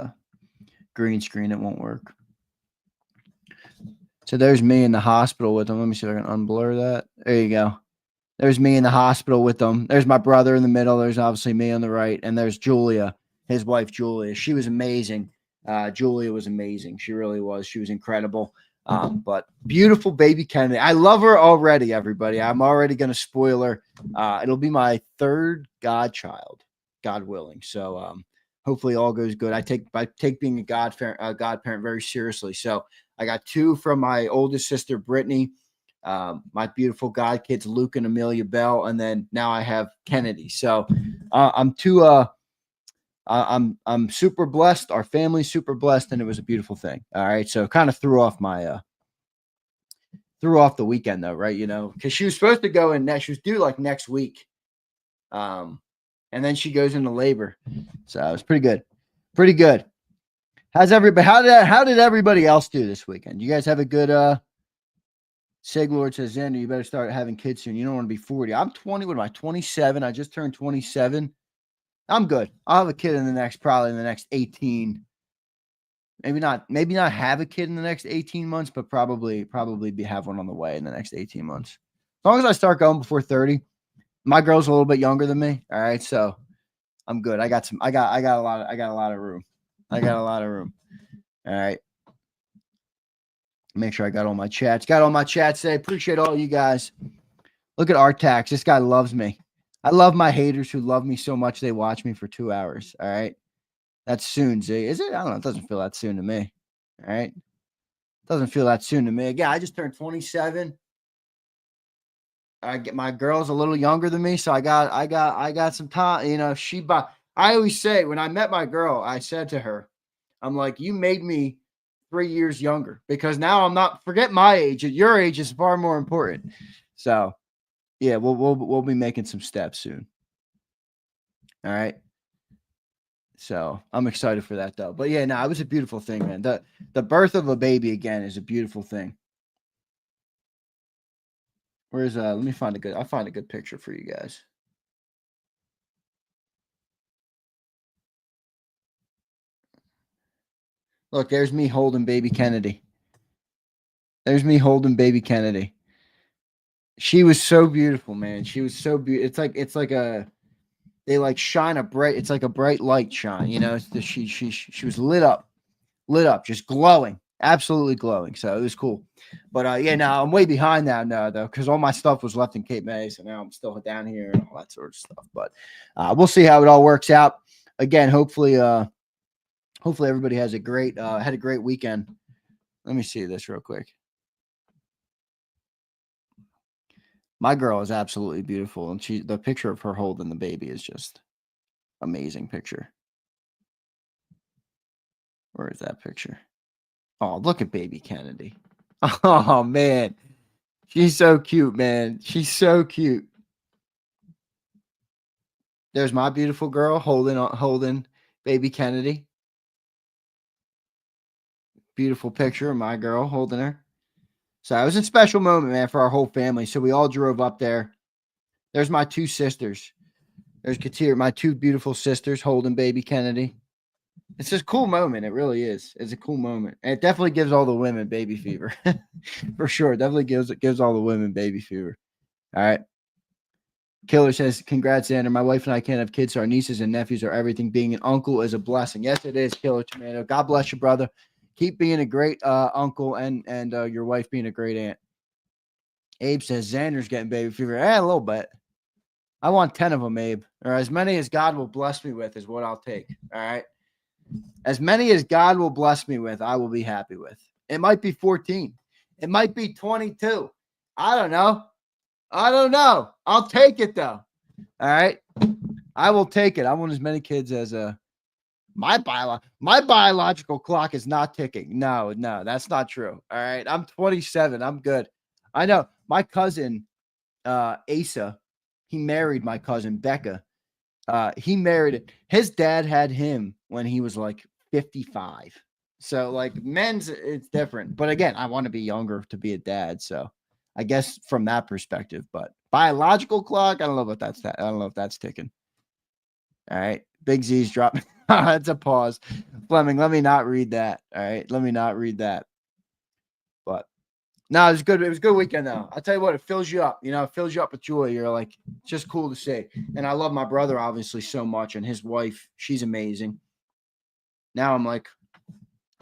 green screen. It won't work. So there's me in the hospital with them. Let me see if I can unblur that. There you go. There's me in the hospital with them. There's my brother in the middle. There's obviously me on the right, and there's Julia, his wife Julia. She was amazing. Julia was amazing. She really was. She was incredible. But beautiful baby Kennedy. I love her already, everybody. I'm already going to spoil her. It'll be my third godchild, God willing. So hopefully all goes good. I take being a godparent very seriously. So I got 2 from my oldest sister, Brittany, my beautiful god kids, Luke and Amelia Bell, and then now I have Kennedy. So I'm super blessed. Our family's super blessed, and it was a beautiful thing. All right. So kind of threw off the weekend though, right? You know, because she was supposed to go in she was due like next week. And then she goes into labor. So it was pretty good. Pretty good. How's everybody? How did everybody else do this weekend? You guys have a good Siglord says, Zander, you better start having kids soon. You don't want to be 40. I'm 20. What am I? 27. I just turned 27. I'm good. I'll have a kid probably in the next 18. Maybe not have a kid in the next 18 months, but probably have one on the way in the next 18 months. As long as I start going before 30. My girl's a little bit younger than me. All right. So I'm good. I got a lot of room. All right. Make sure I got all my chats. Got all my chats today. Appreciate all you guys. Look at Artax. This guy loves me. I love my haters who love me so much they watch me for 2 hours. All right. That's soon, Z. Is it? I don't know. It doesn't feel that soon to me. All right. Doesn't feel that soon to me. Again, I just turned 27. My girl's a little younger than me, so I got some time. You know, I always say when I met my girl, I said to her, I'm like, you made me 3 years younger, because now I'm not, forget my age. Your age is far more important. So yeah, we'll be making some steps soon. All right. So I'm excited for that though. But yeah, no, it was a beautiful thing, man. The birth of a baby again is a beautiful thing. Where's let me find I'll find a good picture for you guys. Look, there's me holding baby Kennedy. She was so beautiful, man. She was so beautiful. It's like they like shine it's like a bright light shine, you know. She was lit up, just glowing, absolutely glowing. So it was cool. But yeah, now I'm way behind now though, because all my stuff was left in Cape May, so now I'm still down here and all that sort of stuff. But we'll see how it all works out. Again, hopefully everybody has had a great weekend. Let me see this real quick. My girl is absolutely beautiful, and the picture of her holding the baby is just amazing picture. Where is that picture? Oh, look at baby Kennedy. Oh man, she's so cute, man. She's so cute. There's my beautiful girl holding baby Kennedy. Beautiful picture of my girl holding her. So it was a special moment, man, for our whole family. So we all drove up there. There's my 2 sisters. There's Katir, my 2 beautiful sisters holding baby Kennedy. It's just a cool moment. It really is. It's a cool moment. And it definitely gives all the women baby fever. For sure. It definitely gives all the women baby fever. All right. Killer says, congrats, Xander. My wife and I can't have kids, so our nieces and nephews are everything. Being an uncle is a blessing. Yes, it is, Killer Tomato. God bless you, brother. Keep being a great uncle and your wife being a great aunt. Abe says, Xander's getting baby fever. A little bit. I want 10 of them, Abe. Or as many as God will bless me with is what I'll take. All right? As many as God will bless me with, I will be happy with. It might be 14. It might be 22. I don't know. I'll take it, though. All right? I will take it. I want as many kids as my biological clock is not ticking. No, that's not true. All right? I'm 27. I'm good. I know. My cousin, Asa, he married my cousin, Becca. He married – his dad had him when he was, like, 55. So, like, men's – it's different. But, again, I want to be younger to be a dad, so – I guess from that perspective, but biological clock, I don't know if that's ticking. All right. Big Z's dropping. That's a pause. Fleming, let me not read that. All right. Let me not read that. But no, it was good. It was a good weekend though. I'll tell you what, it fills you up. It fills you up with joy. You're like, it's just cool to see. And I love my brother obviously so much, and his wife, she's amazing. Now I'm like,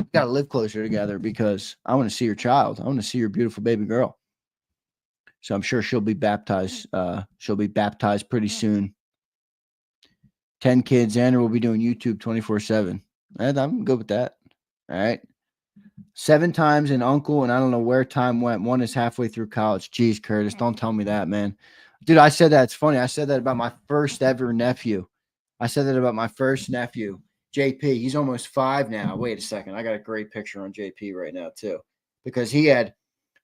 we got to live closer together because I want to see your child. I want to see your beautiful baby girl. So I'm sure she'll be baptized. She'll be baptized pretty soon. 10 kids. Xander will be doing YouTube 24/7. And I'm good with that. All right. 7 times an uncle, and I don't know where time went. One is halfway through college. Jeez, Curtis, don't tell me that, man. Dude, I said that. It's funny. I said that about my first ever nephew. JP. He's almost 5 now. Wait a second. I got a great picture on JP right now, too, because he had.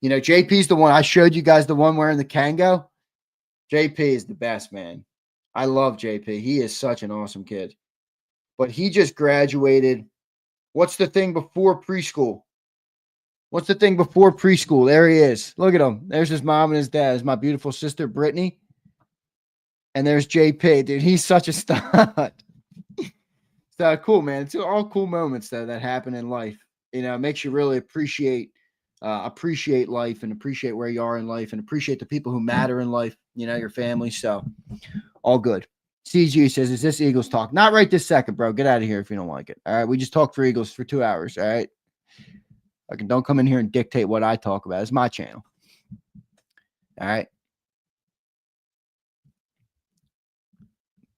JP's the one. I showed you guys the one wearing the Kango. JP is the best, man. I love JP. He is such an awesome kid. But he just graduated. What's the thing before preschool? There he is. Look at him. There's his mom and his dad. There's my beautiful sister, Brittany. And there's JP. Dude, he's such a stud. So cool, man. It's all cool moments, though, that happen in life. It makes you really appreciate life and appreciate where you are in life and appreciate the people who matter in life, your family. So all good. CG says, is this Eagles talk? Not right this second, bro. Get out of here if you don't like it. All right. We just talked for Eagles for 2 hours. All right. Don't come in here and dictate what I talk about. It's my channel. All right.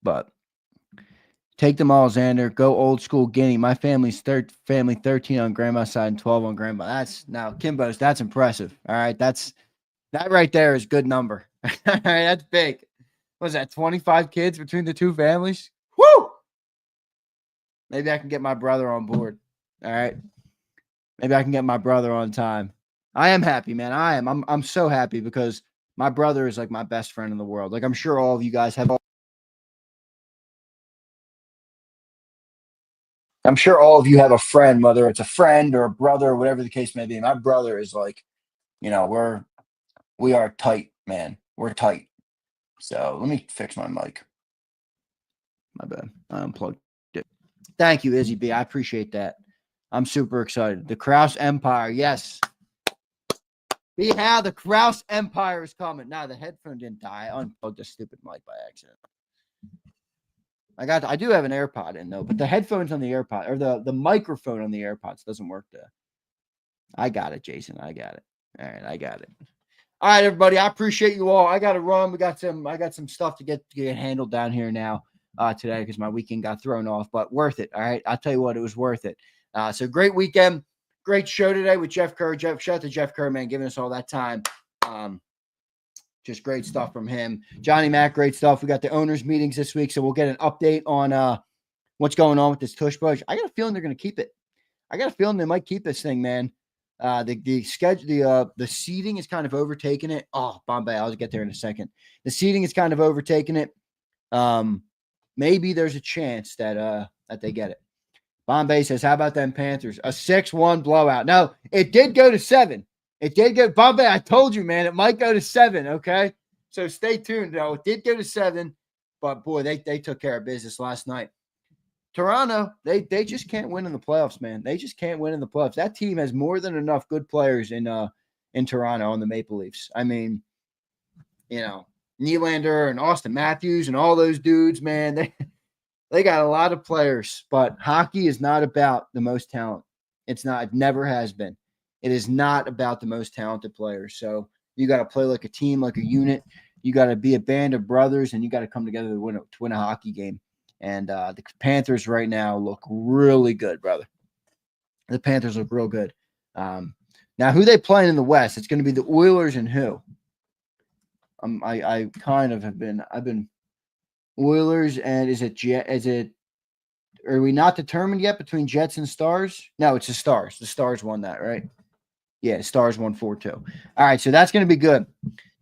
But take them all, Xander. Go old school Guinea. My family's family 13 on grandma's side and 12 on grandma. That's impressive. All right. That right there is good number. All right. That's big. What was that? 25 kids between the 2 families? Woo! Maybe I can get my brother on board. All right. Maybe I can get my brother on time. I am happy, man. I am. I'm so happy because my brother is like my best friend in the world. Like I'm sure all of you guys have. I'm sure all of you have a friend, whether it's a friend or a brother or whatever the case may be. My brother is like, we are tight, man. We're tight. So let me fix my mic. My bad. I unplugged it. Thank you, Izzy B. I appreciate that. I'm super excited. The Krause Empire. Yes. The Krause Empire is coming. Nah, the headphone didn't die. I unplugged the stupid mic by accident. I do have an AirPod in though, but the headphones on the AirPod or the microphone on the AirPods doesn't work there. I got it, Jason. I got it. All right, I got it. All right, everybody. I appreciate you all. I got to run. I got some stuff to get handled down here now today because my weekend got thrown off, but worth it. All right. I'll tell you what, it was worth it. So great weekend. Great show today with Jeff Kerr. Shout out to Jeff Kerr, man, giving us all that time. Just great stuff from him. Johnny Mack, great stuff. We got the owners' meetings this week, so we'll get an update on what's going on with this tush push. I got a feeling they're going to keep it. I got a feeling they might keep this thing, man. The schedule, the seating is kind of overtaking it. Oh, Bombay, I'll get there in a second. The seating is kind of overtaking it. Maybe there's a chance that they get it. Bombay says, how about them Panthers? A 6-1 blowout. No, it did go to 7. It did go. Bombay, I told you, man, it might go to 7, okay? So stay tuned, though. It did go to 7, but, boy, they took care of business last night. Toronto, they just can't win in the playoffs, man. They just can't win in the playoffs. That team has more than enough good players in Toronto on the Maple Leafs. I mean, Nylander and Austin Matthews and all those dudes, man, they got a lot of players, but hockey is not about the most talent. It's not. It never has been. It is not about the most talented players. So you got to play like a team, like a unit. You got to be a band of brothers, and you got to come together to win a hockey game. And the Panthers right now look really good, brother. The Panthers look real good. Now, who they playing in the West? It's going to be the Oilers and who? I kind of have been. I've been Oilers and is it? Are we not determined yet between Jets and Stars? No, it's the Stars. The Stars won that, right? Yeah, Stars won 4-2. All right, so that's going to be good.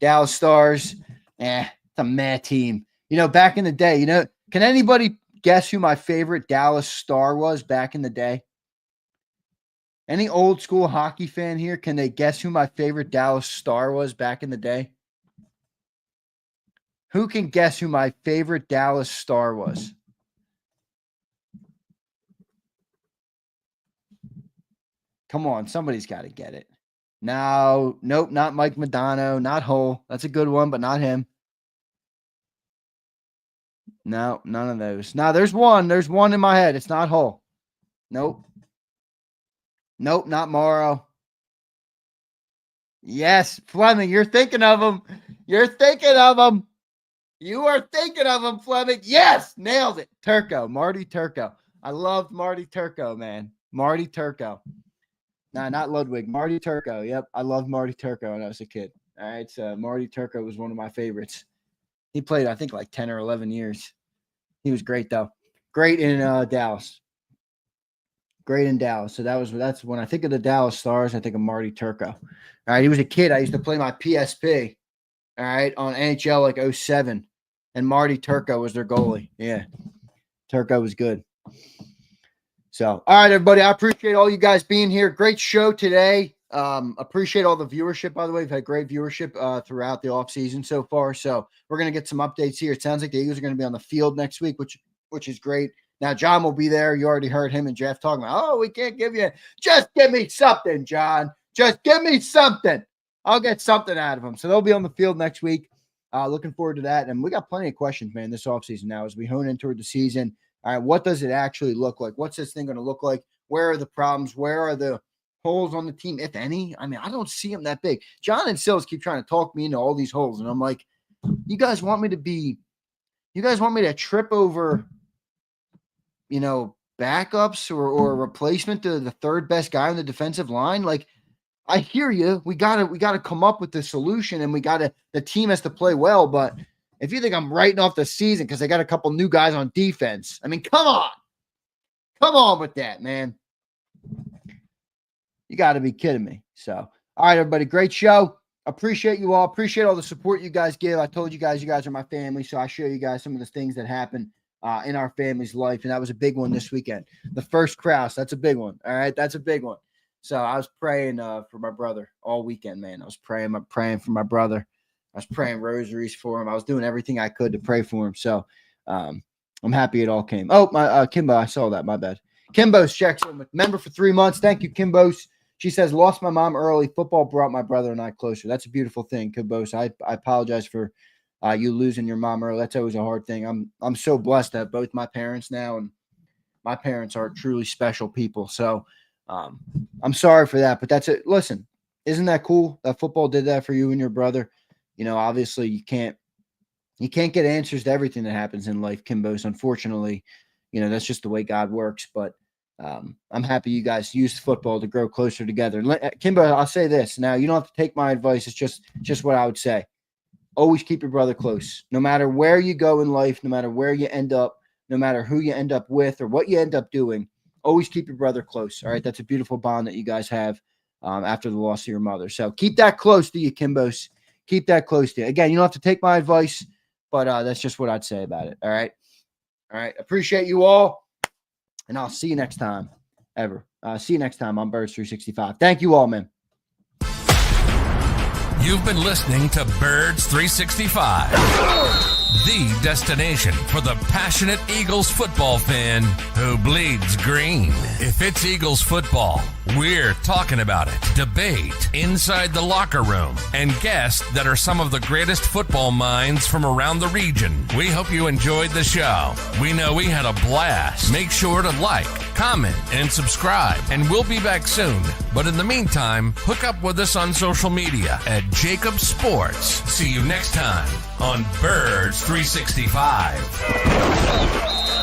Dallas Stars, it's a meh team. You know, back in the day, you know, can anybody guess who my favorite Dallas Star was back in the day? Any old school hockey fan here, can they guess who my favorite Dallas Star was back in the day? Who can guess who my favorite Dallas Star was? Come on, somebody's got to get it. No, nope, not Mike Modano, not Hull. That's a good one, but not him. No, none of those. Now, there's one. There's one in my head. It's not Hull. Nope. Nope, not Morrow. Yes, Fleming, you're thinking of him. You're thinking of him. You are thinking of him, Fleming. Yes, nailed it. Turco, Marty Turco. I loved Marty Turco, man. Marty Turco. Nah, not Ludwig. Marty Turco. Yep, I loved Marty Turco when I was a kid. All right, so Marty Turco was one of my favorites. He played, I think, like 10 or 11 years. He was great, though. Great in Dallas. Great in Dallas. So that's when I think of the Dallas Stars, I think of Marty Turco. All right, he was a kid. I used to play my PSP, all right, on NHL like 07, and Marty Turco was their goalie. Yeah, Turco was good. So, all right, everybody, I appreciate all you guys being here. Great show today. Appreciate all the viewership, by the way. We've had great viewership throughout the offseason so far. So we're going to get some updates here. It sounds like the Eagles are going to be on the field next week, which is great. Now, John will be there. You already heard him and Jeff talking about, oh, we can't give you – just give me something, John. Just give me something. I'll get something out of them. So they'll be on the field next week. Looking forward to that. And we got plenty of questions, man, this offseason now as we hone in toward the season. All right, what does it actually look like? What's this thing going to look like? Where are the problems? Where are the holes on the team, if any? I mean, I don't see them that big. John and Sills keep trying to talk me into all these holes, and I'm like, you guys want me to trip over, you know, backups or replacement to the third best guy on the defensive line? Like, I hear you. We gotta come up with the solution, and the team has to play well, but if you think I'm writing off the season because they got a couple new guys on defense, I mean, come on with that, man. You got to be kidding me. So, all right, everybody, great show. Appreciate you all. Appreciate all the support you guys give. I told you guys are my family, so I show you guys some of the things that happen in our family's life, and that was a big one this weekend. The first Krause, that's a big one. All right, that's a big one. So I was praying for my brother all weekend, man. I was praying for my brother. I was praying rosaries for him. I was doing everything I could to pray for him. So I'm happy it all came. Oh, my Kimbo, I saw that. My bad. Kimbo's checks in with member for 3 months. Thank you, Kimbo's. She says, lost my mom early. Football brought my brother and I closer. That's a beautiful thing, Kimbo's. I apologize for you losing your mom early. That's always a hard thing. I'm so blessed to have both my parents now, and my parents are truly special people. So I'm sorry for that, but that's it. Listen, isn't that cool that football did that for you and your brother? You know, obviously you can't get answers to everything that happens in life, Kimbo's. Unfortunately, you know, that's just the way God works. But I'm happy you guys used football to grow closer together. Kimbo, I'll say this. Now, you don't have to take my advice. It's just what I would say. Always keep your brother close. No matter where you go in life, no matter where you end up, no matter who you end up with or what you end up doing, always keep your brother close. All right, that's a beautiful bond that you guys have after the loss of your mother. So keep that close to you, Kimbos. Keep that close to you. Again, you don't have to take my advice, but that's just what I'd say about it. All right. Appreciate you all, and I'll see you next time. See you next time on Birds 365. Thank you all, man. You've been listening to Birds 365. the destination for the passionate Eagles football fan who bleeds green. If it's Eagles football, we're talking about it. Debate, inside the locker room, and guests that are some of the greatest football minds from around the region. We hope you enjoyed the show. We know we had a blast. Make sure to like, comment, and subscribe, and we'll be back soon. But in the meantime, hook up with us on social media at JAKIB Sports. See you next time on Birds 365.